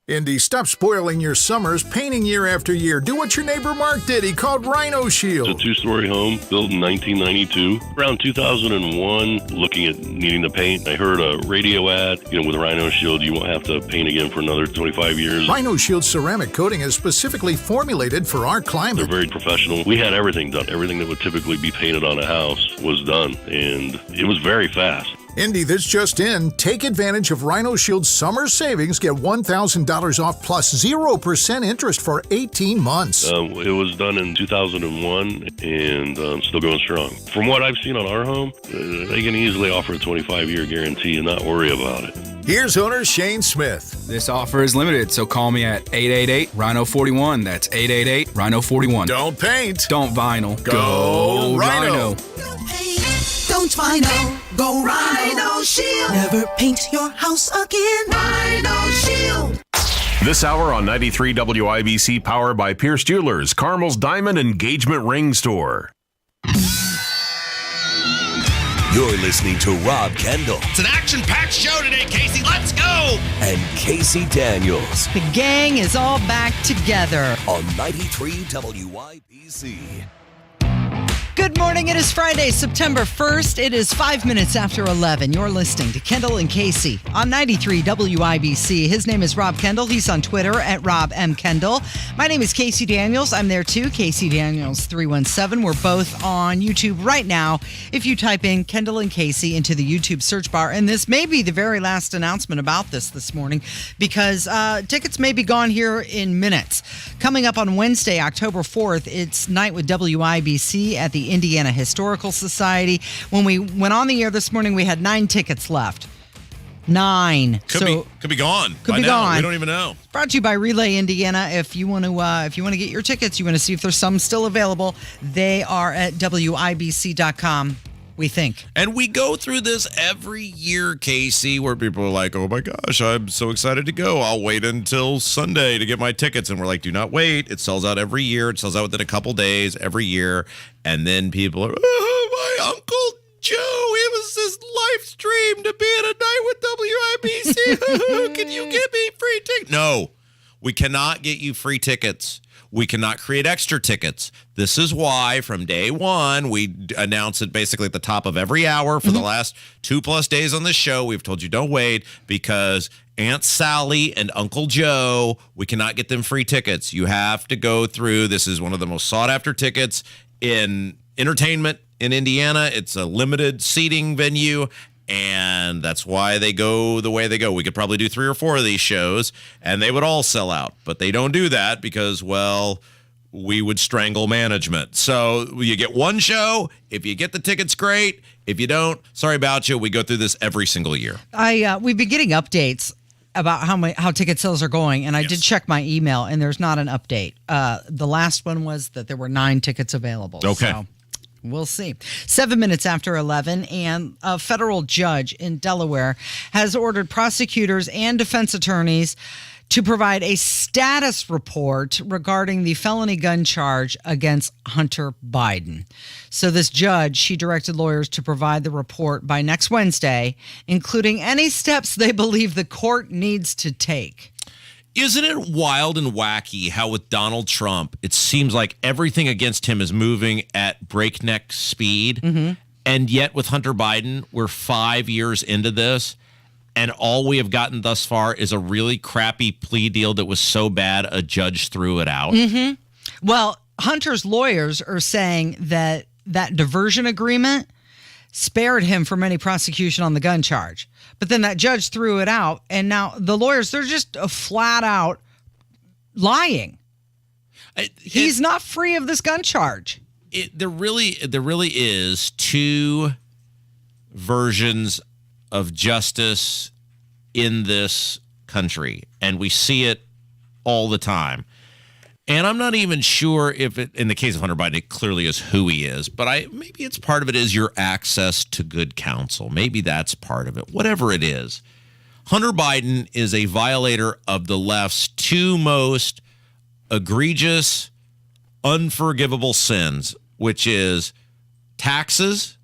Indy, stop spoiling your summers painting year after year. Do what your neighbor Mark did. He called Rhino Shield. It's a 2-story home built in 1992. Around 2001, looking at needing to paint, I heard a radio ad, with Rhino Shield, you won't have to paint again for another 25 years. Rhino Shield ceramic coating is specifically formulated for our climate. They're very professional. We had everything done. Everything that would typically be painted on a house was done, and it was very fast. Indy, this just in. Take advantage of Rhino Shield's summer savings. Get $1,000 off plus 0% interest for 18 months. It was done in 2001 and still going strong. From what I've seen on our home, they can easily offer a 25-year guarantee and not worry about it. Here's owner Shane Smith. This offer is limited, so call me at 888-RHINO-41. That's 888-RHINO-41. Don't paint. Don't vinyl. Go Rhino. Don't vinyl, go Rhino Shield. Never paint your house again. Rhino Shield. This hour on 93 WIBC, powered by Pierce Jewelers, Carmel's Diamond Engagement Ring Store. You're listening to Rob Kendall. It's an action-packed show today, Casey. Let's go! And Casey Daniels. The gang is all back together. On 93 WIBC. Good morning. It is Friday, September 1st. It is 5 minutes after 11. You're listening to Kendall and Casey on 93 WIBC. His name is Rob Kendall. He's on Twitter at Rob M. Kendall. My name is Casey Daniels. I'm there too. Casey Daniels 317. We're both on YouTube right now. If you type in Kendall and Casey into the YouTube search bar, and this may be the very last announcement about this morning because tickets may be gone here in minutes. Coming up on Wednesday, October 4th, it's Night with WIBC at the Indiana Historical Society. When we went on the air this morning, we had 9 tickets left. 9. Could be gone. Could by be now. gone. We don't even know. Brought to you by Relay Indiana. If you want to get your tickets, you want to see if there's some still available, they are at WIBC.com. We think. And we go through this every year, Casey, where people are like, oh my gosh, I'm so excited to go. I'll wait until Sunday to get my tickets. And we're like, do not wait. It sells out every year. It sells out within a couple days every year. And then people are, oh, my Uncle Joe, it was his live stream to be at a night with WIBC. Can you give me free tickets? No, we cannot get you free tickets. We cannot create extra tickets. This is why from day one, we announce it basically at the top of every hour for the last 2+ days on this show. We've told you don't wait because Aunt Sally and Uncle Joe, we cannot get them free tickets. You have to go through. This is one of the most sought after tickets in entertainment in Indiana. It's a limited seating venue. And that's why they go the way they go. We could probably do 3 or 4 of these shows, and they would all sell out. But they don't do that because, well, we would strangle management. So you get one show. If you get the tickets, great. If you don't, sorry about you. We go through this every single year. We've been getting updates about how ticket sales are going, and I did check my email, and there's not an update. The last one was that there were 9 tickets available. Okay. So we'll see. 7 minutes after 11, and a federal judge in Delaware has ordered prosecutors and defense attorneys to provide a status report regarding the felony gun charge against Hunter Biden. So this judge, she directed lawyers to provide the report by next Wednesday, including any steps they believe the court needs to take. Isn't it wild and wacky how with Donald Trump, it seems like everything against him is moving at breakneck speed, and yet with Hunter Biden, we're 5 years into this, and all we have gotten thus far is a really crappy plea deal that was so bad a judge threw it out. Well, Hunter's lawyers are saying that diversion agreement spared him from any prosecution on the gun charge. But then that judge threw it out, and now the lawyers, they're just flat out lying. He's not free of this gun charge. There really is two versions of justice in this country, and we see it all the time. And I'm not even sure if it, in the case of Hunter Biden, it clearly is who he is, but maybe it's part of it is your access to good counsel. Maybe that's part of it. Whatever it is, Hunter Biden is a violator of the left's two most egregious, unforgivable sins, which is taxes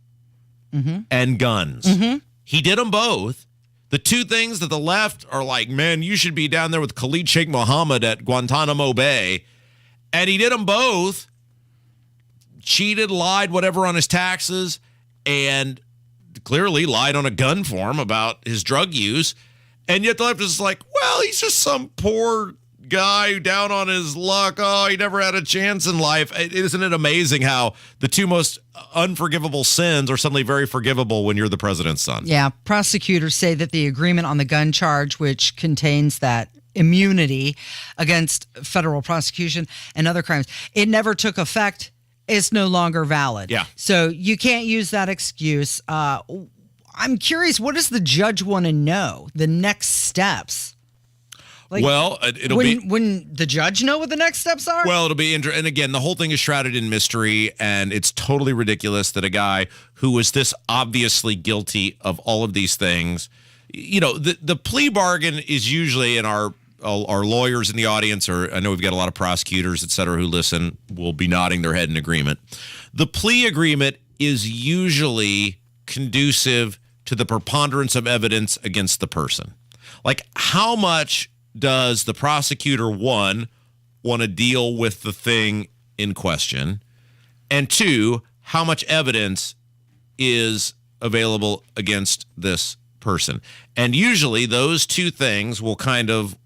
and guns. He did them both. The two things that the left are like, man, you should be down there with Khalid Sheikh Mohammed at Guantanamo Bay. And he did them both. Cheated, lied, whatever on his taxes, and clearly lied on a gun form about his drug use. And yet the left is like, well, he's just some poor guy down on his luck. Oh, he never had a chance in life. Isn't it amazing how the two most unforgivable sins are suddenly very forgivable when you're the president's son? Yeah, prosecutors say that the agreement on the gun charge, which contains that immunity against federal prosecution and other crimes, it never took effect. It's no longer valid. Yeah. So you can't use that excuse. I'm curious, what does the judge want to know? The next steps? Like, well, when the judge know what the next steps are? Well, it'll be interesting. And again, the whole thing is shrouded in mystery, and it's totally ridiculous that a guy who was this obviously guilty of all of these things, you know, the plea bargain is usually, in our lawyers in the audience, or I know we've got a lot of prosecutors, et cetera, who listen, will be nodding their head in agreement. The plea agreement is usually conducive to the preponderance of evidence against the person. Like, how much does the prosecutor, one, want to deal with the thing in question? And two, how much evidence is available against this person? And usually those two things will kind of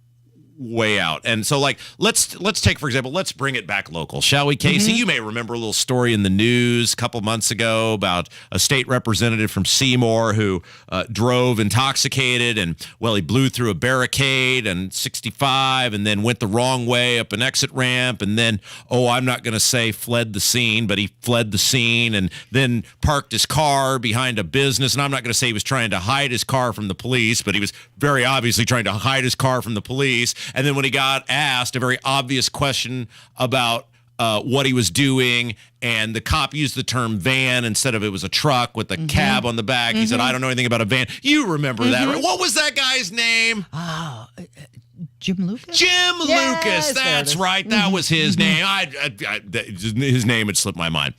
weigh out. And so, like, let's take, for example, let's bring it back local, shall we, Casey? You may remember a little story in the news a couple months ago about a state representative from Seymour who drove intoxicated, and, well, he blew through a barricade and 65 and then went the wrong way up an exit ramp, and then, I'm not going to say fled the scene, but he fled the scene and then parked his car behind a business. And I'm not going to say he was trying to hide his car from the police, but he was very obviously trying to hide his car from the police. And then when he got asked a very obvious question about what he was doing, and the cop used the term van instead of it was a truck with a cab on the back, he said, I don't know anything about a van. You remember that, right? What was that guy's name? Jim Lucas? Jim Lucas. That's right. That was his name. His name had slipped my mind.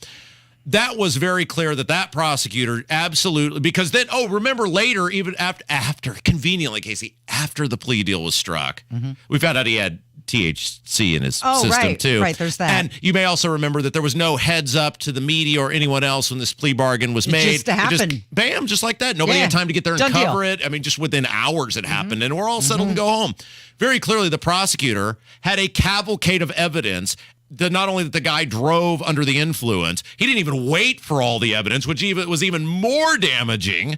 That was very clear that prosecutor absolutely, because then, remember later, even after conveniently, Casey, after the plea deal was struck, we found out he had THC in his system too. Right, there's that. And you may also remember that there was no heads up to the media or anyone else when this plea bargain was made. Just happened. Bam, just like that. Nobody had time to get there and cover it. I mean, just within hours it happened, and we're all settled and go home. Very clearly, the prosecutor had a cavalcade of evidence that not only that the guy drove under the influence, he didn't even wait for all the evidence, which was even more damaging.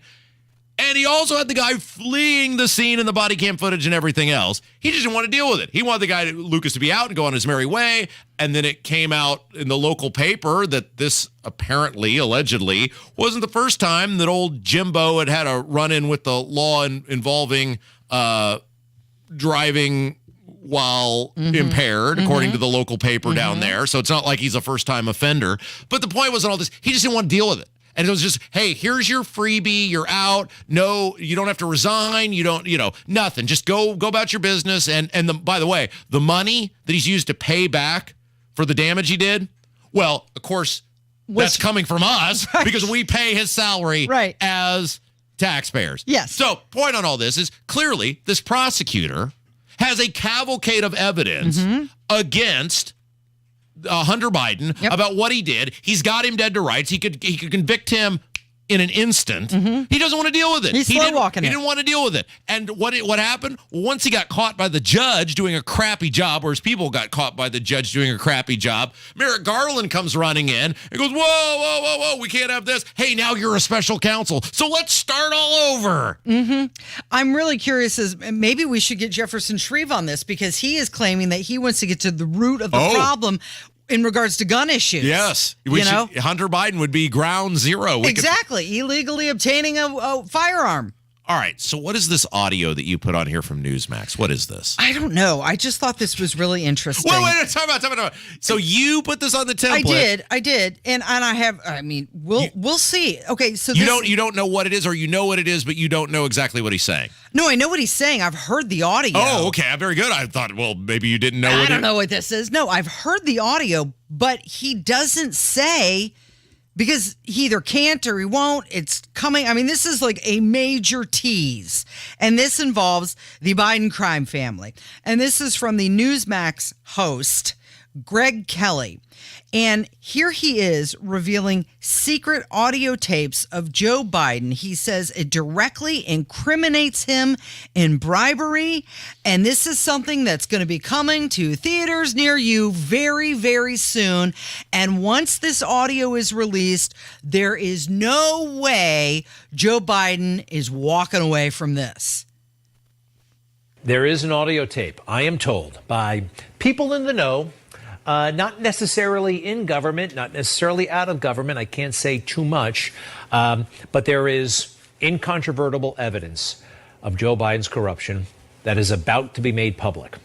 And he also had the guy fleeing the scene and the body cam footage and everything else. He just didn't want to deal with it. He wanted the guy, Lucas, to be out and go on his merry way. And then it came out in the local paper that this apparently, allegedly, wasn't the first time that old Jimbo had a run-in with the law involving driving while impaired, according to the local paper down there. So it's not like he's a first-time offender. But the point wasn't all this. He just didn't want to deal with it. And it was just, hey, here's your freebie. You're out. No, you don't have to resign. You don't, nothing. Just go about your business. And by the way, the money that he's used to pay back for the damage he did, well, of course, that's coming from us because we pay his salary as taxpayers. Yes. So point on all this is clearly this prosecutor has a cavalcade of evidence against Hunter Biden about what he did. He's got him dead to rights. He could convict him in an instant. He doesn't want to deal with it. He's slow walking it. He didn't want to deal with it. And what happened? Once he got caught by the judge doing a crappy job, or his people got caught by the judge doing a crappy job, Merrick Garland comes running in and goes, whoa, we can't have this. Hey, now you're a special counsel. So let's start all over. I'm really curious as maybe we should get Jefferson Shreve on this because he is claiming that he wants to get to the root of the problem in regards to gun issues. Yes. Hunter Biden would be ground zero. Exactly. Illegally obtaining a firearm. All right. So what is this audio that you put on here from Newsmax? What is this? I don't know. I just thought this was really interesting. Wait. Time out. So you put this on the template. I did. And I have, we'll see. Okay. So you don't know what it is, or you know what it is, but you don't know exactly what he's saying. No, I know what he's saying. I've heard the audio. Oh, okay. Very good. I thought, well, maybe you didn't know I don't know what this is. No, I've heard the audio, but he doesn't say because he either can't or he won't. It's coming. I mean, this is like a major tease. And this involves the Biden crime family. And this is from the Newsmax host, Greg Kelly. And here he is revealing secret audio tapes of Joe Biden. He says it directly incriminates him in bribery. And this is something that's going to be coming to theaters near you very, very soon. And once this audio is released, there is no way Joe Biden is walking away from this. There is an audio tape, I am told, by people in the know. Not necessarily in government, not necessarily out of government. I can't say too much. But there is incontrovertible evidence of Joe Biden's corruption that is about to be made public.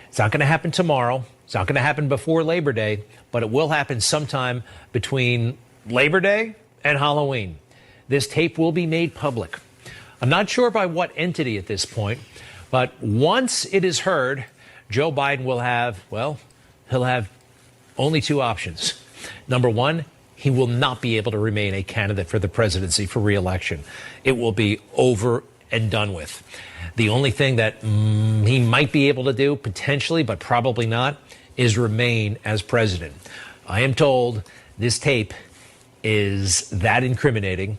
It's not going to happen tomorrow. It's not going to happen before Labor Day, but it will happen sometime between Labor Day and Halloween. This tape will be made public. I'm not sure by what entity at this point, but once it is heard, Joe Biden will have, he'll have only two options. Number one, he will not be able to remain a candidate for the presidency for re-election. It will be over and done with. The only thing that he might be able to do, potentially, but probably not, is remain as president. I am told this tape is that incriminating,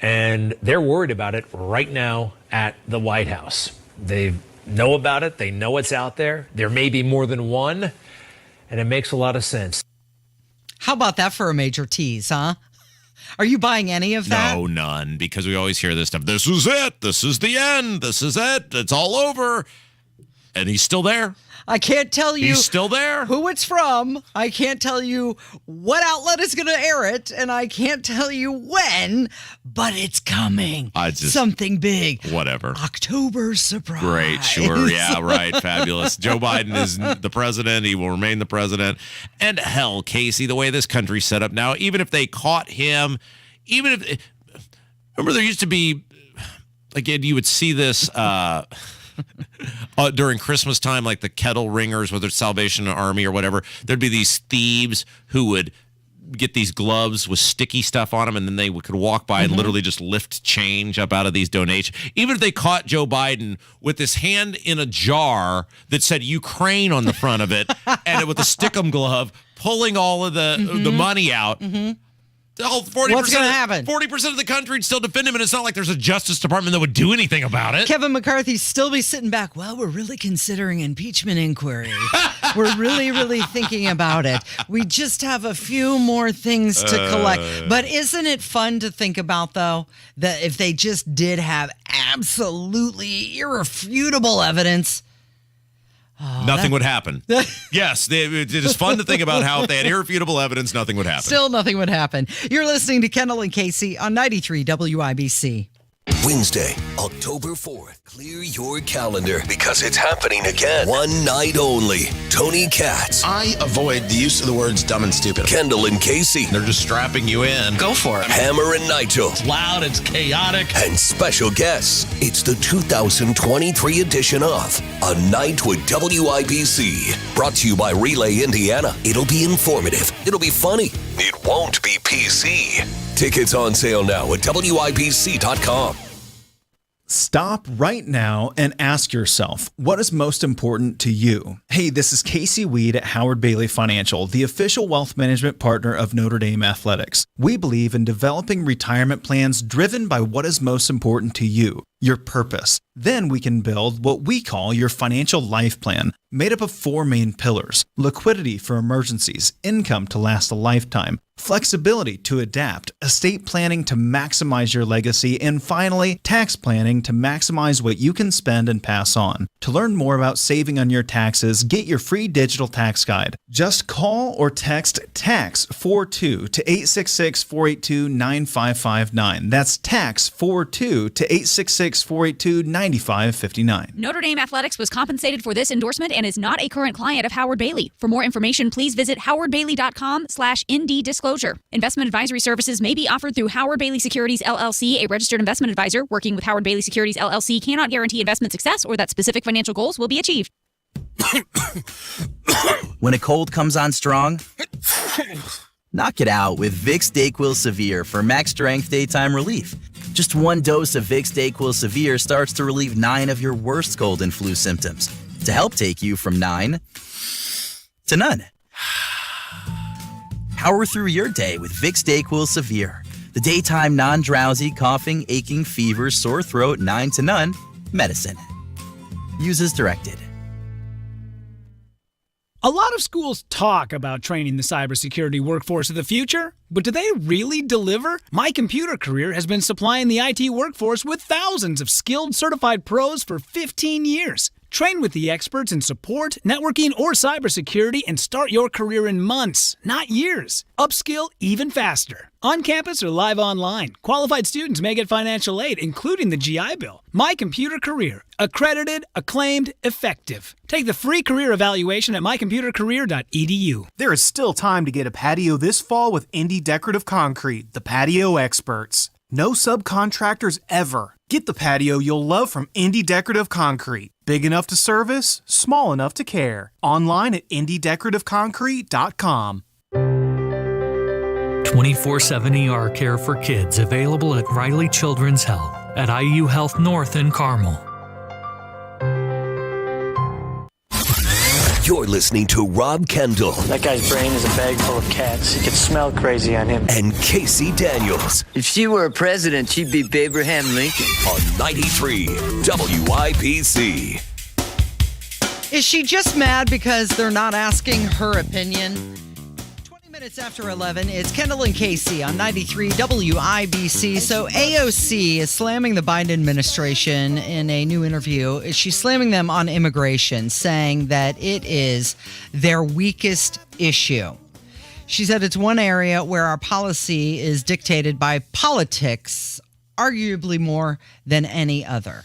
and they're worried about it right now at the White House. They know about it. They know it's out there. There may be more than one. And it makes a lot of sense. How about that for a major tease, huh? Are you buying any of that? No, none, because we always hear this stuff. This is it. This is the end. This is it. It's all over. And he's still there. I can't tell you he's still there. Who it's from. I can't tell you what outlet is going to air it, and I can't tell you when, but it's coming. Something big. Whatever. October surprise. Great, sure. Yeah, right. Fabulous. Joe Biden is the president. He will remain the president. And hell, Casey, the way this country's set up now, even if they caught him, remember there used to be, again, you would see this during Christmas time, like the kettle ringers, whether it's Salvation Army or whatever, there'd be these thieves who would get these gloves with sticky stuff on them, and then they could walk by and literally just lift change up out of these donations. Even if they caught Joe Biden with his hand in a jar that said Ukraine on the front of it, and with a stickum glove pulling all of the money out, 40%, what's going to happen? 40% of the country would still defend him, and it's not like there's a Justice Department that would do anything about it. Kevin McCarthy still be sitting back. Well, we're really considering impeachment inquiry. We're really, really thinking about it. We just have a few more things to collect. But isn't it fun to think about, though, that if they just did have absolutely irrefutable evidence, nothing would happen. Yes, it is fun to think about how if they had irrefutable evidence, nothing would happen. Still nothing would happen. You're listening to Kendall and Casey on 93 WIBC. Wednesday, October 4th. Clear your calendar because it's happening again. One night only. Tony Katz. I avoid the use of the words dumb and stupid. Kendall and Casey. They're just strapping you in. Go for it. Hammer and Nigel. It's loud, it's chaotic. And special guests. It's the 2023 edition of A Night with WIBC. Brought to you by Relay Indiana. It'll be informative. It'll be funny. It won't be PC. Tickets on sale now at WIBC.com. Stop right now and ask yourself, what is most important to you? Hey, this is Casey Weed at Howard Bailey Financial, the official wealth management partner of Notre Dame Athletics. We believe in developing retirement plans driven by what is most important to you, your purpose. Then we can build what we call your financial life plan, made up of 4 main pillars: liquidity for emergencies, income to last a lifetime, flexibility to adapt, estate planning to maximize your legacy, and finally, tax planning to maximize what you can spend and pass on. To learn more about saving on your taxes, get your free digital tax guide. Just call or text TAX42 to 866-482-9559. That's TAX42 to 866-482-9559. Notre Dame Athletics was compensated for this endorsement and is not a current client of Howard Bailey. For more information, please visit howardbailey.com/ND-disclosure. Investment advisory services may be offered through Howard Bailey Securities LLC, a registered investment advisor. Working with Howard Bailey Securities LLC cannot guarantee investment success or that specific financial goals will be achieved. When a cold comes on strong, knock it out with Vicks DayQuil Severe for max strength daytime relief. Just 1 dose of Vicks DayQuil Severe starts to relieve 9 of your worst cold and flu symptoms to help take you from 9 to none. Power through your day with Vicks DayQuil Severe, the daytime non-drowsy, coughing, aching, fever, sore throat, 9 to none medicine. Use as directed. A lot of schools talk about training the cybersecurity workforce of the future, but do they really deliver? My Computer Career has been supplying the IT workforce with thousands of skilled, certified pros for 15 years. Train with the experts in support, networking, or cybersecurity and start your career in months, not years. Upskill even faster. On campus or live online, qualified students may get financial aid, including the GI Bill. My Computer Career. Accredited, acclaimed, effective. Take the free career evaluation at mycomputercareer.edu. There is still time to get a patio this fall with Indy Decorative Concrete, the patio experts. No subcontractors ever. Get the patio you'll love from Indy Decorative Concrete. Big enough to service, small enough to care. Online at indydecorativeconcrete.com. 24/7 ER care for kids available at Riley Children's Health at IU Health North in Carmel. You're listening to Rob Kendall. That guy's brain is a bag full of cats. You could smell crazy on him. And Casey Daniels. If she were a president, she'd be Abraham Lincoln. On 93 WIBC. Is she just mad because they're not asking her opinion? 20 minutes after 11, it's Kendall and Casey on 93 WIBC. So AOC is slamming the Biden administration in a new interview. She's slamming them on immigration, saying that it is their weakest issue. She said it's one area where our policy is dictated by politics, arguably more than any other.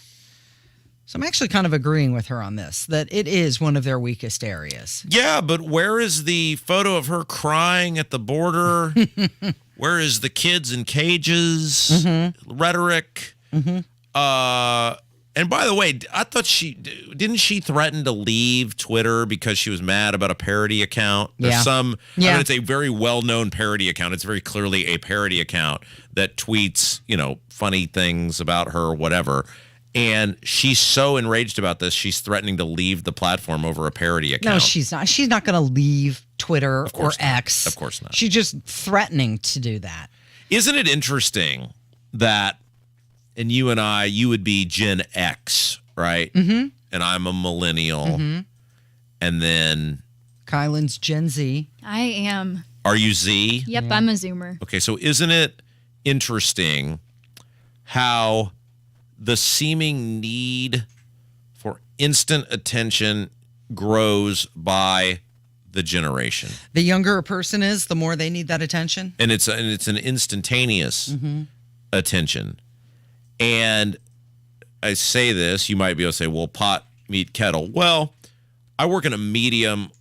So I'm actually kind of agreeing with her on this, that it is one of their weakest areas. Yeah, but where is the photo of her crying at the border? Where is the kids in cages? Rhetoric? And by the way, I thought didn't she threaten to leave Twitter because she was mad about a parody account? There's I mean, it's a very well-known parody account. It's very clearly a parody account that tweets, funny things about her or whatever. And she's so enraged about this, she's threatening to leave the platform over a parody account. No, she's not. She's not going to leave Twitter or X. Of course not. She's just threatening to do that. Isn't it interesting that, and you and I, you would be Gen X, right? Mm-hmm. And I'm a millennial. Mm-hmm. And then... Kylan's Gen Z. I am. Are you Z? Yep, I'm a Zoomer. Okay, so isn't it interesting how... the seeming need for instant attention grows by the generation. The younger a person is, the more they need that attention. And it's an instantaneous attention. And I say this, you might be able to say, well, pot, meat, kettle. Well, I work in a medium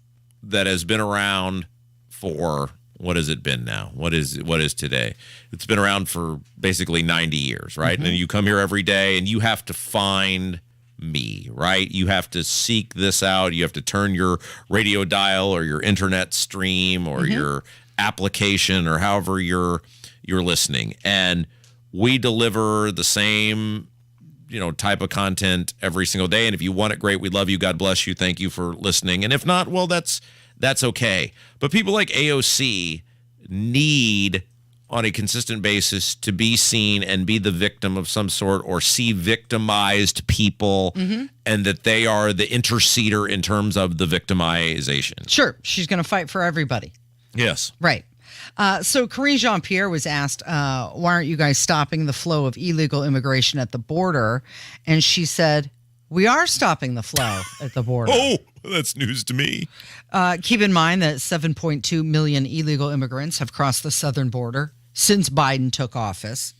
that has been around for, what has it been now? What is today? It's been around for basically 90 years, right? And then you come here every day and you have to find me, right? You have to seek this out. You have to turn your radio dial or your internet stream or your application or however you're listening. And we deliver the same type of content every single day. And if you want it, great. We love you. God bless you. Thank you for listening. And if not, well, that's okay. But people like AOC need on a consistent basis to be seen and be the victim of some sort, or see victimized people, and that they are the interceder in terms of the victimization. Sure. She's going to fight for everybody. Yes. Right. So Karine Jean-Pierre was asked, why aren't you guys stopping the flow of illegal immigration at the border? And she said, we are stopping the flow at the border. Oh, that's news to me. Keep in mind that 7.2 million illegal immigrants have crossed the southern border since Biden took office.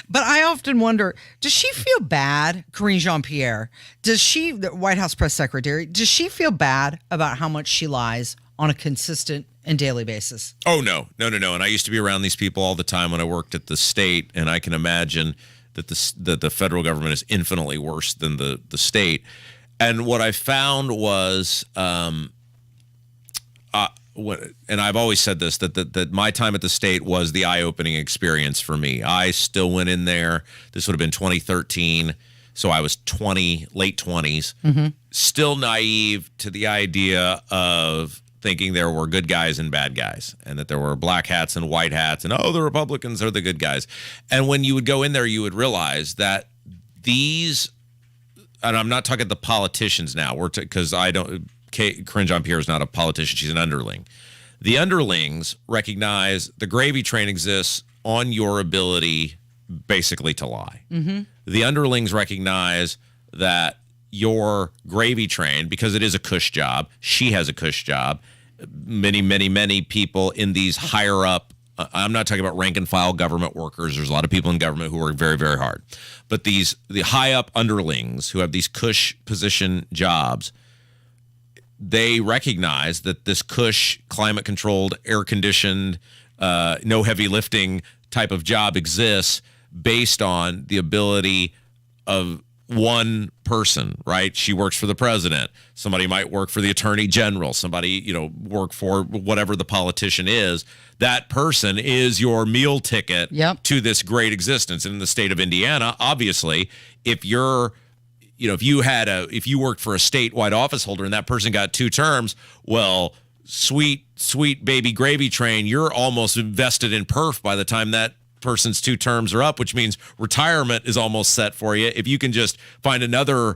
But I often wonder, does she feel bad, Karine Jean-Pierre? The White House press secretary, does she feel bad about how much she lies on a consistent and daily basis? Oh, no. And I used to be around these people all the time when I worked at the state, and I can imagine that the federal government is infinitely worse than the state. And what I found was, and I've always said this, that my time at the state was the eye-opening experience for me. I still went in there. This would have been 2013, so I was 20, late 20s, still naive to the idea of thinking there were good guys and bad guys, and that there were black hats and white hats, and the Republicans are the good guys. And when you would go in there, you would realize that these, and I'm not talking the politicians now, because I don't. Karine Jean-Pierre is not a politician; she's an underling. The underlings recognize the gravy train exists on your ability, basically, to lie. The underlings recognize that your gravy train, because it is a cush job, she has a cush job. Many people in these higher up, I'm not talking about rank and file government workers. There's a lot of people in government who work very, very hard. But the high up underlings who have these cush position jobs, they recognize that this cush, climate controlled, air conditioned, no heavy lifting type of job exists based on the ability of one person, right? She works for the president. Somebody might work for the attorney general. Somebody, work for whatever the politician is. That person is your meal ticket to this great existence. And in the state of Indiana, obviously, if you're, if you worked for a statewide office holder and that person got 2 terms, well, sweet baby gravy train, you're almost invested in perf by the time that person's 2 terms are up, which means retirement is almost set for you if you can just find another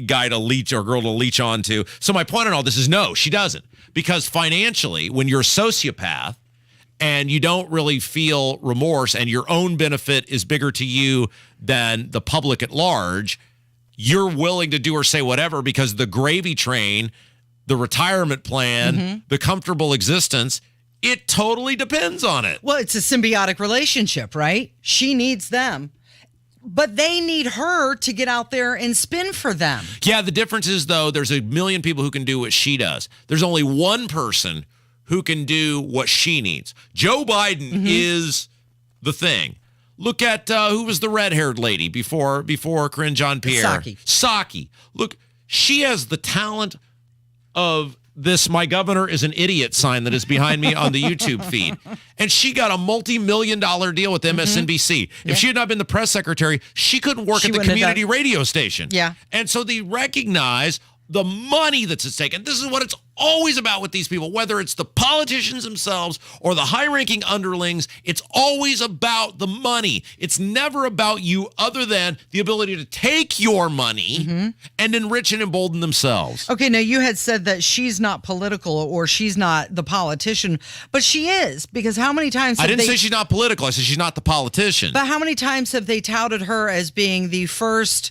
guy to leech or girl to leech onto. So my point on all this is no, she doesn't. Because financially, when you're a sociopath and you don't really feel remorse and your own benefit is bigger to you than the public at large, you're willing to do or say whatever because the gravy train, the retirement plan, the comfortable existence, it totally depends on it. Well, it's a symbiotic relationship, right? She needs them, but they need her to get out there and spin for them. Yeah, the difference is, though, there's a million people who can do what she does. There's only one person who can do what she needs. Joe Biden is the thing. Look at who was the red-haired lady before Karine Jean-Pierre? Psaki. Look, she has the talent of this "my governor is an idiot" sign that is behind me on the YouTube feed. And she got a multi-million-dollar deal with MSNBC. If she had not been the press secretary, she couldn't work at the community radio station. Yeah. And so they recognize the money that's at stake. And this is what it's always about with these people, whether it's the politicians themselves or the high-ranking underlings. It's always about the money. It's never about you other than the ability to take your money and enrich and embolden themselves. Okay, now you had said that she's not political or she's not the politician, but she is, because how many times I didn't say she's not political. I said she's not the politician. But how many times have they touted her as being the first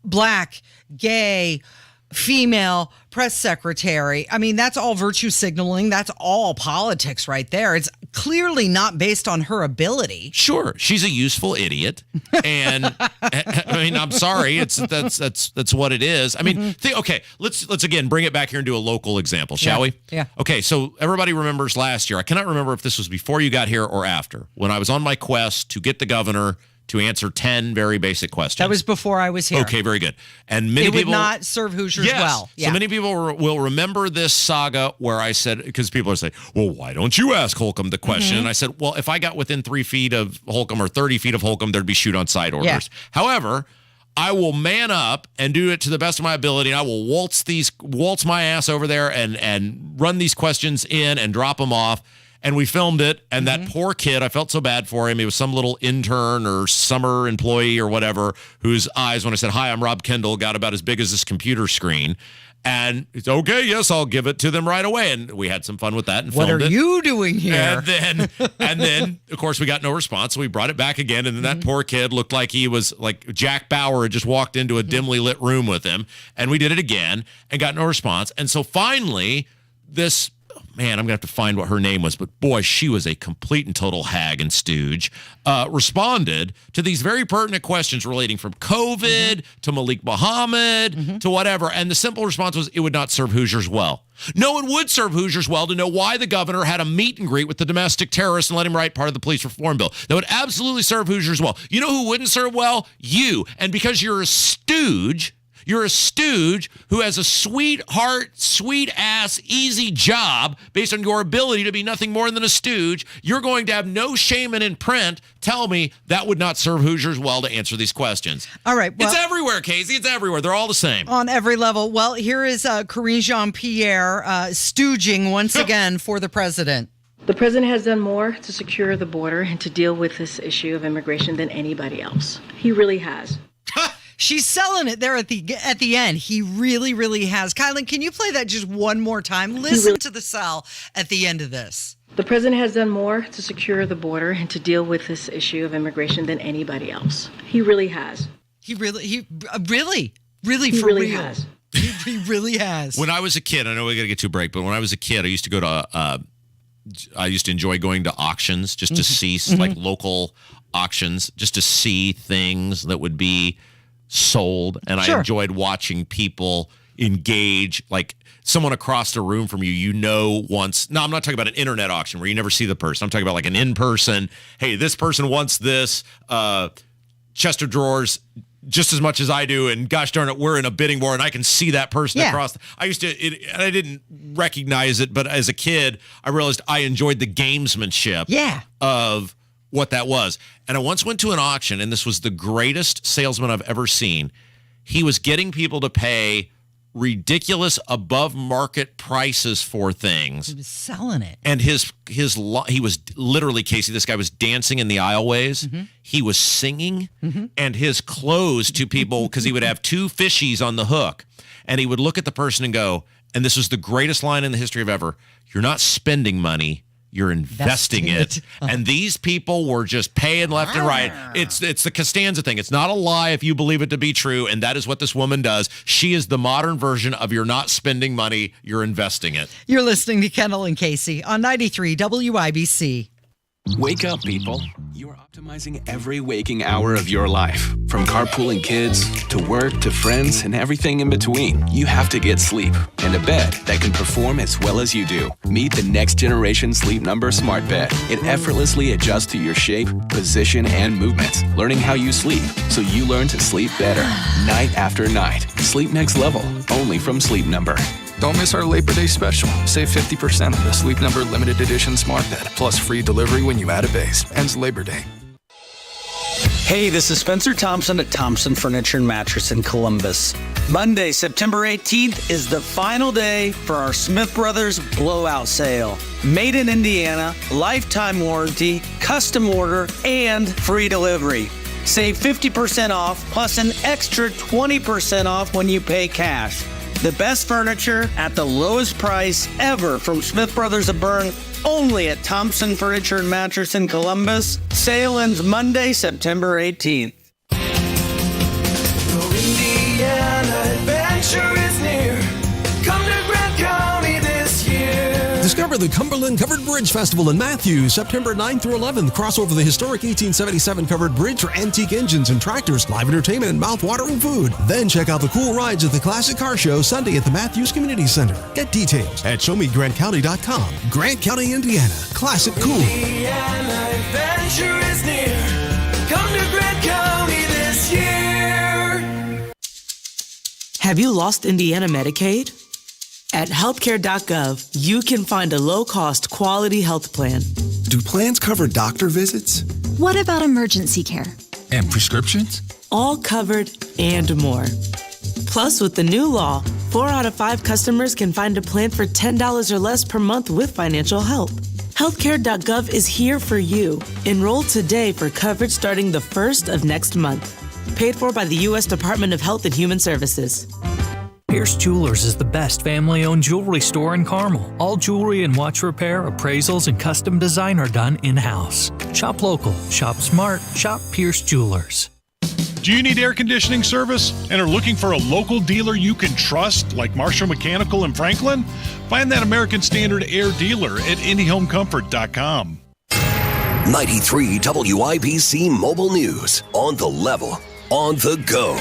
black, gay, female press secretary. I mean, that's all virtue signaling. That's all politics right there. It's clearly not based on her ability. Sure, she's a useful idiot, and I mean, I'm sorry, that's what it is. I mean, okay, let's again bring it back here and do a local example, shall we? Yeah. Okay, so everybody remembers last year. I cannot remember if this was before you got here or after, when I was on my quest to get the governor to answer 10 very basic questions. That was before I was here. Okay, very good. And many people would not serve Hoosiers well. Yeah. So many people will remember this saga where I said, because people are saying, well, why don't you ask Holcomb the question? And I said, well, if I got within 3 feet of Holcomb or 30 feet of Holcomb, there'd be shoot on sight orders. Yeah. However, I will man up and do it to the best of my ability. And I will waltz my ass over there and run these questions in and drop them off. And we filmed it, and that poor kid, I felt so bad for him. He was some little intern or summer employee or whatever, whose eyes, when I said, hi, I'm Rob Kendall, got about as big as this computer screen. And it's okay, yes, I'll give it to them right away. And we had some fun with that and filmed it. What are you doing here? And then, of course, we got no response, so we brought it back again. And then that poor kid looked like he was like Jack Bauer had just walked into a dimly lit room with him. And we did it again and got no response. And so finally, this... man, I'm going to have to find what her name was, but boy, she was a complete and total hag and stooge, responded to these very pertinent questions relating from COVID to Malik Muhammad to whatever. And the simple response was, it would not serve Hoosiers well. No, it would serve Hoosiers well to know why the governor had a meet and greet with the domestic terrorist and let him write part of the police reform bill. That would absolutely serve Hoosiers well. You know who wouldn't serve well? You. And because you're a stooge who has a sweetheart, sweet-ass, easy job based on your ability to be nothing more than a stooge. You're going to have no shame in print. Tell me that would not serve Hoosiers well to answer these questions. All right. Well, it's everywhere, Casey. It's everywhere. They're all the same. On every level. Well, here is Karine Jean-Pierre stooging once again for the president. The president has done more to secure the border and to deal with this issue of immigration than anybody else. He really has. She's selling it there at the end. He really, really has. Kylan, can you play that just one more time? Listen to the sell at the end of this. The president has done more to secure the border and to deal with this issue of immigration than anybody else. He really has. He really has. He really has. When I was a kid, I know we got to get to a break, but when I was a kid, I used to go to, I used to enjoy going to auctions just to see like local auctions, just to see things that would be sold. And I enjoyed watching people engage, like someone across the room from you, once. No, I'm not talking about an internet auction where you never see the person. I'm talking about like an in-person, hey, this person wants this chest of drawers just as much as I do, and gosh darn it, we're in a bidding war, and I can see that person across. I I didn't recognize it, but as a kid, I realized I enjoyed the gamesmanship of what that was. And I once went to an auction, and this was the greatest salesman I've ever seen. He was getting people to pay ridiculous above market prices for things. He was selling it. And he was literally, Casey, this guy was dancing in the aisleways. He was singing, and his clothes to people, because he would have 2 fishies on the hook, and he would look at the person and go, and this was the greatest line in the history of ever, you're not spending money, you're investing it. And these people were just paying left and right. It's the Costanza thing. It's not a lie if you believe it to be true, and that is what this woman does. She is the modern version of you're not spending money, you're investing it. You're listening to Kendall and Casey on 93 WIBC. Wake up, people. You are optimizing every waking hour of your life. From carpooling kids, to work, to friends, and everything in between. You have to get sleep, and a bed that can perform as well as you do. Meet the next generation Sleep Number Smart Bed. It effortlessly adjusts to your shape, position, and movements, learning how you sleep, so you learn to sleep better, night after night. Sleep next level, only from Sleep Number. Don't miss our Labor Day special. Save 50% on the Sleep Number Limited Edition Smart Bed, plus free delivery when you add a base. Ends Labor Day. Hey, this is Spencer Thompson at Thompson Furniture and Mattress in Columbus. Monday, September 18th is the final day for our Smith Brothers Blowout Sale. Made in Indiana, lifetime warranty, custom order, and free delivery. Save 50% off plus an extra 20% off when you pay cash. The best furniture at the lowest price ever from Smith Brothers of Bern, only at Thompson Furniture and Mattress in Columbus. Sale ends Monday, September 18th. Your Indiana adventure is near. Discover the Cumberland Covered Bridge Festival in Matthews, September 9th through 11th. Cross over the historic 1877 covered bridge for antique engines and tractors, live entertainment, and mouth-watering food. Then check out the cool rides at the Classic Car Show Sunday at the Matthews Community Center. Get details at showmegrantcounty.com. Grant County, Indiana. Classic cool. Indiana adventure is near. Come to Grant County this year. Have you lost Indiana Medicaid? At healthcare.gov, you can find a low-cost, quality health plan. Do plans cover doctor visits? What about emergency care? And prescriptions? All covered and more. Plus, with the new law, 4 out of 5 customers can find a plan for $10 or less per month with financial help. Healthcare.gov is here for you. Enroll today for coverage starting the 1st of next month. Paid for by the U.S. Department of Health and Human Services. Pierce Jewelers is the best family-owned jewelry store in Carmel. All jewelry and watch repair, appraisals, and custom design are done in-house. Shop local, shop smart, shop Pierce Jewelers. Do you need air conditioning service and are looking for a local dealer you can trust, like Marshall Mechanical in Franklin? Find that American Standard Air dealer at IndyHomeComfort.com. 93 WIBC Mobile News. On the level, on the go.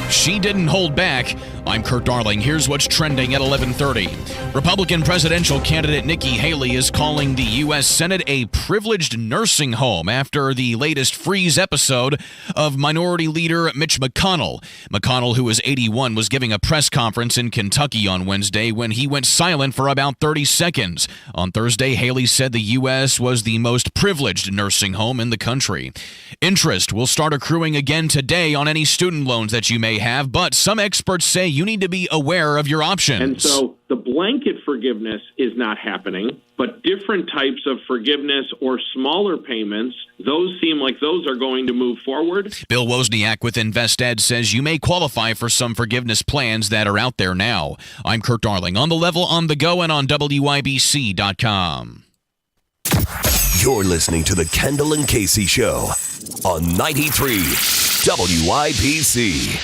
She didn't hold back. I'm Kurt Darling. Here's what's trending at 11:30. Republican presidential candidate Nikki Haley is calling the U.S. Senate a privileged nursing home after the latest freeze episode of Minority Leader Mitch McConnell. McConnell, who is 81, was giving a press conference in Kentucky on Wednesday when he went silent for about 30 seconds. On Thursday, Haley said the U.S. was the most privileged nursing home in the country. Interest will start accruing again today on any student loans that you may have, but some experts say you need to be aware of your options. And so the blanket forgiveness is not happening, but different types of forgiveness or smaller payments, those seem like those are going to move forward. Bill Wozniak with InvestEd says you may qualify for some forgiveness plans that are out there now. I'm Kurt Darling, on the level, on the go, and on WIBC.com. You're listening to the Kendall and Casey Show on 93 WIBC.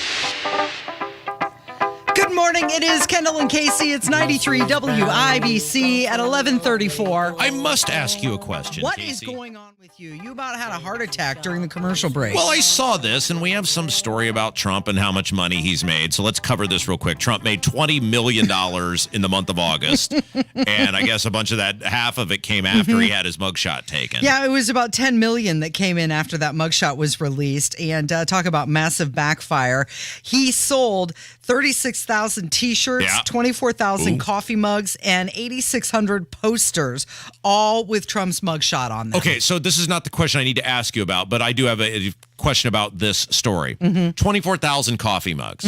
Good morning. It is Kendall and Casey. It's 93 WIBC at 11:34. I must ask you a question, What Casey. is going on with you? You about had a heart attack during the commercial break. Well, I saw this, and we have some story about Trump and how much money he's made. So let's cover this real quick. Trump made $20 million in the month of August. And I guess a bunch of that, half of it came after he had his mugshot taken. Yeah, it was about $10 million that came in after that mugshot was released. And talk about massive backfire. He sold 36,000 T-shirts, 24,000 coffee mugs, and 8,600 posters, all with Trump's mugshot on them. Okay, so this is not the question I need to ask you about, but I do have a question about this story. 24,000 coffee mugs.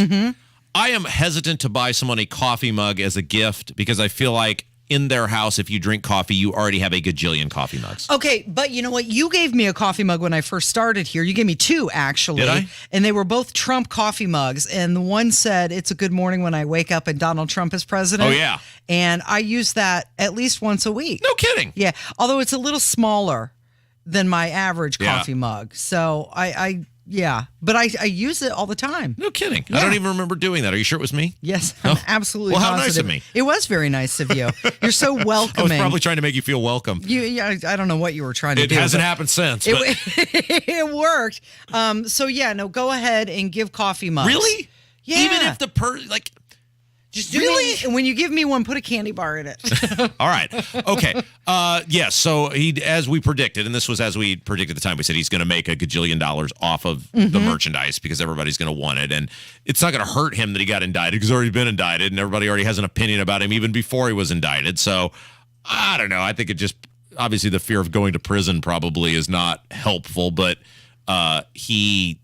I am hesitant to buy someone a coffee mug as a gift because I feel like in their house, if you drink coffee, you already have a gajillion coffee mugs. Okay, but you know what? You gave me a coffee mug when I first started here. You gave me 2, actually. Did I? And they were both Trump coffee mugs. And the one said, "It's a good morning when I wake up and Donald Trump is president." Oh, yeah. And I use that at least once a week. No kidding. Yeah, although it's a little smaller than my average coffee mug. So but I use it all the time. No kidding. Yeah. I don't even remember doing that. Are you sure it was me? Yes, I'm absolutely Well, how positive. nice of me. It was very nice of you. You're so I welcoming. was probably trying to make you feel welcome. I don't know what you were trying to do. It hasn't but happened since. But it worked. Go ahead and give coffee mugs. Really? Yeah. Even if the just do it. And when you give me one, put a candy bar in it. All right. Okay. Yes. So he, as we predicted, and this was as we predicted at the time, we said he's going to make a gajillion dollars off of the merchandise because everybody's going to want it. And it's not going to hurt him that he got indicted because he's already been indicted and everybody already has an opinion about him even before he was indicted. So I don't know. I think it just, obviously the fear of going to prison probably is not helpful, but he,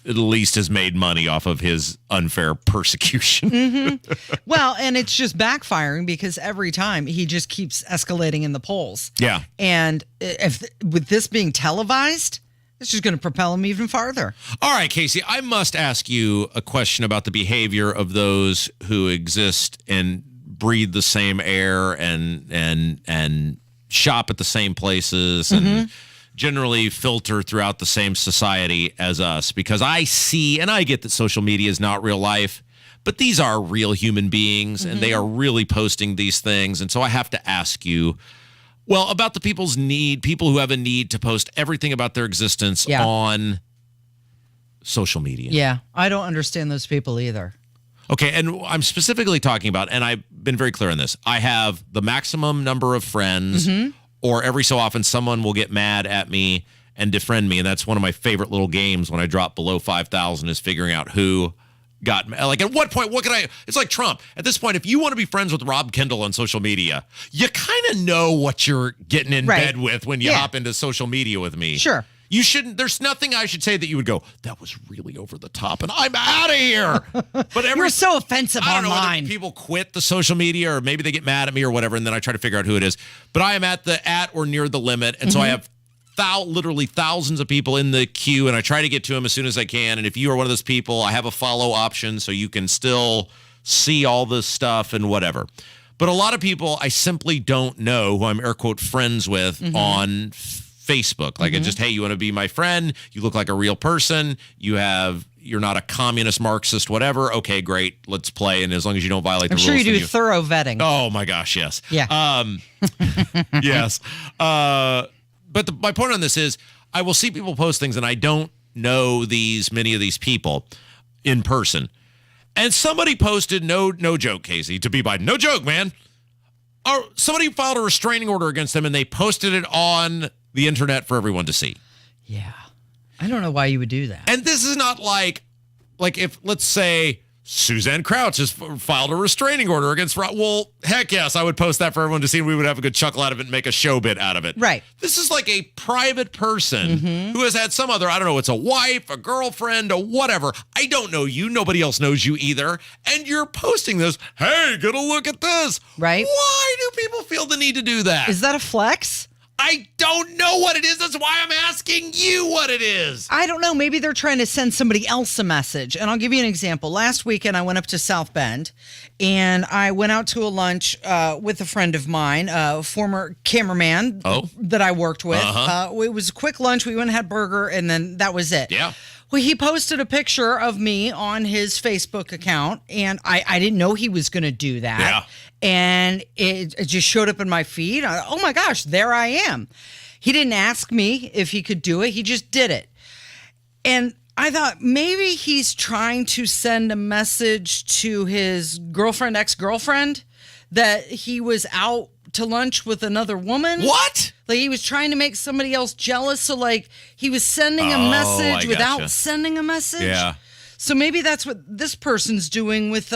at least has made money off of his unfair persecution. Well, and it's just backfiring because every time he just keeps escalating in the polls. Yeah. And with this being televised, it's just going to propel him even farther. All right, Casey, I must ask you a question about the behavior of those who exist and breathe the same air and shop at the same places and generally filter throughout the same society as us, because I see, and I get that social media is not real life, But these are real human beings, and they are really posting these things. And so I have to ask you, well, about the people who have a need to post everything about their existence on social media. Yeah, I don't understand those people either. Okay, and I'm specifically talking about, and I've been very clear on this, I have the maximum number of friends, or every so often someone will get mad at me and defriend me, and that's one of my favorite little games when I drop below 5,000 is figuring out who got, like, at what point, what can I, it's like Trump. At this point, if you want to be friends with Rob Kendall on social media, you kind of know what you're getting in bed with when you hop into social media with me. Sure. You shouldn't, there's nothing I should say that you would go, that was really over the top and I'm out of here. But You're so offensive I don't know online. whether people quit the social media or maybe they get mad at me or whatever, and then I try to figure out who it is. But I am at or near the limit, and so I have literally thousands of people in the queue, and I try to get to them as soon as I can. And if you are one of those people, I have a follow option so you can still see all this stuff and whatever. But a lot of people I simply don't know who I'm air quote friends with on Facebook. Like, it just, hey, you want to be my friend? You look like a real person. You're not a communist, Marxist, whatever. Okay, great. Let's play. And as long as you don't violate the rules. I'm sure you do thorough vetting. Oh my gosh, yes. Yeah. Yes. But my point on this is I will see people post things and I don't know many of these people in person. And somebody posted, no joke, Casey, to be Biden. No joke, man. Or somebody filed a restraining order against them and they posted it on the internet for everyone to see. Yeah. I don't know why you would do that. And this is not like if, let's say, Suzanne Crouch has filed a restraining order against Rob. Well, heck yes, I would post that for everyone to see, and we would have a good chuckle out of it and make a show bit out of it. Right. This is like a private person who has had some other, I don't know, it's a wife, a girlfriend, or whatever. I don't know you. Nobody else knows you either. And you're posting this, hey, get a look at this. Right. Why do people feel the need to do that? Is that a flex? I don't know what it is. That's why I'm asking you what it is. I don't know. Maybe they're trying to send somebody else a message. And I'll give you an example. Last weekend, I went up to South Bend and I went out to a lunch with a friend of mine, a former cameraman that I worked with. It was a quick lunch. We went and had burger and then that was it. Yeah. Well, he posted a picture of me on his Facebook account, and I didn't know he was going to do that. Yeah. And it just showed up in my feed. Oh, my gosh, there I am. He didn't ask me if he could do it. He just did it. And I thought maybe he's trying to send a message to his girlfriend, ex-girlfriend, that he was out to lunch with another woman. What? Like he was trying to make somebody else jealous. So like he was sending a message without sending a message. Yeah. So maybe that's what this person's doing with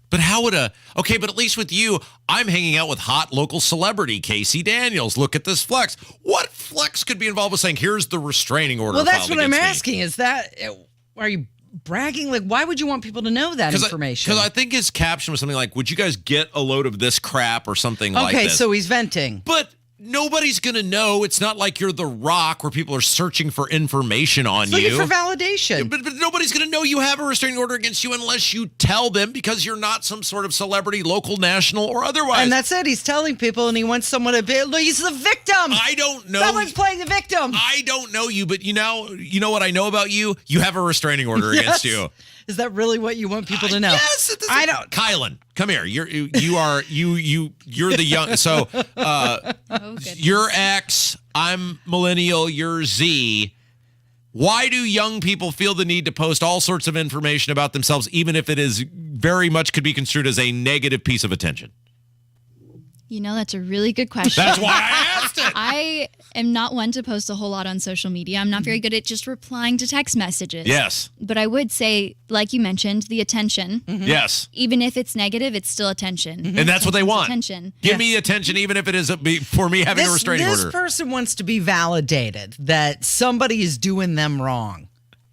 But how would but at least with you, I'm hanging out with hot local celebrity Casey Daniels. Look at this flex. What flex could be involved with saying, here's the restraining order? Well, that's filed what I'm against me? asking. Is that, are you bragging? Like, why would you want people to know that information? Because I think his caption was something like, would you guys get a load of this crap or something like this? Okay, so he's venting. But nobody's going to know. It's not like you're The Rock where people are searching for information on you. Looking for validation. But nobody's going to know you have a restraining order against you unless you tell them because you're not some sort of celebrity, local, national, or otherwise. And that's it. He's telling people and he wants someone to be, look, he's the victim. I don't know. Someone's playing the victim. I don't know you, but you know what I know about you? You have a restraining order against you. Is that really what you want people to know? Yes, I don't. Kylan, come here. You're the young. So you're X. I'm millennial. You're Z. Why do young people feel the need to post all sorts of information about themselves, even if it is very much could be construed as a negative piece of attention? You know, that's a really good question. That's why I asked it. I am not one to post a whole lot on social media. I'm not very good at just replying to text messages. Yes. But I would say, like you mentioned, the attention. Yes. Even if it's negative, it's still attention. And that's what they want. Attention. Give me attention, even if it is for me having a restraining order. This person wants to be validated that somebody is doing them wrong.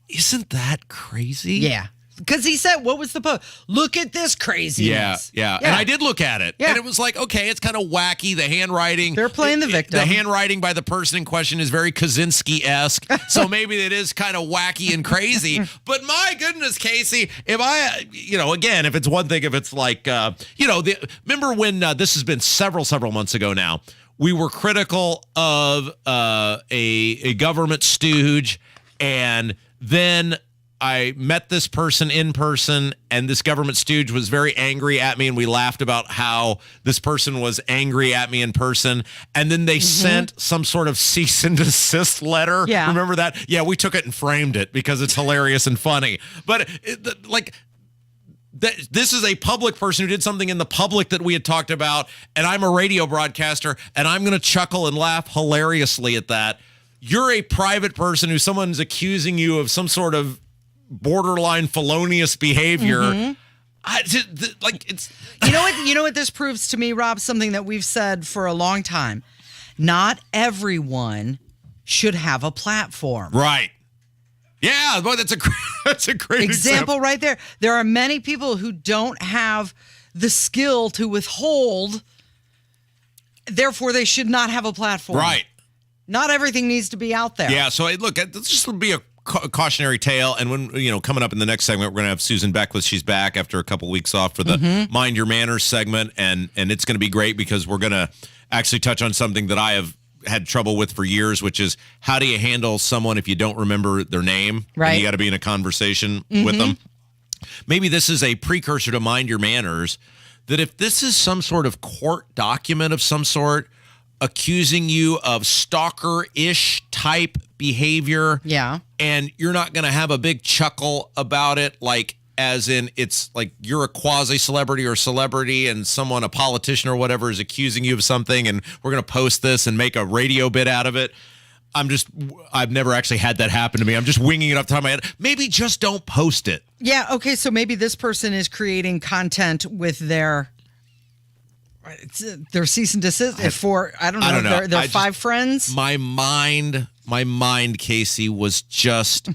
Isn't that crazy? Yeah. Because he said, what was the post? Look at this craziness. Yeah. And I did look at it. Yeah. And it was like, okay, it's kind of wacky. The handwriting. They're playing the victim. The handwriting by the person in question is very Kaczynski-esque. So maybe it is kind of wacky and crazy. But my goodness, Casey, if I, again, if it's one thing, if it's like, remember when this has been several months ago now, we were critical of a government stooge and then I met this person in person, and this government stooge was very angry at me, and we laughed about how this person was angry at me in person, and then they sent some sort of cease and desist letter. Yeah. Remember that? Yeah, we took it and framed it because it's hilarious and funny. But this is a public person who did something in the public that we had talked about, and I'm a radio broadcaster, and I'm going to chuckle and laugh hilariously at that. You're a private person who someone's accusing you of some sort of borderline felonious behavior. It's You know what this proves to me, Rob? Something that we've said for a long time. Not everyone should have a platform. Right. Yeah, boy, that's a great example right there. There are many people who don't have the skill to withhold. Therefore, they should not have a platform. Right. Not everything needs to be out there. Yeah, so look, this just will be a cautionary tale. And when, coming up in the next segment, we're going to have Susan Beckwith. She's back after a couple weeks off for the Mind Your Manners segment. And it's going to be great because we're going to actually touch on something that I have had trouble with for years, which is how do you handle someone if you don't remember their name? Right. And you got to be in a conversation with them. Maybe this is a precursor to Mind Your Manners, that if this is some sort of court document of some sort accusing you of stalker-ish type behavior, and you're not going to have a big chuckle about it, like as in it's like you're a quasi-celebrity or celebrity and someone, a politician or whatever, is accusing you of something, and we're going to post this and make a radio bit out of it. I've never actually had that happen to me. I'm just winging it off the top of my head. Maybe just don't post it. Yeah, okay, so maybe this person is creating content with their cease and desist for, I don't know. Their 5 friends. My mind, Casey, was just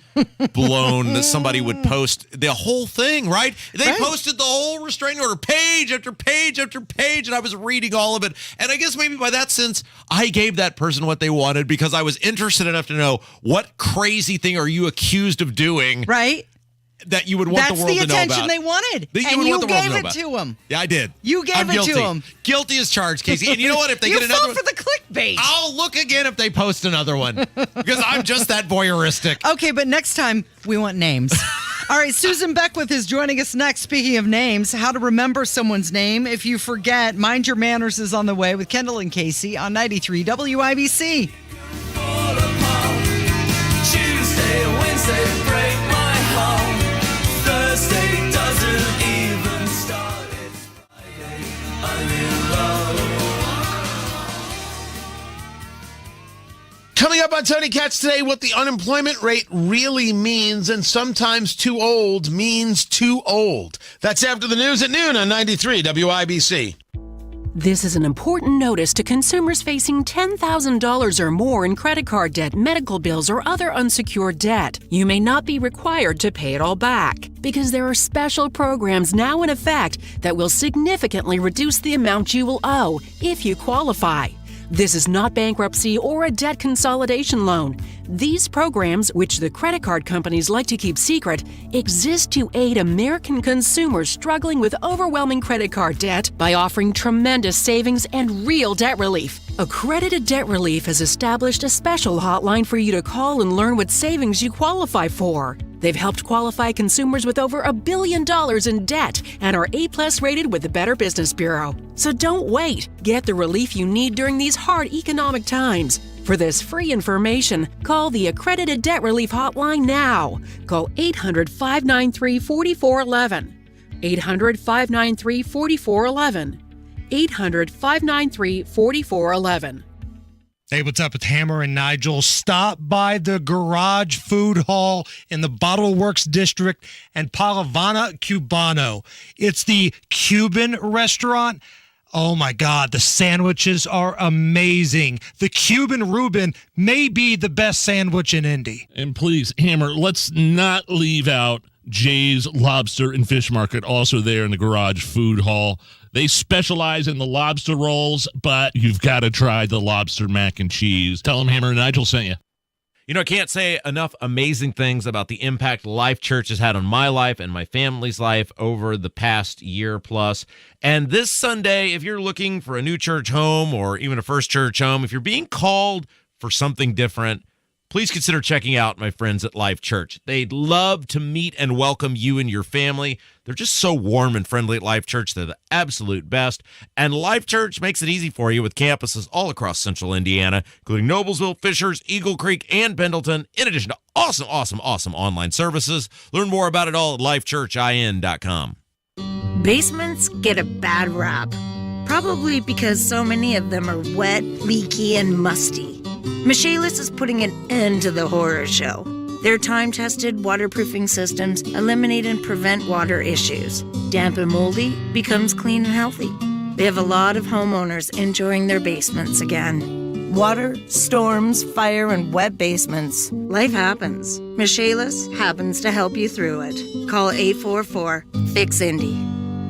blown that somebody would post the whole thing, right? They posted the whole restraining order, page after page after page, and I was reading all of it. And I guess maybe by that sense, I gave that person what they wanted because I was interested enough to know what crazy thing are you accused of doing, right? That you would want the world to know about. That's the attention they wanted. And you gave it to them. Yeah, I did. You gave it to them. Guilty as charged, Casey. And you know what? If they get another one, for the clickbait. I'll look again if they post another one because I'm just that voyeuristic. Okay, but next time we want names. All right, Susan Beckwith is joining us next. Speaking of names, how to remember someone's name if you forget. Mind Your Manners is on the way with Kendall and Casey on 93 WIBC. Tuesday, Wednesday, break my heart. Thursday doesn't even start. It's Friday, I'm in love. Coming up on Tony Katz today, what the unemployment rate really means, and sometimes too old means too old. That's after the news at noon on 93 WIBC. This is an important notice to consumers facing $10,000 or more in credit card debt, medical bills, or other unsecured debt. You may not be required to pay it all back because there are special programs now in effect that will significantly reduce the amount you will owe if you qualify. This is not bankruptcy or a debt consolidation loan. These programs, which the credit card companies like to keep secret, exist to aid American consumers struggling with overwhelming credit card debt by offering tremendous savings and real debt relief. Accredited Debt Relief has established a special hotline for you to call and learn what savings you qualify for. They've helped qualify consumers with over $1 billion in debt and are A+ rated with the Better Business Bureau. So don't wait. Get the relief you need during these hard economic times. For this free information, call the Accredited Debt Relief Hotline now. Call 800-593-4411. 800-593-4411. 800-593-4411. Hey, what's up? It's Hammer and Nigel. Stop by the Garage Food Hall in the Bottle Works District and Palavana Cubano. It's the Cuban restaurant. Oh my God, the sandwiches are amazing. The Cuban Reuben may be the best sandwich in Indy. And please, Hammer, let's not leave out Jay's Lobster and Fish Market, also there in the Garage Food Hall. They specialize in the lobster rolls, but you've got to try the lobster mac and cheese. Tell them Hammer and Nigel sent you. You know, I can't say enough amazing things about the impact Life Church has had on my life and my family's life over the past year plus. And this Sunday, if you're looking for a new church home or even a first church home, if you're being called for something different, please consider checking out my friends at Life Church. They'd love to meet and welcome you and your family. They're just so warm and friendly at Life Church. They're the absolute best. And Life Church makes it easy for you with campuses all across central Indiana, including Noblesville, Fishers, Eagle Creek, and Pendleton, in addition to awesome online services. Learn more about it all at lifechurchin.com. Basements get a bad rap, probably because so many of them are wet, leaky, and musty. Michaelis is putting an end to the horror show. Their time-tested waterproofing systems eliminate and prevent water issues. Damp and moldy becomes clean and healthy. They have a lot of homeowners enjoying their basements again. Water, storms, fire, and wet basements. Life happens. Michaelis happens to help you through it. Call 844-FIX-INDY.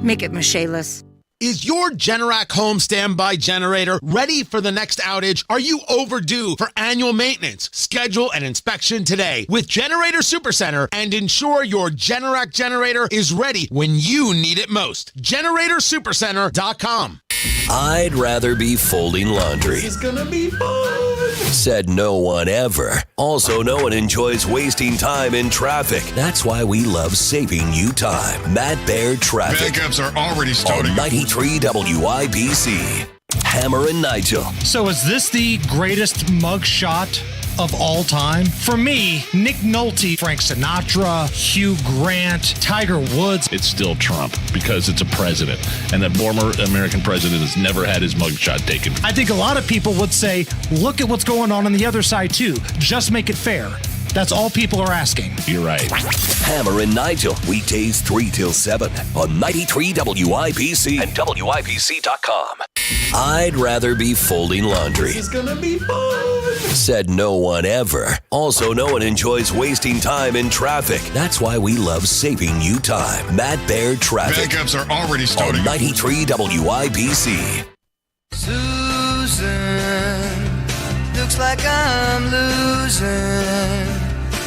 Make it Michaelis. Is your Generac home standby generator ready for the next outage? Are you overdue for annual maintenance? Schedule an inspection today with Generator Supercenter and ensure your Generac generator is ready when you need it most. GeneratorSupercenter.com. I'd rather be folding laundry. It's gonna be fun. Said no one ever. Also, no one enjoys wasting time in traffic. That's why we love saving you time. Matt Baird Traffic. Backups are already starting. On 93 WIBC. Hammer and Nigel. So is this the greatest mugshot of all time? For me, Nick Nolte, Frank Sinatra, Hugh Grant, Tiger Woods. It's still Trump because it's a president, and that former American president has never had his mugshot taken. I think a lot of people would say, look at what's going on the other side too. Just make it fair. That's all people are asking. You're right. Hammer and Nigel, weekdays 3 till 7 on 93 WIBC and WIBC.com. I'd rather be folding laundry. It's gonna be fun. Said no one ever. Also, no one enjoys wasting time in traffic. That's why we love saving you time. Matt Baird Traffic. Backups are already starting. On 93 WIBC. Susan, looks like I'm losing.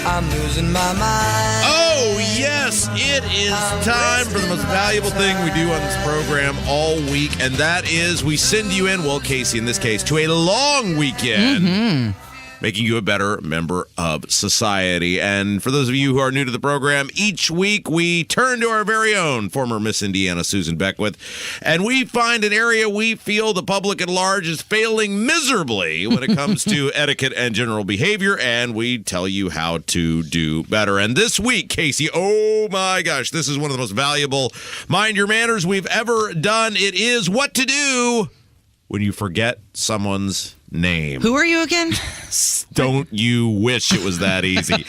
I'm losing my mind. Oh, yes, it is time for the most valuable thing we do on this program all week, and that is we send you in, well, Casey in this case, to a long weekend, making you a better member of society. And for those of you who are new to the program, each week we turn to our very own former Miss Indiana, Susan Beckwith, and we find an area we feel the public at large is failing miserably when it comes to etiquette and general behavior, and we tell you how to do better. And this week, Casey, oh my gosh, this is one of the most valuable Mind Your Manners we've ever done. It is what to do when you forget someone's name. Who are you again? Don't you wish it was that easy?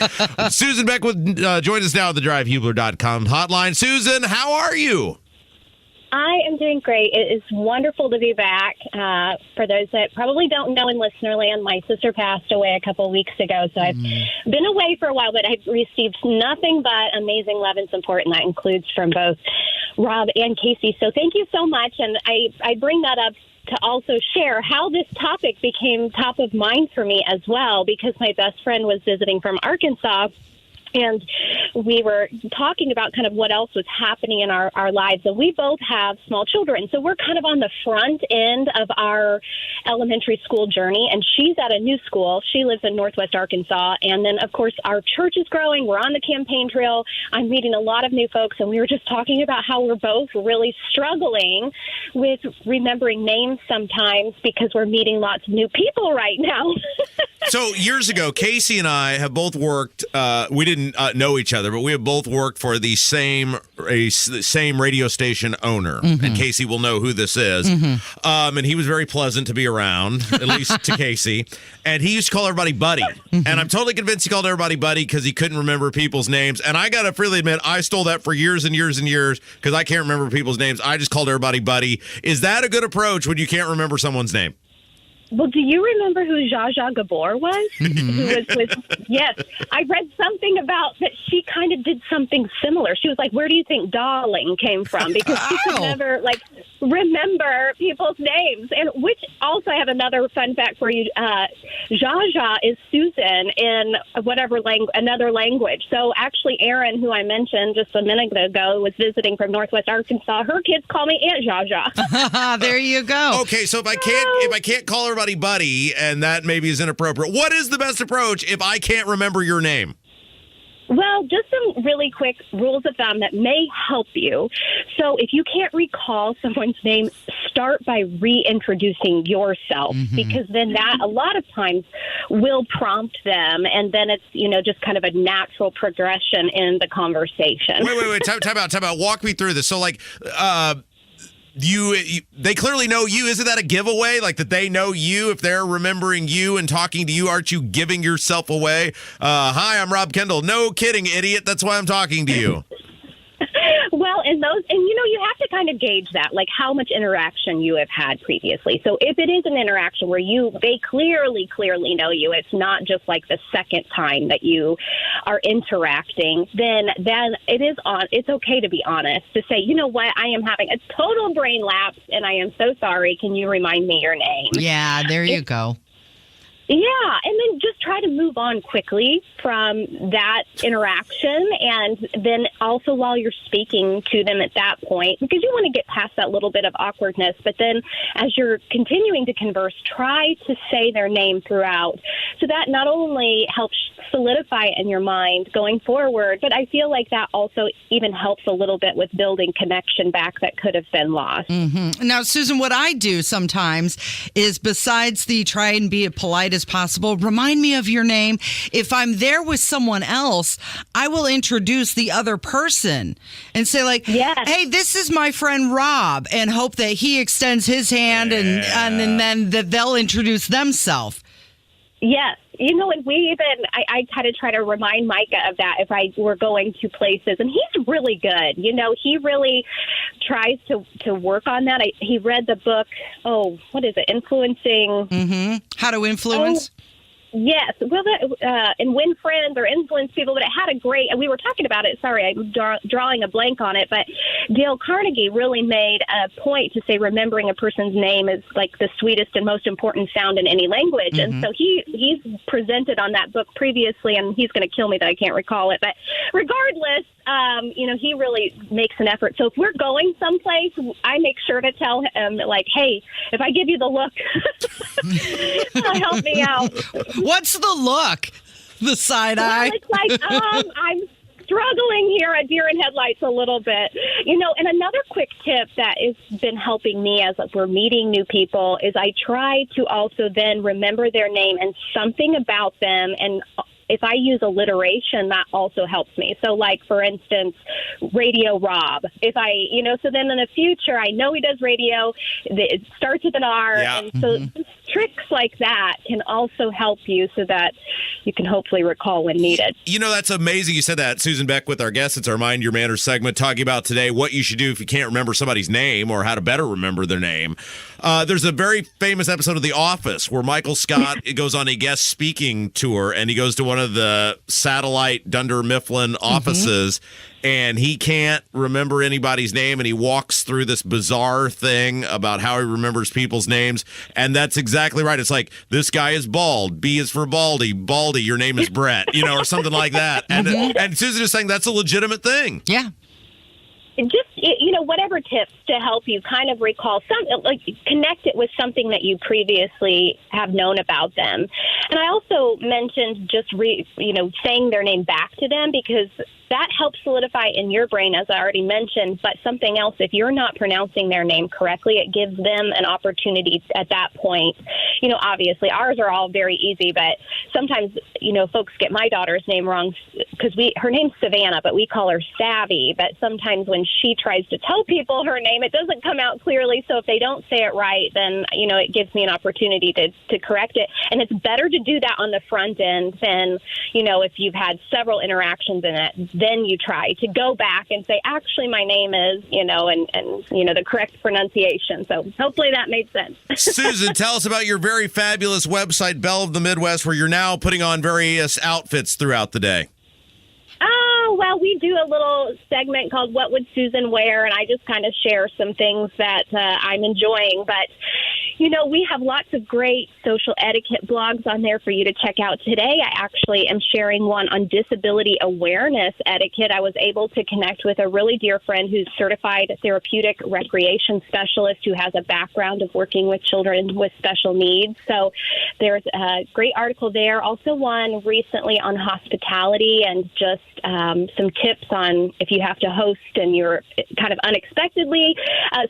Susan Beckwith joins us now at the drivehubler.com hotline. Susan, how are you? I am doing great. It is wonderful to be back. For those that probably don't know in Listenerland, my sister passed away a couple of weeks ago, so I've been away for a while, but I've received nothing but amazing love and support, and that includes from both Rob and Casey. So thank you so much, and I bring that up to also share how this topic became top of mind for me as well, because my best friend was visiting from Arkansas, and we were talking about kind of what else was happening in our lives. And we both have small children, so we're kind of on the front end of our elementary school journey. And she's at a new school. She lives in Northwest Arkansas. And then, of course, our church is growing. We're on the campaign trail. I'm meeting a lot of new folks. And we were just talking about how we're both really struggling with remembering names sometimes because we're meeting lots of new people right now. So years ago, Casey and I have both worked, we didn't know each other, but we have both worked for the same radio station owner. And Casey will know who this is. And he was very pleasant to be around, at least to Casey. And he used to call everybody Buddy. And I'm totally convinced he called everybody Buddy because he couldn't remember people's names. And I got to freely admit, I stole that for years and years and years because I can't remember people's names. I just called everybody Buddy. Is that a good approach when you can't remember someone's name? Well, do you remember who Zsa Zsa Gabor was? Who was yes, I read something about that she kind of did something similar. She was like, where do you think darling came from? Because she could never, remember people's names. And which also, I have another fun fact for you. Zsa Zsa is Susan in another language. So actually, Erin, who I mentioned just a minute ago, was visiting from Northwest Arkansas. Her kids call me Aunt Zsa Zsa. There you go. Okay, so if I can't call everybody buddy, and that maybe is inappropriate. What is the best approach if I can't remember your name? Well, just some really quick rules of thumb that may help you. So if you can't recall someone's name, start by reintroducing yourself, because then that a lot of times will prompt them, and then it's, just kind of a natural progression in the conversation. Wait. Time out. Walk me through this. So, like, they clearly know you. Isn't that a giveaway? Like that they know you if they're remembering you and talking to you? Aren't you giving yourself away? Hi, I'm Rob Kendall. No kidding, idiot. That's why I'm talking to you. Well, you have to kind of gauge that, like how much interaction you have had previously. So if it is an interaction where they clearly know you, it's not just like the second time that you are interacting, then it's okay to be honest, to say, you know what, I am having a total brain lapse and I am so sorry. Can you remind me your name? Yeah, there you go. Yeah, and then just try to move on quickly from that interaction, and then also while you're speaking to them at that point, because you want to get past that little bit of awkwardness, but then as you're continuing to converse, try to say their name throughout. So that not only helps solidify it in your mind going forward, but I feel like that also even helps a little bit with building connection back that could have been lost. Now, Susan, what I do sometimes is, besides the try and be as polite as possible, remind me of your name. If I'm there with someone else, I will introduce the other person and say, like, hey, this is my friend Rob, and hope that he extends his hand and then that they'll introduce themselves. Yes. And I kind of try to remind Micah of that if I were going to places. And he's really good. He really tries to work on that. He read the book, what is it, Influencing? How to Influence? Yes. Well, and win friends or influence people, but it had we were talking about it. Sorry, I'm drawing a blank on it, but Dale Carnegie really made a point to say remembering a person's name is like the sweetest and most important sound in any language. And so he's presented on that book previously, and he's going to kill me that I can't recall it. But regardless, he really makes an effort. So if we're going someplace, I make sure to tell him, like, hey, if I give you the look, help me out. What's the look? The side eye? It's like, I'm struggling here at deer in headlights a little bit. And another quick tip that has been helping me as we're meeting new people is I try to also then remember their name and something about them, and if I use alliteration, that also helps me. So, like, for instance, Radio Rob. If I, so then in the future, I know he does radio. It starts with an R. Yeah. And so tricks like that can also help you so that you can hopefully recall when needed. That's amazing you said that. Susan Beckwith, our guest. It's our Mind Your Manners segment, talking about today what you should do if you can't remember somebody's name or how to better remember their name. There's a very famous episode of The Office where Michael Scott goes on a guest speaking tour, and he goes to one of the satellite Dunder Mifflin offices, and he can't remember anybody's name, and he walks through this bizarre thing about how he remembers people's names, and that's exactly right. It's like, this guy is bald. B is for Baldy. Baldy, your name is Brett, or something like that. And Susan is saying that's a legitimate thing. Yeah. Just, whatever tips to help you kind of recall connect it with something that you previously have known about them. And I also mentioned just, saying their name back to them, because that helps solidify in your brain, as I already mentioned. But something else, if you're not pronouncing their name correctly, it gives them an opportunity at that point. Obviously ours are all very easy, but sometimes, folks get my daughter's name wrong because her name's Savannah, but we call her Savvy. But sometimes when she tries to tell people her name, it doesn't come out clearly. So if they don't say it right, then, it gives me an opportunity to correct it. And it's better to do that on the front end than, if you've had several interactions in it, then you try to go back and say, actually, my name is, and the correct pronunciation. So hopefully that made sense. Susan, tell us about your very fabulous website, Belle of the Midwest, where you're now putting on various outfits throughout the day. Oh, well, we do a little segment called What Would Susan Wear? And I just kind of share some things that I'm enjoying. But, We have lots of great social etiquette blogs on there for you to check out. Today, I actually am sharing one on disability awareness etiquette. I was able to connect with a really dear friend who's certified therapeutic recreation specialist who has a background of working with children with special needs. So there's a great article there. Also one recently on hospitality and just some tips on if you have to host and you're kind of unexpectedly.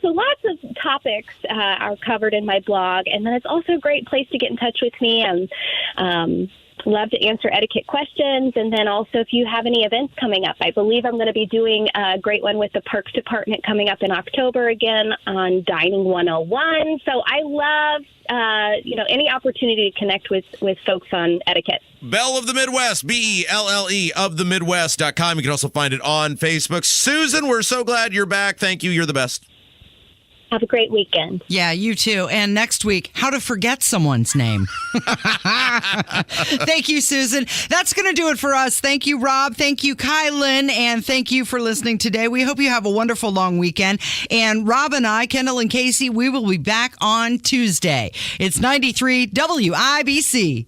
So lots of topics are covered in my blog. And then it's also a great place to get in touch with me and love to answer etiquette questions. And then also if you have any events coming up, I believe I'm going to be doing a great one with the Parks Department coming up in October again on Dining 101. So I love, any opportunity to connect with folks on etiquette. Belle of the Midwest, BELLE of the Midwest.com. You can also find it on Facebook. Susan, we're so glad you're back. Thank you. You're the best. Have a great weekend. Yeah, you too. And next week, how to forget someone's name. Thank you, Susan. That's going to do it for us. Thank you, Rob. Thank you, Kylan. And thank you for listening today. We hope you have a wonderful long weekend. And Rob and I, Kendall and Casey, we will be back on Tuesday. It's 93 WIBC.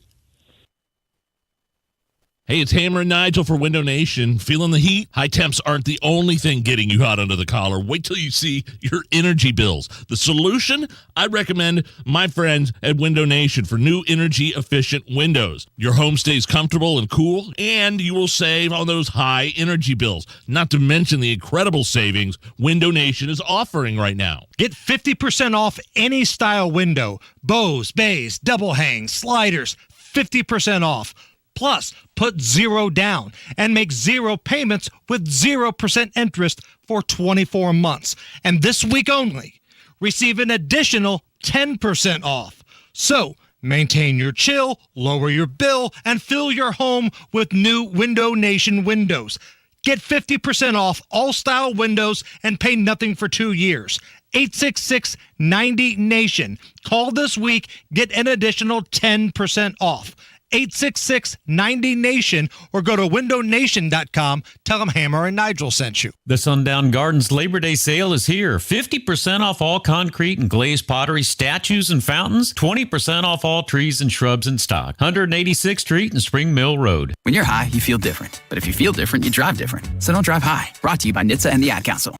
Hey, it's Hammer and Nigel for Window Nation. Feeling the heat? High temps aren't the only thing getting you hot under the collar. Wait till you see your energy bills. The solution? I recommend my friends at Window Nation for new energy-efficient windows. Your home stays comfortable and cool, and you will save on those high energy bills. Not to mention the incredible savings Window Nation is offering right now. Get 50% off any style window. Bows, bays, double hangs, sliders, 50% off. Plus, put zero down and make zero payments with 0% interest for 24 months. And this week only, receive an additional 10% off. So, maintain your chill, lower your bill, and fill your home with new Window Nation windows. Get 50% off all style windows and pay nothing for 2 years. 866-90-NATION. Call this week, get an additional 10% off. 866-90-NATION or go to windownation.com. Tell them Hammer and Nigel sent you. The Sundown Gardens Labor Day sale is here. 50% off all concrete and glazed pottery, statues and fountains. 20% off all trees and shrubs in stock. 186th Street and Spring Mill Road. When you're high, you feel different. But if you feel different, you drive different. So don't drive high. Brought to you by NHTSA and the Ad Council.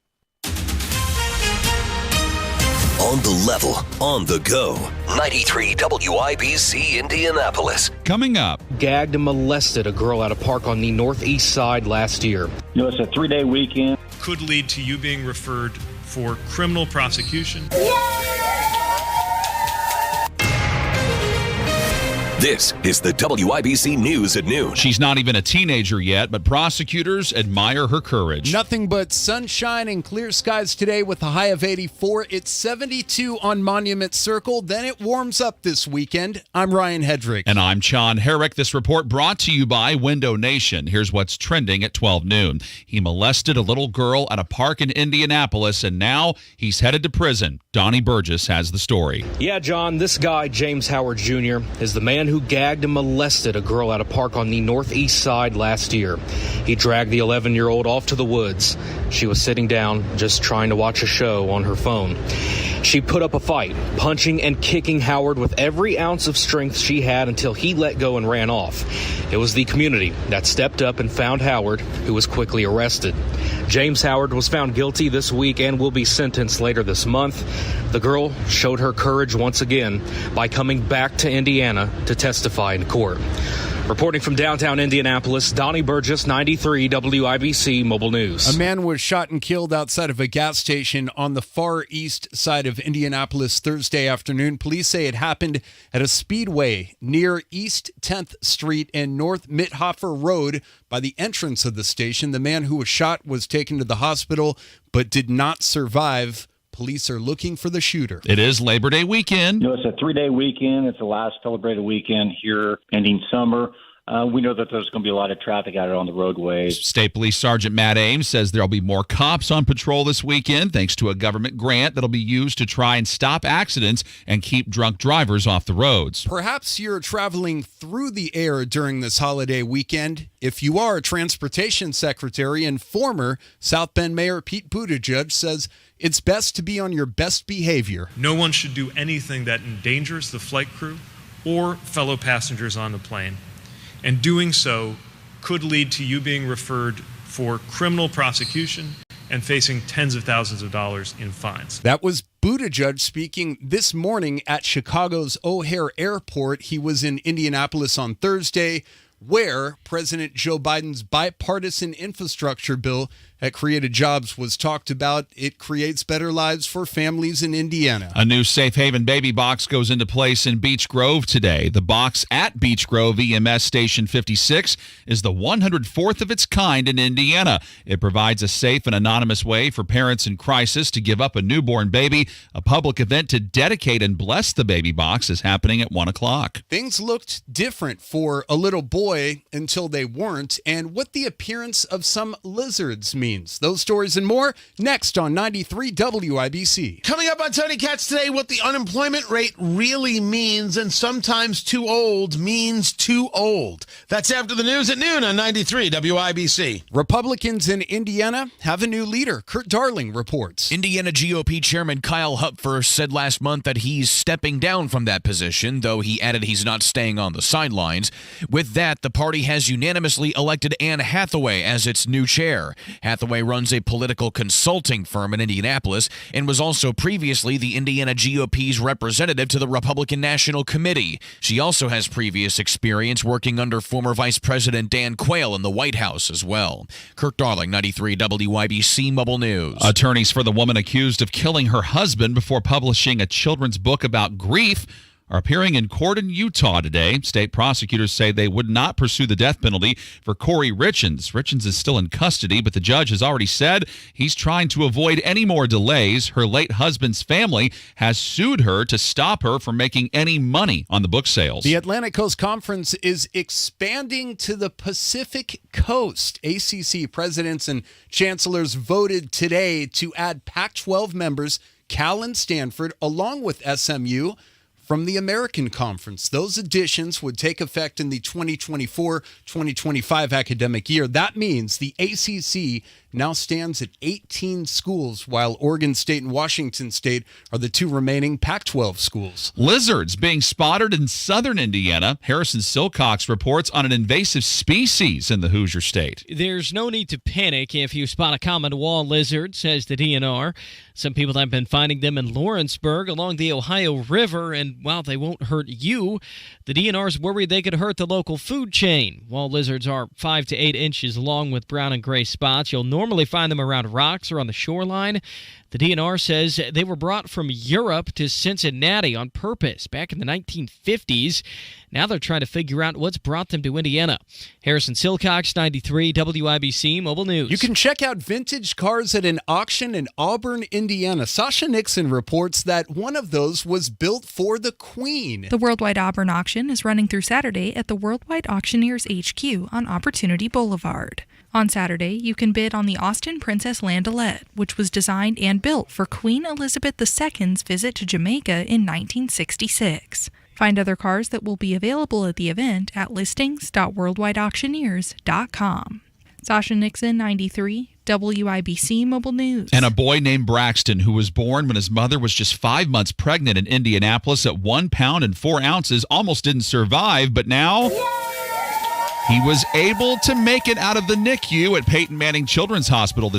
On the level, on the go. 93 WIBC Indianapolis. Coming up. Gagged and molested a girl at a park on the northeast side last year. It's a 3-day weekend. Could lead to you being referred for criminal prosecution. This is the WIBC News at noon. She's not even a teenager yet, but prosecutors admire her courage. Nothing but sunshine and clear skies today with a high of 84. It's 72 on Monument Circle. Then it warms up this weekend. I'm Ryan Hedrick. And I'm John Herrick. This report brought to you by Window Nation. Here's what's trending at 12 noon. He molested a little girl at a park in Indianapolis, and now he's headed to prison. Donnie Burgess has the story. Yeah, John, this guy, James Howard Jr., is the man who gagged and molested a girl at a park on the northeast side last year. He dragged the 11-year-old off to the woods. She was sitting down, just trying to watch a show on her phone. She put up a fight, punching and kicking Howard with every ounce of strength she had until he let go and ran off. It was the community that stepped up and found Howard, who was quickly arrested. James Howard was found guilty this week and will be sentenced later this month. The girl showed her courage once again by coming back to Indiana to testify in court. Reporting from downtown Indianapolis, Donnie Burgess, 93 WIBC Mobile News. A man was shot and killed outside of a gas station on the far east side of Indianapolis Thursday afternoon. Police say it happened at a speedway near East 10th Street and North Mithofer Road by the entrance of the station. The man who was shot was taken to the hospital but did not survive. Police are looking for the shooter. It is Labor Day weekend. It's a 3-day weekend. It's the last celebrated weekend here ending summer. We know that there's going to be a lot of traffic out on the roadways. State Police Sergeant Matt Ames says there'll be more cops on patrol this weekend thanks to a government grant that'll be used to try and stop accidents and keep drunk drivers off the roads. Perhaps you're traveling through the air during this holiday weekend. If you are, Transportation Secretary and former South Bend Mayor Pete Buttigieg says it's best to be on your best behavior. No one should do anything that endangers the flight crew or fellow passengers on the plane. And doing so could lead to you being referred for criminal prosecution and facing tens of thousands of dollars in fines. That was Buttigieg speaking this morning at Chicago's O'Hare Airport. He was in Indianapolis on Thursday, where President Joe Biden's bipartisan infrastructure bill that created jobs was talked about. It creates better lives for families in Indiana. A new safe haven baby box goes into place in Beech Grove today. The box at Beech Grove EMS Station 56 is the 104th of its kind in Indiana. It provides a safe and anonymous way for parents in crisis to give up a newborn baby. A public event to dedicate and bless the baby box is happening at 1 o'clock. Things looked different for a little boy until they weren't, and what the appearance of some lizards means. Those stories and more next on 93 WIBC. Coming up on Tony Katz today, what the unemployment rate really means, and sometimes too old means too old. That's after the news at noon on 93 WIBC. Republicans in Indiana have a new leader. Kurt Darling reports. Indiana GOP Chairman Kyle Hupfer said last month that he's stepping down from that position, though he added he's not staying on the sidelines. With that, the party has unanimously elected Anne Hathaway as its new chair. Hathaway runs a political consulting firm in Indianapolis and was also previously the Indiana GOP's representative to the Republican National Committee. She also has previous experience working under former Vice President Dan Quayle in the White House as well. Kirk Darling, 93 WIBC Mobile News. Attorneys for the woman accused of killing her husband before publishing a children's book about grief are appearing in court in Utah today. State prosecutors say they would not pursue the death penalty for Corey Richens. Richens is still in custody, but the judge has already said he's trying to avoid any more delays. Her late husband's family has sued her to stop her from making any money on the book sales. The Atlantic Coast Conference is expanding to the Pacific Coast. ACC presidents and chancellors voted today to add Pac-12 members, Cal and Stanford, along with SMU, from the American Conference. Those additions would take effect in the 2024-2025 academic year. That means the ACC now stands at 18 schools, while Oregon State and Washington State are the two remaining Pac-12 schools. Lizards being spotted in southern Indiana. Harrison Silcox reports on an invasive species in the Hoosier State. There's no need to panic if you spot a common wall lizard, says the DNR. Some people have been finding them in Lawrenceburg along the Ohio River, and while they won't hurt you, the DNR's worried they could hurt the local food chain. Wall lizards are 5 to 8 inches long with brown and gray spots. You'll normally find them around rocks or on the shoreline. The DNR says they were brought from Europe to Cincinnati on purpose back in the 1950s. Now they're trying to figure out what's brought them to Indiana. Harrison Silcox, 93 WIBC Mobile News. You can check out vintage cars at an auction in Auburn, Indiana. Sasha Nixon reports that one of those was built for the Queen. The Worldwide Auburn Auction is running through Saturday at the Worldwide Auctioneers HQ on Opportunity Boulevard. On Saturday, you can bid on the Austin Princess Landaulet, which was designed and built for Queen Elizabeth II's visit to Jamaica in 1966. Find other cars that will be available at the event at listings.worldwideauctioneers.com. Sasha Nixon, 93, WIBC Mobile News. And a boy named Braxton, who was born when his mother was just 5 months pregnant in Indianapolis at 1 pound and 4 ounces, almost didn't survive, but now he was able to make it out of the NICU at Peyton Manning Children's Hospital this